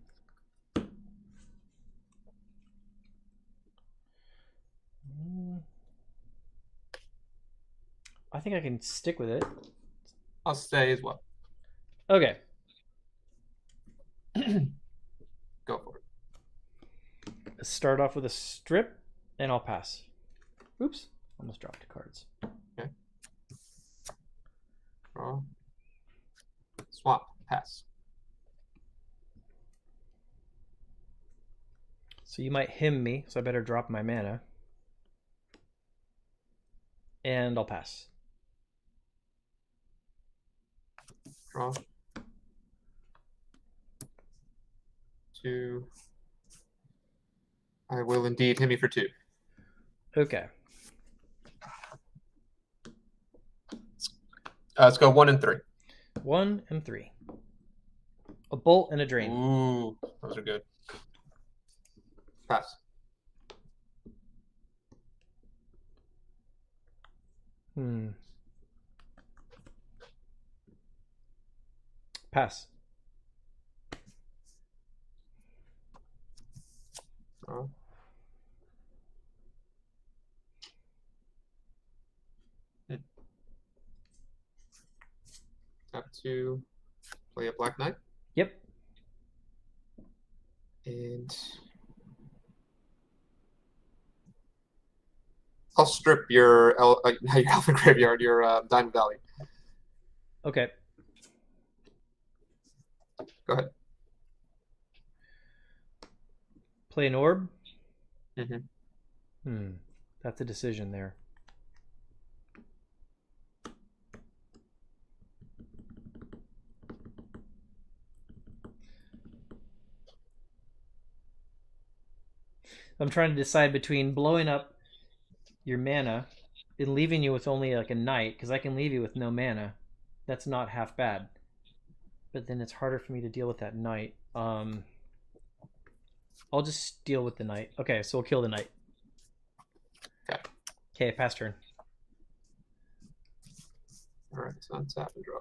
I think I can stick with it. I'll stay as well. Okay. Go for it. Let's start off with a strip, and I'll pass. Oops. Almost dropped cards. Okay. Draw. Swap. Pass. So you might hymn me, so I better drop my mana. And I'll pass. Draw. 2. I will indeed hit me for 2. Okay. Let's go 1 and 3. 1 and 3. A bolt and a drain. Ooh, those are good. Pass. Pass. Draw. Tap 2. Play a Black Knight. Yep. And I'll strip your Elfin Graveyard, your Diamond Valley. Okay. Go ahead. Play an orb. Mm-hmm. That's a decision there. I'm trying to decide between blowing up your mana and leaving you with only like a knight, because I can leave you with no mana. That's not half bad. But then it's harder for me to deal with that knight. I'll just deal with the knight. Okay, so we'll kill the knight. Okay. Okay, pass turn. All right, so untap and draw.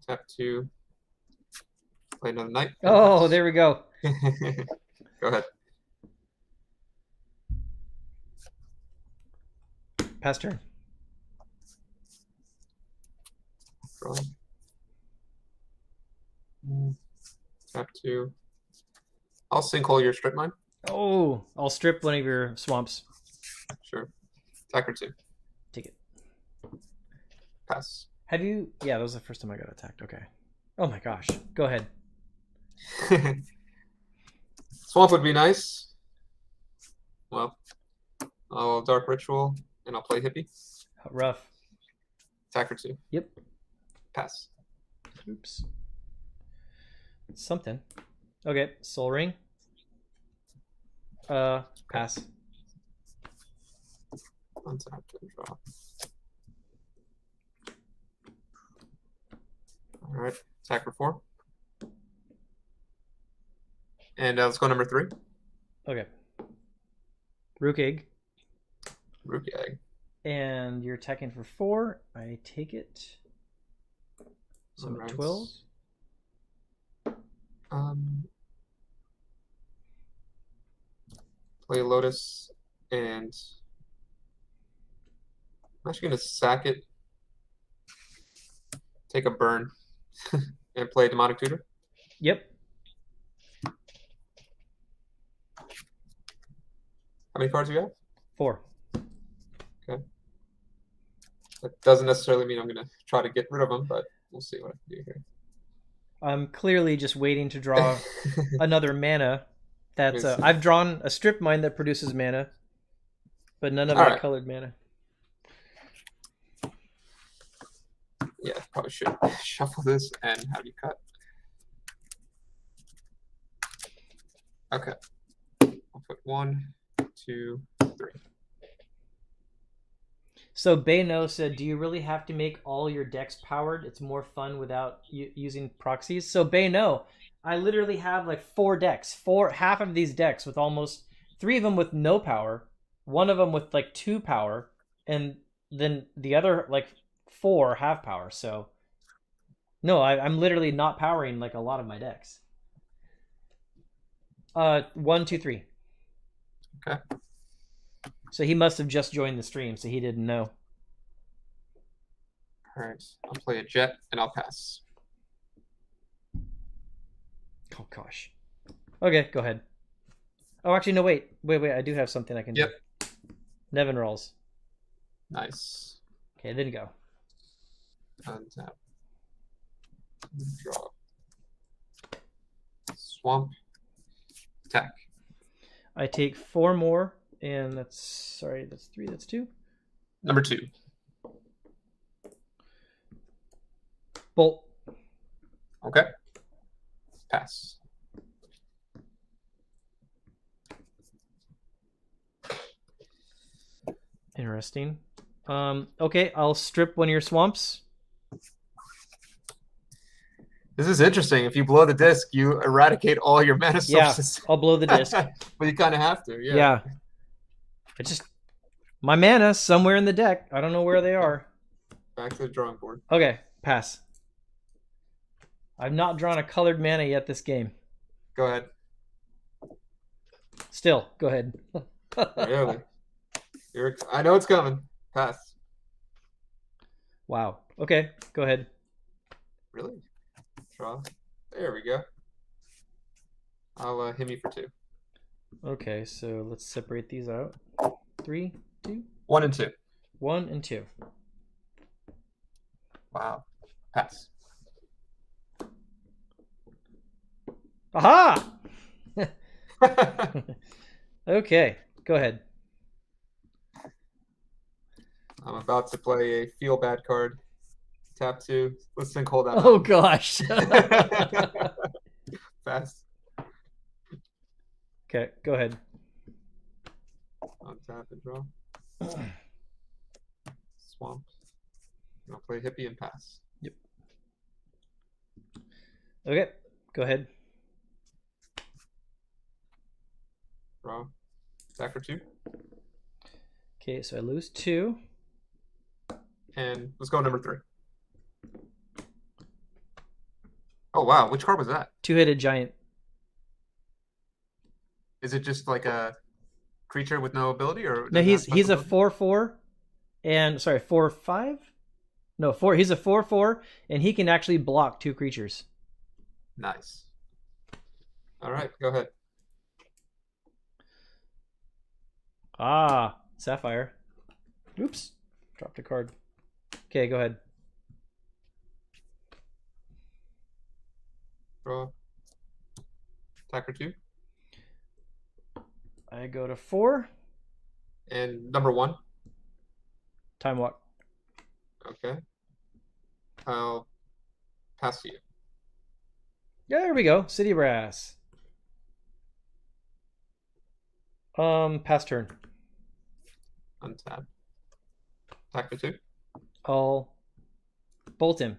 Tap 2. Play another knight. Oh, there we go. Go ahead. Pass turn. Draw. Tap 2. I'll sinkhole your strip mine. Oh, I'll strip one of your swamps. Sure. Attacker 2. Take it. Pass. Have you? Yeah, that was the first time I got attacked. Okay. Oh my gosh. Go ahead. Swamp would be nice. Well, I'll Dark Ritual, and I'll play Hippie. Rough. Attack for 2. Yep. Pass. Oops. Something. Okay. Soul Ring. Pass. Untap and draw. All right. Attack for 4. And let's go number 3. Okay. Rook Egg. Rook Egg. And you're attacking for 4. I take it. So I'm at 12. Play Lotus, and I'm actually going to sack it, take a burn, and play Demonic Tutor. Yep. How many cards do you have? 4. Okay. That doesn't necessarily mean I'm going to try to get rid of them, but we'll see what I can do here. I'm clearly just waiting to draw another mana. That's I've drawn a strip mine that produces mana, but none of my colored mana. Yeah, probably should shuffle this and have you cut. Okay. I'll put 1, 2, 3. So Bayno said, do you really have to make all your decks powered? It's more fun without using proxies. So Bayno, I literally have like 4 decks, half of these decks with almost 3 of them with no power, 1 of them with like 2 power, and then the other like 4 have power. So no, I'm literally not powering like a lot of my decks. 1, 2, 3. Okay. So he must have just joined the stream, so he didn't know. All right, I'll play a jet and I'll pass. Oh gosh. Okay, go ahead. Oh, actually, no, wait. I do have something I can do. Nevin rolls. Nice. Okay, then go. Untap. Draw. Swamp. Attack. I take 4 more, and that's 3, that's 2. Number 2. Bolt. Okay. Pass. Interesting. Okay, I'll strip one of your swamps. This is interesting. If you blow the disc, you eradicate all your mana sources. Yeah, I'll blow the disc. But you kind of have to, yeah. My mana somewhere in the deck. I don't know where they are. Back to the drawing board. Okay, pass. I've not drawn a colored mana yet this game. Go ahead. Still, go ahead. Really? I know it's coming. Pass. Wow. Okay, go ahead. Really? Draw. There we go. I'll hit me for 2. Okay, so let's separate these out. 3, 2. 1 and 2. 1 and 2. Wow. Pass. Aha! Okay, go ahead. I'm about to play a feel bad card. Tap 2. Let's think hold that. Oh gosh. Pass. Okay, go ahead. Untap and draw. Swamp. And I'll play hippie and pass. Yep. Okay, go ahead. Draw. Attack for 2. Okay, so I lose 2. And let's go number 3. Oh wow, which card was that? 2-headed giant. Is it just like a creature with no ability, or No, he's a 4/4, and sorry, 4/5. No, 4. He's a 4/4, and he can actually block 2 creatures. Nice. All right, go ahead. Ah, Sapphire. Oops, dropped a card. Okay, go ahead. Draw. Attacker 2. I go to 4. And number 1. Time walk. Okay. I'll pass to you. Yeah, there we go. City Brass. Pass turn. Untap. Attacker 2. I'll bolt him.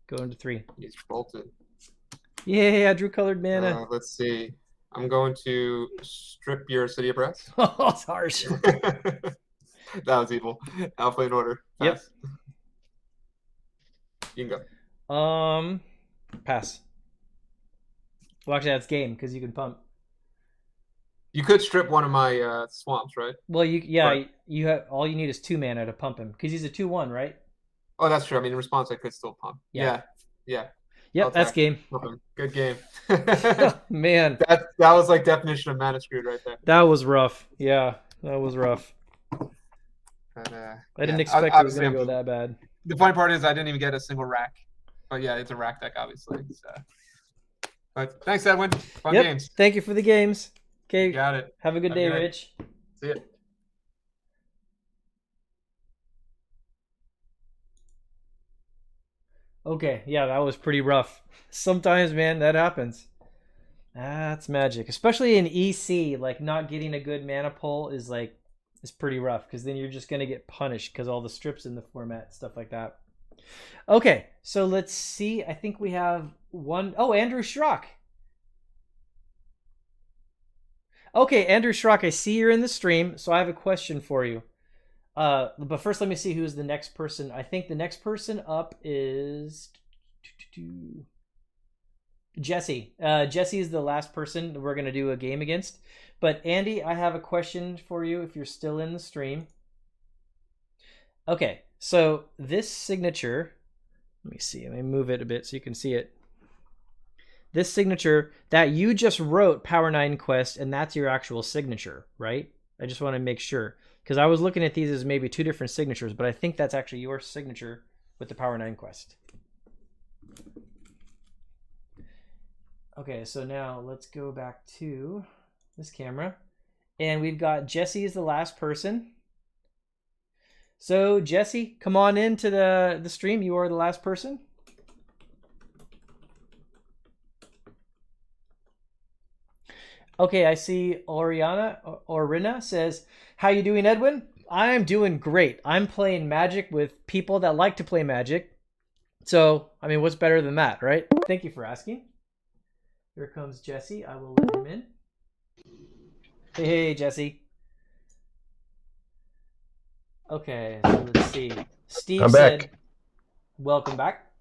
Go into 3. He's bolted. Yeah, I drew colored mana. Let's see. I'm going to strip your City of Brass. Oh, it's harsh. That was evil. I'll play in order. Pass. Yep. You can go. Pass. Well, actually, that's game because you can pump. You could strip one of my swamps, right? Well, you have all you need is 2 mana to pump him because he's a 2/1, right? Oh, that's true. I mean, in response, I could still pump. Yeah. Yeah. Yep, that's game. Pump him. Good game. Man, that was like definition of mana screwed right there. that was rough. Yeah, that was rough. But, I didn't expect it was going to go that bad. The funny part is I didn't even get a single rack. But yeah, it's a rack deck, obviously. So. But thanks, Edwin. Fun games. Thank you for the games. Okay. Got it. Have a good day, Rich. See ya. Okay, yeah, that was pretty rough. Sometimes, man, that happens. That's magic. Especially in EC, like not getting a good mana pull is pretty rough because then you're just gonna get punished because all the strips in the format, stuff like that. Okay, so let's see. I think we have one. Oh, Andrew Schrock. Okay, Andrew Schrock, I see you're in the stream, so I have a question for you. But first, let me see who's the next person. I think the next person up is Jesse. Jesse is the last person we're going to do a game against. But Andy, I have a question for you if you're still in the stream. Okay, so this signature, let me see. Let me move it a bit so you can see it. This signature that you just wrote Power 9 Quest, and that's your actual signature, right? I just want to make sure. Because I was looking at these as maybe 2 different signatures, but I think that's actually your signature with the Power 9 Quest. Okay, so now let's go back to this camera. And we've got Jesse as the last person. So Jesse, come on into the stream. You are the last person. Okay, I see Orina says, how you doing, Edwin? I'm doing great. I'm playing Magic with people that like to play Magic. So, I mean, what's better than that, right? Thank you for asking. Here comes Jesse. I will let him in. Hey, Jesse. Okay, so let's see. Steve said, welcome back.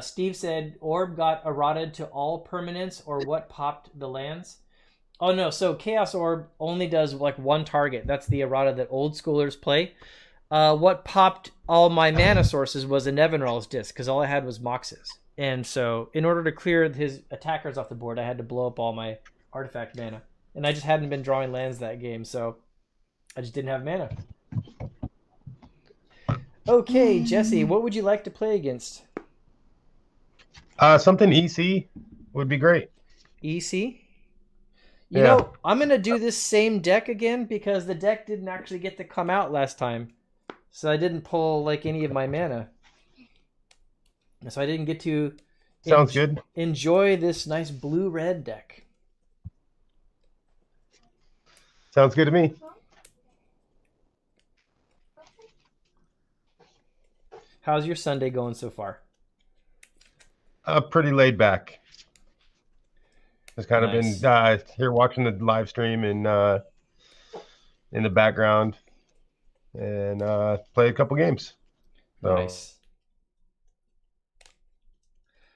Steve said, Orb got eroded to all permanents or what popped the lands? Oh no, so Chaos Orb only does like 1 target. That's the errata that old schoolers play. What popped all my mana sources was a Nevinral's disc, because all I had was Moxes. And so in order to clear his attackers off the board, I had to blow up all my artifact mana. And I just hadn't been drawing lands that game, so I just didn't have mana. Okay, Jesse, what would you like to play against? Something EC would be great. EC? You know, I'm going to do this same deck again because the deck didn't actually get to come out last time. So I didn't pull like any of my mana. So I didn't get to Sounds good. Enjoy this nice blue-red deck. Sounds good to me. How's your Sunday going so far? Pretty laid back. Just kind of been here watching the live stream and in the background, and play a couple games. So Nice.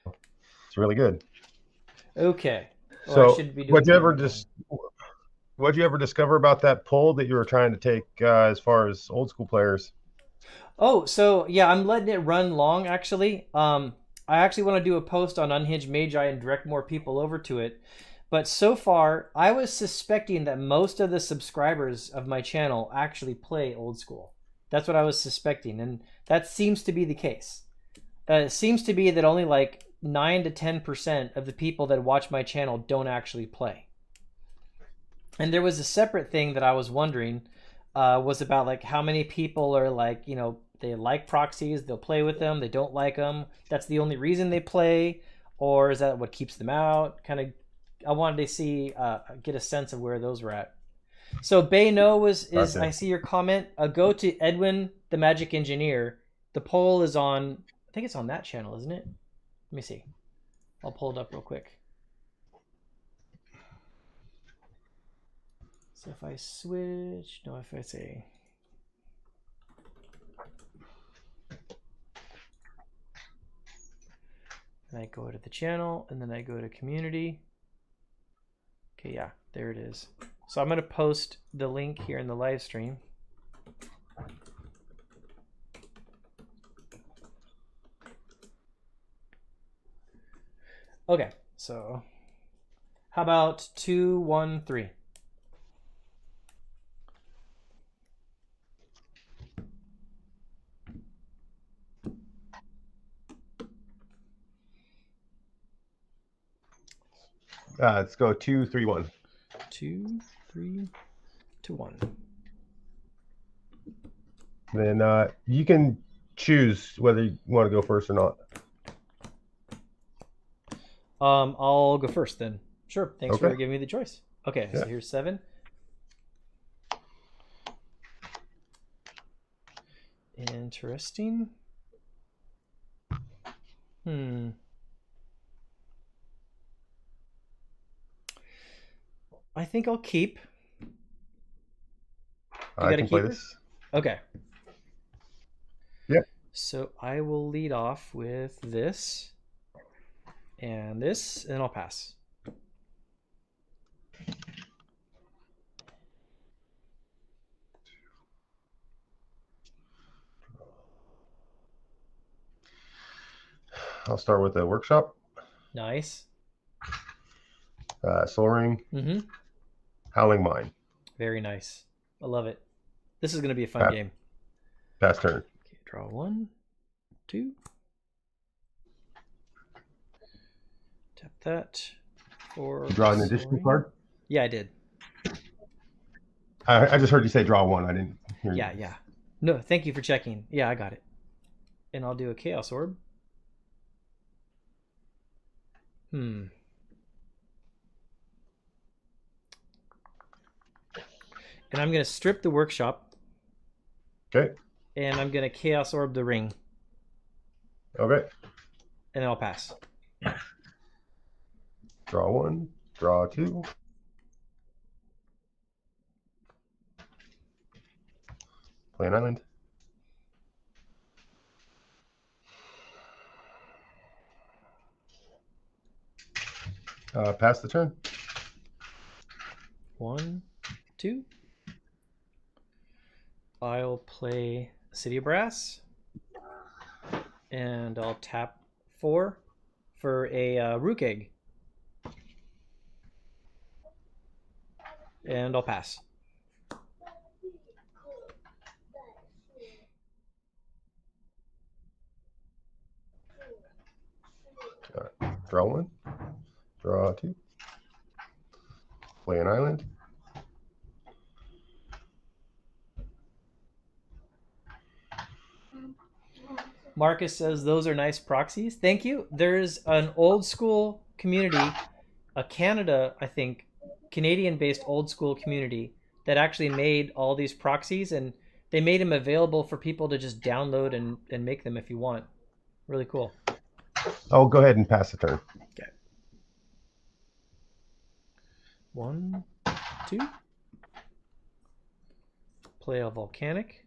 it's really good. Okay. Well, So I should be doing what'd you ever discover about that poll that you were trying to take as far as old school players? Oh, so yeah, I'm letting it run long actually. I actually want to do a post on Unhinged Magi and direct more people over to it. But so far, I was suspecting that most of the subscribers of my channel actually play old school. That's what I was suspecting, and that seems to be the case. It seems to be that only like 9 to 10% of the people that watch my channel don't actually play. And there was a separate thing that I was wondering, was about like how many people are like, you know, they like proxies, they'll play with them, they don't like them. That's the only reason they play, or is that what keeps them out? Kind of, I wanted to see, get a sense of where those were at. So Bayno is Gotcha. I see your comment. Go to Edwin, the Magic Engineer. The poll is on, I think it's on that channel, isn't it? Let me see. I'll pull it up real quick. So if I switch, no, if I say, and I go to the channel, and then I go to community. Okay, yeah, there it is. So I'm going to post the link here in the live stream. Okay, so how about 2, 1, 3? Let's go 2, 3, 1. 2, 3, 2, 1. Then you can choose whether you want to go first or not. I'll go first then. Sure. Thanks Okay. for giving me the choice. Okay, Yeah. so here's 7. Interesting. I think I'll keep. I got a can play keeper? this. Okay. Yeah. So I will lead off with this and this, and I'll pass. I'll start with the workshop. Nice. Soul Ring. Mm-hmm. Howling Mine. Very nice. I love it. This is going to be a fun game. Pass turn. Okay, draw 1, 2. Tap that. 4. You draw an additional card? Yeah, I did. I just heard you say draw 1. I didn't hear you. Yeah. No, thank you for checking. Yeah, I got it. And I'll do a Chaos Orb. And I'm going to strip the workshop. Okay. And I'm going to Chaos Orb the ring. Okay. And then I'll pass. Draw 1. Draw 2. Play an island. Pass the turn. 1, 2. I'll play City of Brass. And I'll tap 4 for a Rook Egg. And I'll pass. Draw 1. Draw 2. Play an island. Marcus says those are nice proxies. Thank you. There's an old school community, a Canada, I think, Canadian-based old school community that actually made all these proxies, and they made them available for people to just download and make them if you want. Really cool. Oh, go ahead and pass the turn. Okay. 1, 2. Play a volcanic.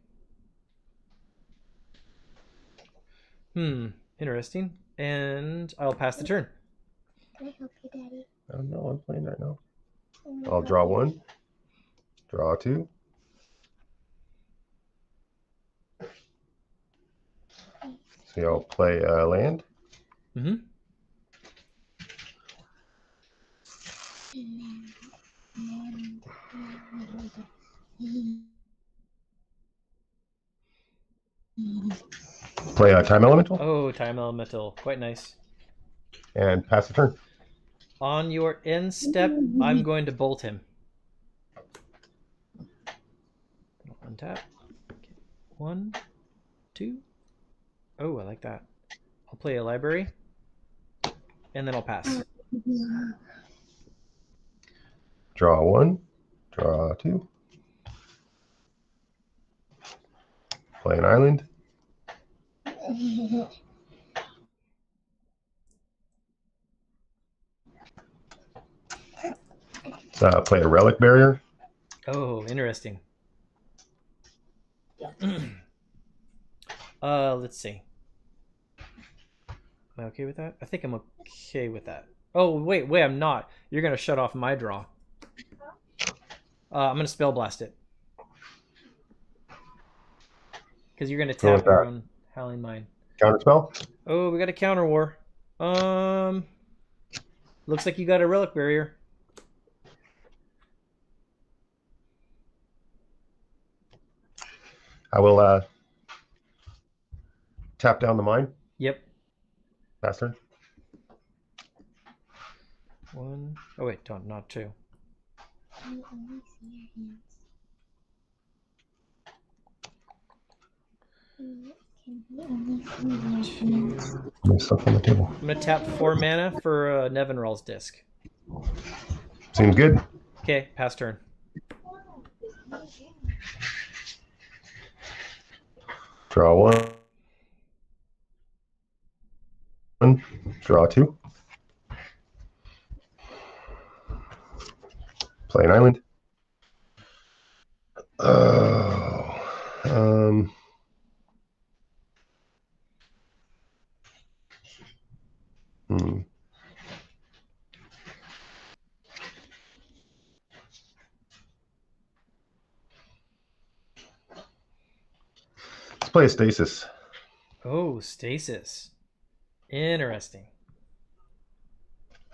Interesting. And I'll pass the turn. Can I help you, Daddy? I don't know. I'm playing right now. I'll draw 1. Draw 2. So I'll play land. Play a time elemental. Oh, time elemental. Quite nice. And pass the turn. On your end step, I'm going to bolt him. Untap. Okay. 1, 2. Oh, I like that. I'll play a library, and then I'll pass. Draw 1. Draw 2. Play an island. Play a relic barrier. Oh, interesting. Let's see. Am I okay with that? I think I'm okay with that. Oh, wait, I'm not. You're going to shut off my draw. I'm going to spell blast it. Because you're going to tap your own Howling Mine. Counterspell. Oh, we got a counter war. Looks like you got a relic barrier. I will tap down the mine. Yep. Pass turn. 1. Oh wait, don't, not 2. You only see your hands. Can he only see your hands? There's stuff on the table. I'm gonna tap 4 mana for Nevinral's disc. Seems good. Okay, pass turn. Draw 1. Draw 2. Play an island. Oh. Let's play a stasis. Oh, stasis. Interesting.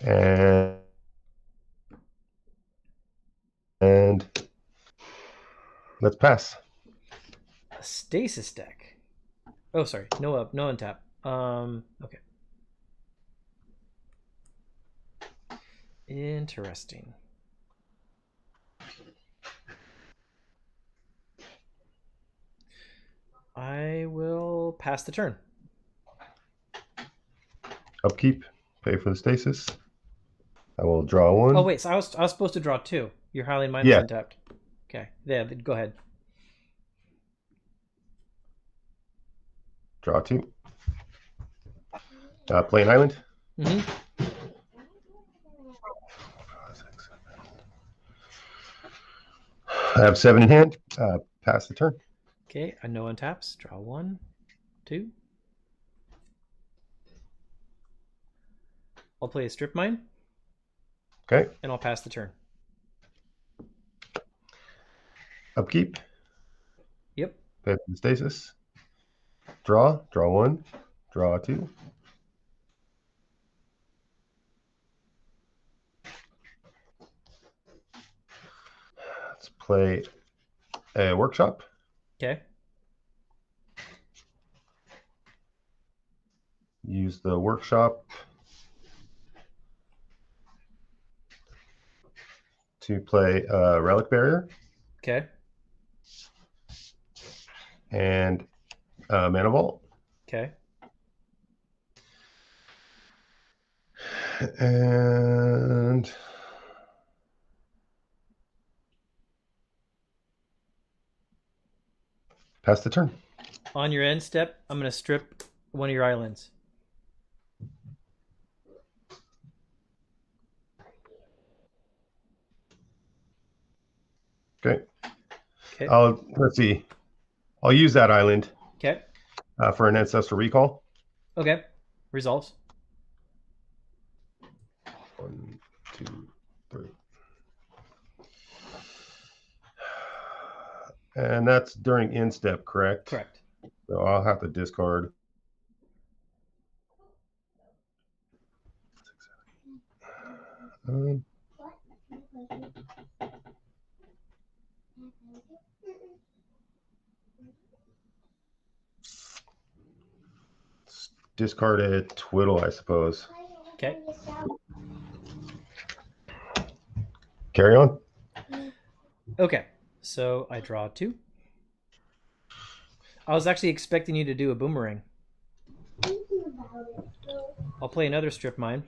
And let's pass. A stasis deck. Oh, sorry. No up, no untap. Okay. Interesting. I will pass the turn. Upkeep. Pay for the stasis. I will draw 1. Oh wait, so I was supposed to draw 2. Your Howling Mine Yeah. was untapped. Okay. Yeah, go ahead. Draw 2. Play an island. Mm-hmm. I have 7 in hand. Pass the turn. Okay, I no untaps. Draw 1, 2. I'll play a strip mine. Okay. And I'll pass the turn. Upkeep. Yep. Pay for the stasis. Draw 1. Draw 2. Let's play a workshop. Okay. Use the workshop to play a relic barrier Okay. and mana vault. Okay. And pass the turn. On your end step, I'm going to strip one of your islands. Okay. Okay. Let's see. I'll use that island Okay. for an ancestral recall. Okay. Resolves. 1, 2, 3. And that's during end step, correct? Correct. So I'll have to discard. Discard a twiddle, I suppose. Okay. Carry on. Okay. So I draw 2. I was actually expecting you to do a boomerang. I'll play another strip mine,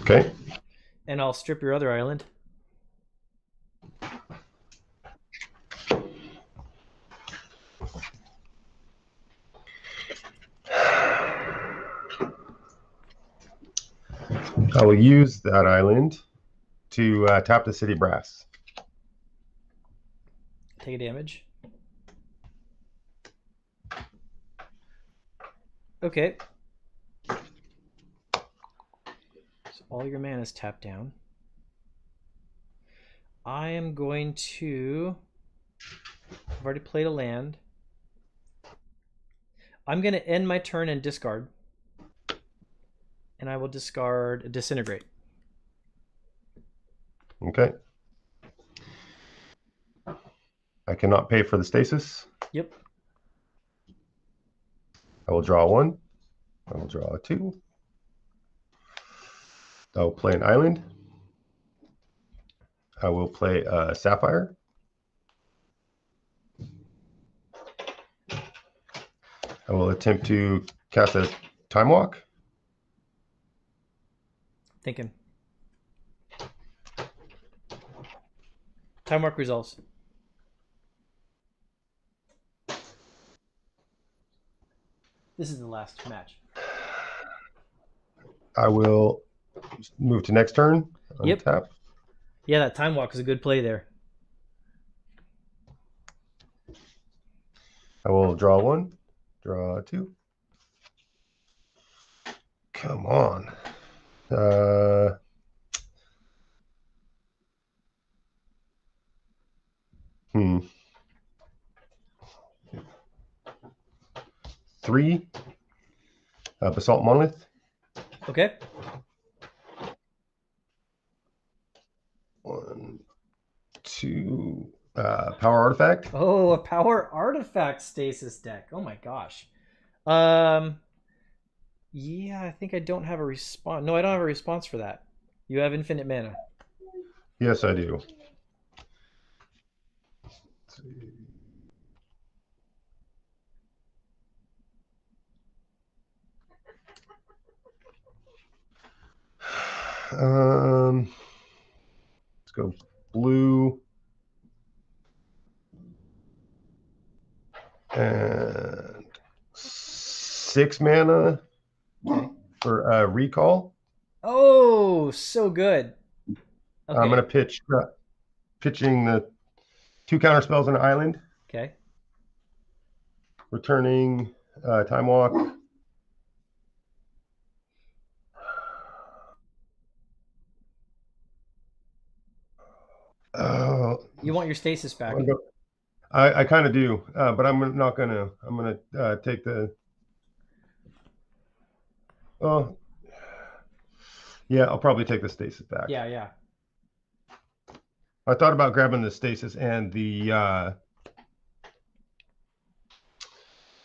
Okay. and I'll strip your other island. I will use that island to tap the city brass. Take a damage. Okay. So all your mana is tapped down. I am going to... I've already played a land. I'm going to end my turn and discard. And I will discard a Disintegrate. Okay. I cannot pay for the stasis. Yep. I will draw 1. I will draw a 2. I will play an island. I will play a Sapphire. I will attempt to cast a Time Walk. Thinking. Time Walk resolves. This is the last match. I will move to next turn. Yep. Untap. Yeah, that Time Walk is a good play there. I will draw 1, draw 2. Come on. Hmm. 3. Basalt Monolith. Okay. 1, 2. Power Artifact. Oh, a power artifact stasis deck. Oh my gosh. Yeah, I think I don't have a response. No, I don't have a response for that. You have infinite mana. Yes, I do. Let's go blue and 6 mana Okay. for recall. Oh, so good. Okay. I'm gonna pitching the 2 counter spells on an island, Okay. returning Time Walk. You want your stasis back. I kind of do, but I'm not gonna. I'm gonna take the. Oh, yeah, I'll probably take the stasis back. Yeah, yeah. I thought about grabbing the stasis and the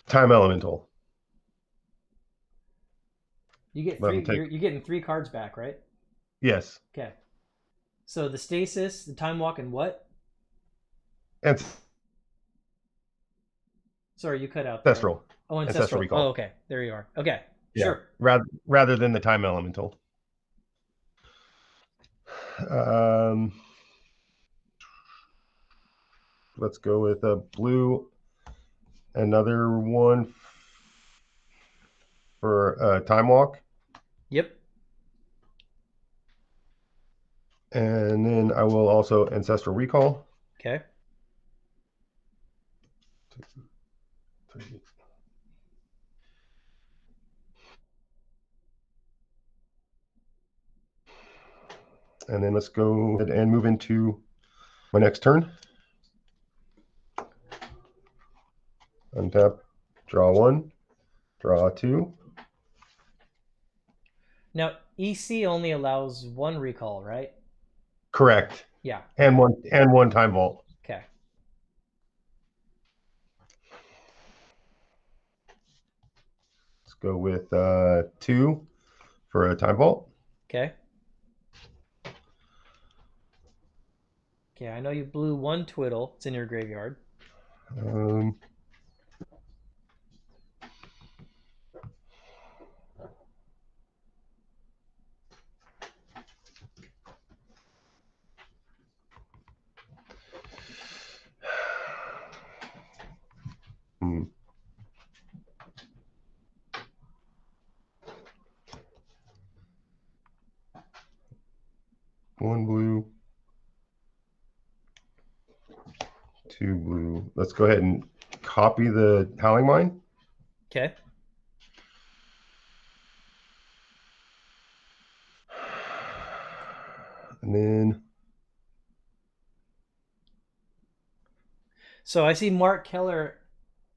time elemental. You get But I'm 3. You're getting 3 cards back, right? Yes, Okay. So the stasis, the time walk, and what? and Sorry, you cut out there. ancestral. Oh, Ancestral ancestral. recall. Oh, okay. There you are. Okay. Yeah. Sure. Rather than the time elemental. Let's go with a blue. Another one for time walk. Yep. And then I will also ancestral recall. Okay. 2, 3. And then let's go ahead and move into my next turn. Untap, draw 1, draw 2. Now, EC only allows 1 recall, right? Correct. Yeah. And one time vault. Okay. Let's go with 2 for a time vault. Okay. Okay, I know you blew one twiddle. It's in your graveyard. Um, hmm. One blue, two blue. Let's go ahead and copy the Howling Mine. Okay. And then So I see Mark Keller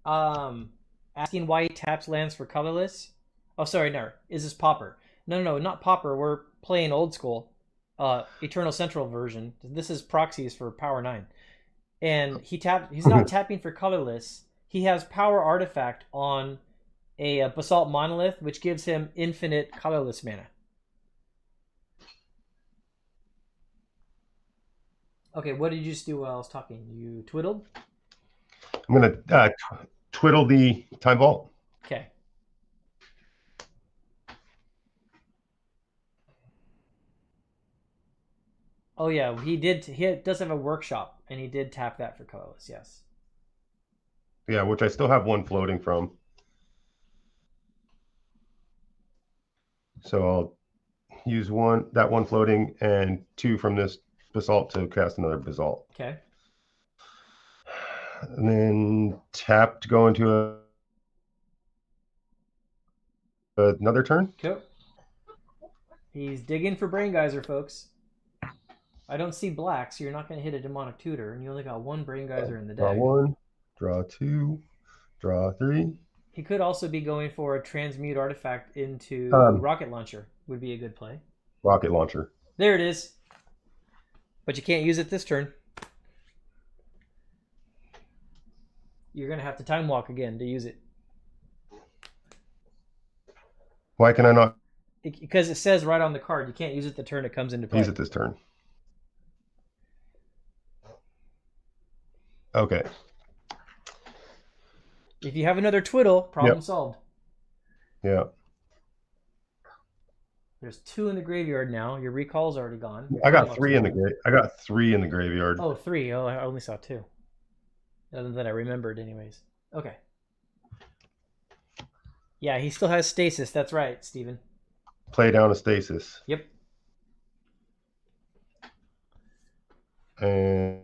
asking why he taps lands for colorless. Oh, sorry, no. Is this Pauper? No, not Pauper. We're playing old school. Eternal Central version. This is proxies for Power 9. And he's not tapping for colorless. He has Power Artifact on a Basalt Monolith, which gives him infinite colorless mana. Okay, what did you just do while I was talking? You twiddled? I'm going to twiddle the time vault. Okay. Oh yeah, he does have a workshop, and he did tap that for colorless, yes. Yeah, which I still have one floating from. So I'll use that one floating and two from this basalt to cast another basalt. Okay. And then tap to go into another turn. Cool. He's digging for Brain Geyser, folks. I don't see black, so you're not going to hit a Demonic Tutor, and you only got one Brain Geyser in the Draw deck. one, draw two, draw three. He could also be going for a Transmute Artifact into Rocket Launcher. Would be a good play. Rocket Launcher. There it is. But you can't use it this turn. You're going to have to Time Walk again to use it. Why can I not Because it says right on the card, you can't use it the turn it comes into play. use it this turn? Okay. If you have another twiddle, problem solved. Yeah. There's 2 in the graveyard now. Your recall's already gone. I got 3 in the graveyard. Oh, 3. Oh, I only saw 2. Other than I remembered, anyways. Okay. Yeah, he still has stasis. That's right, Steven. Play down a stasis. Yep. And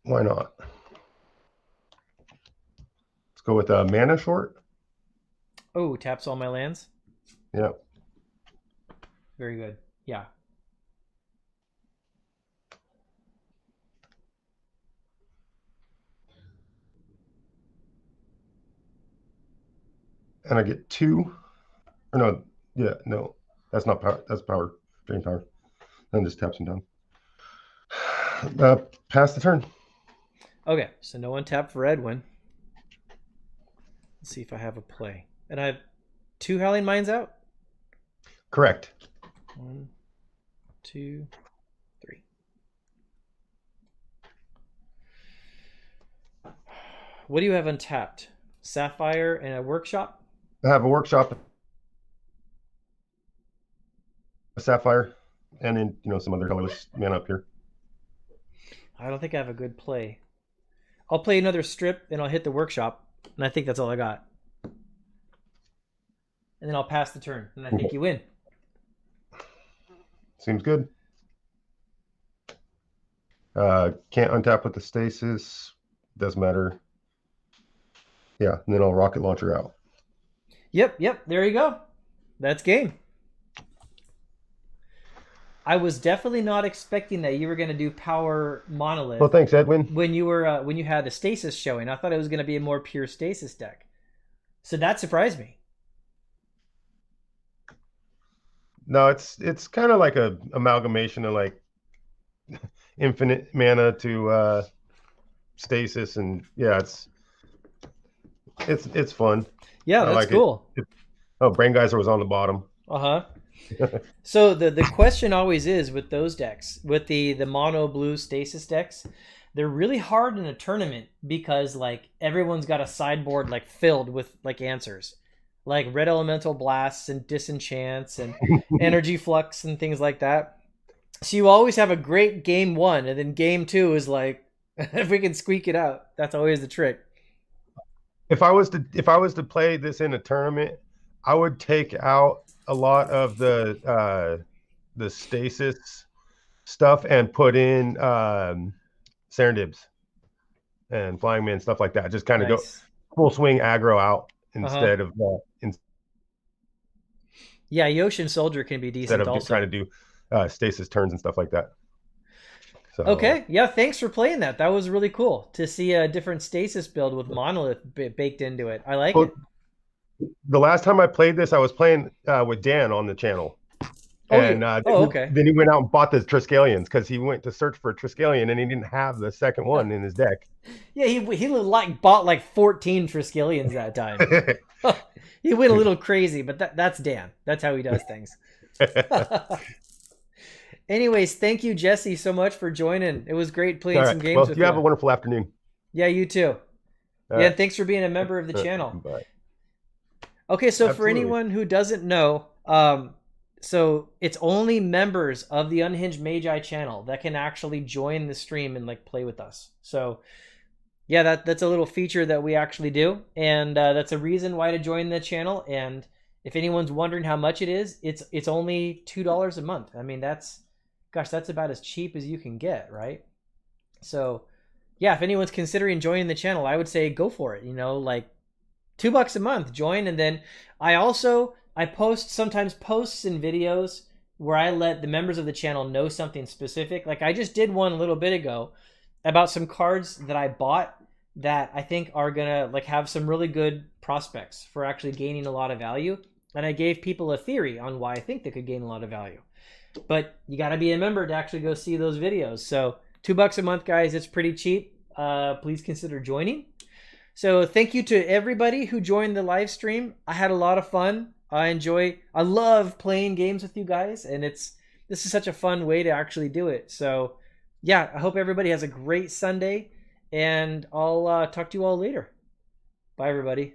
why not? Let's go with a mana short. Oh, taps all my lands. Yeah. Very good. Yeah. And I get 2. Or no, yeah, no. That's not power. That's power. Drain power. Then just taps him down. Pass the turn. Okay, so no one tapped for Edwin. Let's see if I have a play. And I have 2 Howling Mines out? Correct. 1, 2, 3. What do you have untapped? Sapphire and a workshop? I have a workshop, a sapphire, and then some other colorless mana up here. I don't think I have a good play. I'll play another strip and I'll hit the workshop, and I think that's all I got. And then I'll pass the turn, and I think you win. Seems good. Can't untap with the stasis. Doesn't matter. Yeah, and then I'll rocket launcher out. Yep, there you go. That's game. I was definitely not expecting that you were going to do Power Monolith. Well, thanks, Edwin. When you had a stasis showing, I thought it was going to be a more pure stasis deck. So that surprised me. No, it's kind of like a amalgamation of like infinite mana to stasis, and yeah, it's fun. Yeah, I that's like it. cool. Oh, Brain Geyser was on the bottom. Uh-huh. So the question always is with those decks, with the mono blue stasis decks, they're really hard in a tournament because like everyone's got a sideboard like filled with like answers. Like red elemental blasts and disenchants and energy flux and things like that. So you always have a great game 1 and then game 2 is like if we can squeak it out. That's always the trick. If I was to play this in a tournament, I would take out a lot of the stasis stuff and put in Serendibs and Flying Man, stuff like that. Just kind of go full swing aggro out instead of yeah, Yoshin Soldier can be decent instead of also. trying to do stasis turns and stuff like that. So, okay, yeah, thanks for playing that. That was really cool to see a different stasis build with Monolith baked into it. I like it. The last time I played this, I was playing with Dan on the channel. And okay. Then he went out and bought the Triskelions because he went to search for a Triskelion and he didn't have the second one in his deck. Yeah, he like bought like 14 Triskelions that time. He went a little crazy, but that's Dan. That's how he does things. Anyways, thank you, Jesse, so much for joining. It was great playing some games with you. You have a wonderful afternoon. Yeah, you too. Yeah, thanks for being a member of the channel. Bye. Okay, so for anyone who doesn't know, so it's only members of the Unhinged Magi channel that can actually join the stream and like play with us. So yeah, that's a little feature that we actually do, and that's a reason why to join the channel. And if anyone's wondering how much it is, it's only $2 a month. I mean, that's about as cheap as you can get, right? So yeah, if anyone's considering joining the channel, I would say go for it. You know, like $2 a month, join. And then I post sometimes posts and videos where I let the members of the channel know something specific. Like I just did one a little bit ago about some cards that I bought that I think are gonna like have some really good prospects for actually gaining a lot of value. And I gave people a theory on why I think they could gain a lot of value. But you got to be a member to actually go see those videos. So $2 a month, guys, it's pretty cheap. Please consider joining. So thank you to everybody who joined the live stream. I had a lot of fun. I love playing games with you guys, and this is such a fun way to actually do it. So yeah, I hope everybody has a great Sunday, and I'll talk to you all later. Bye, everybody.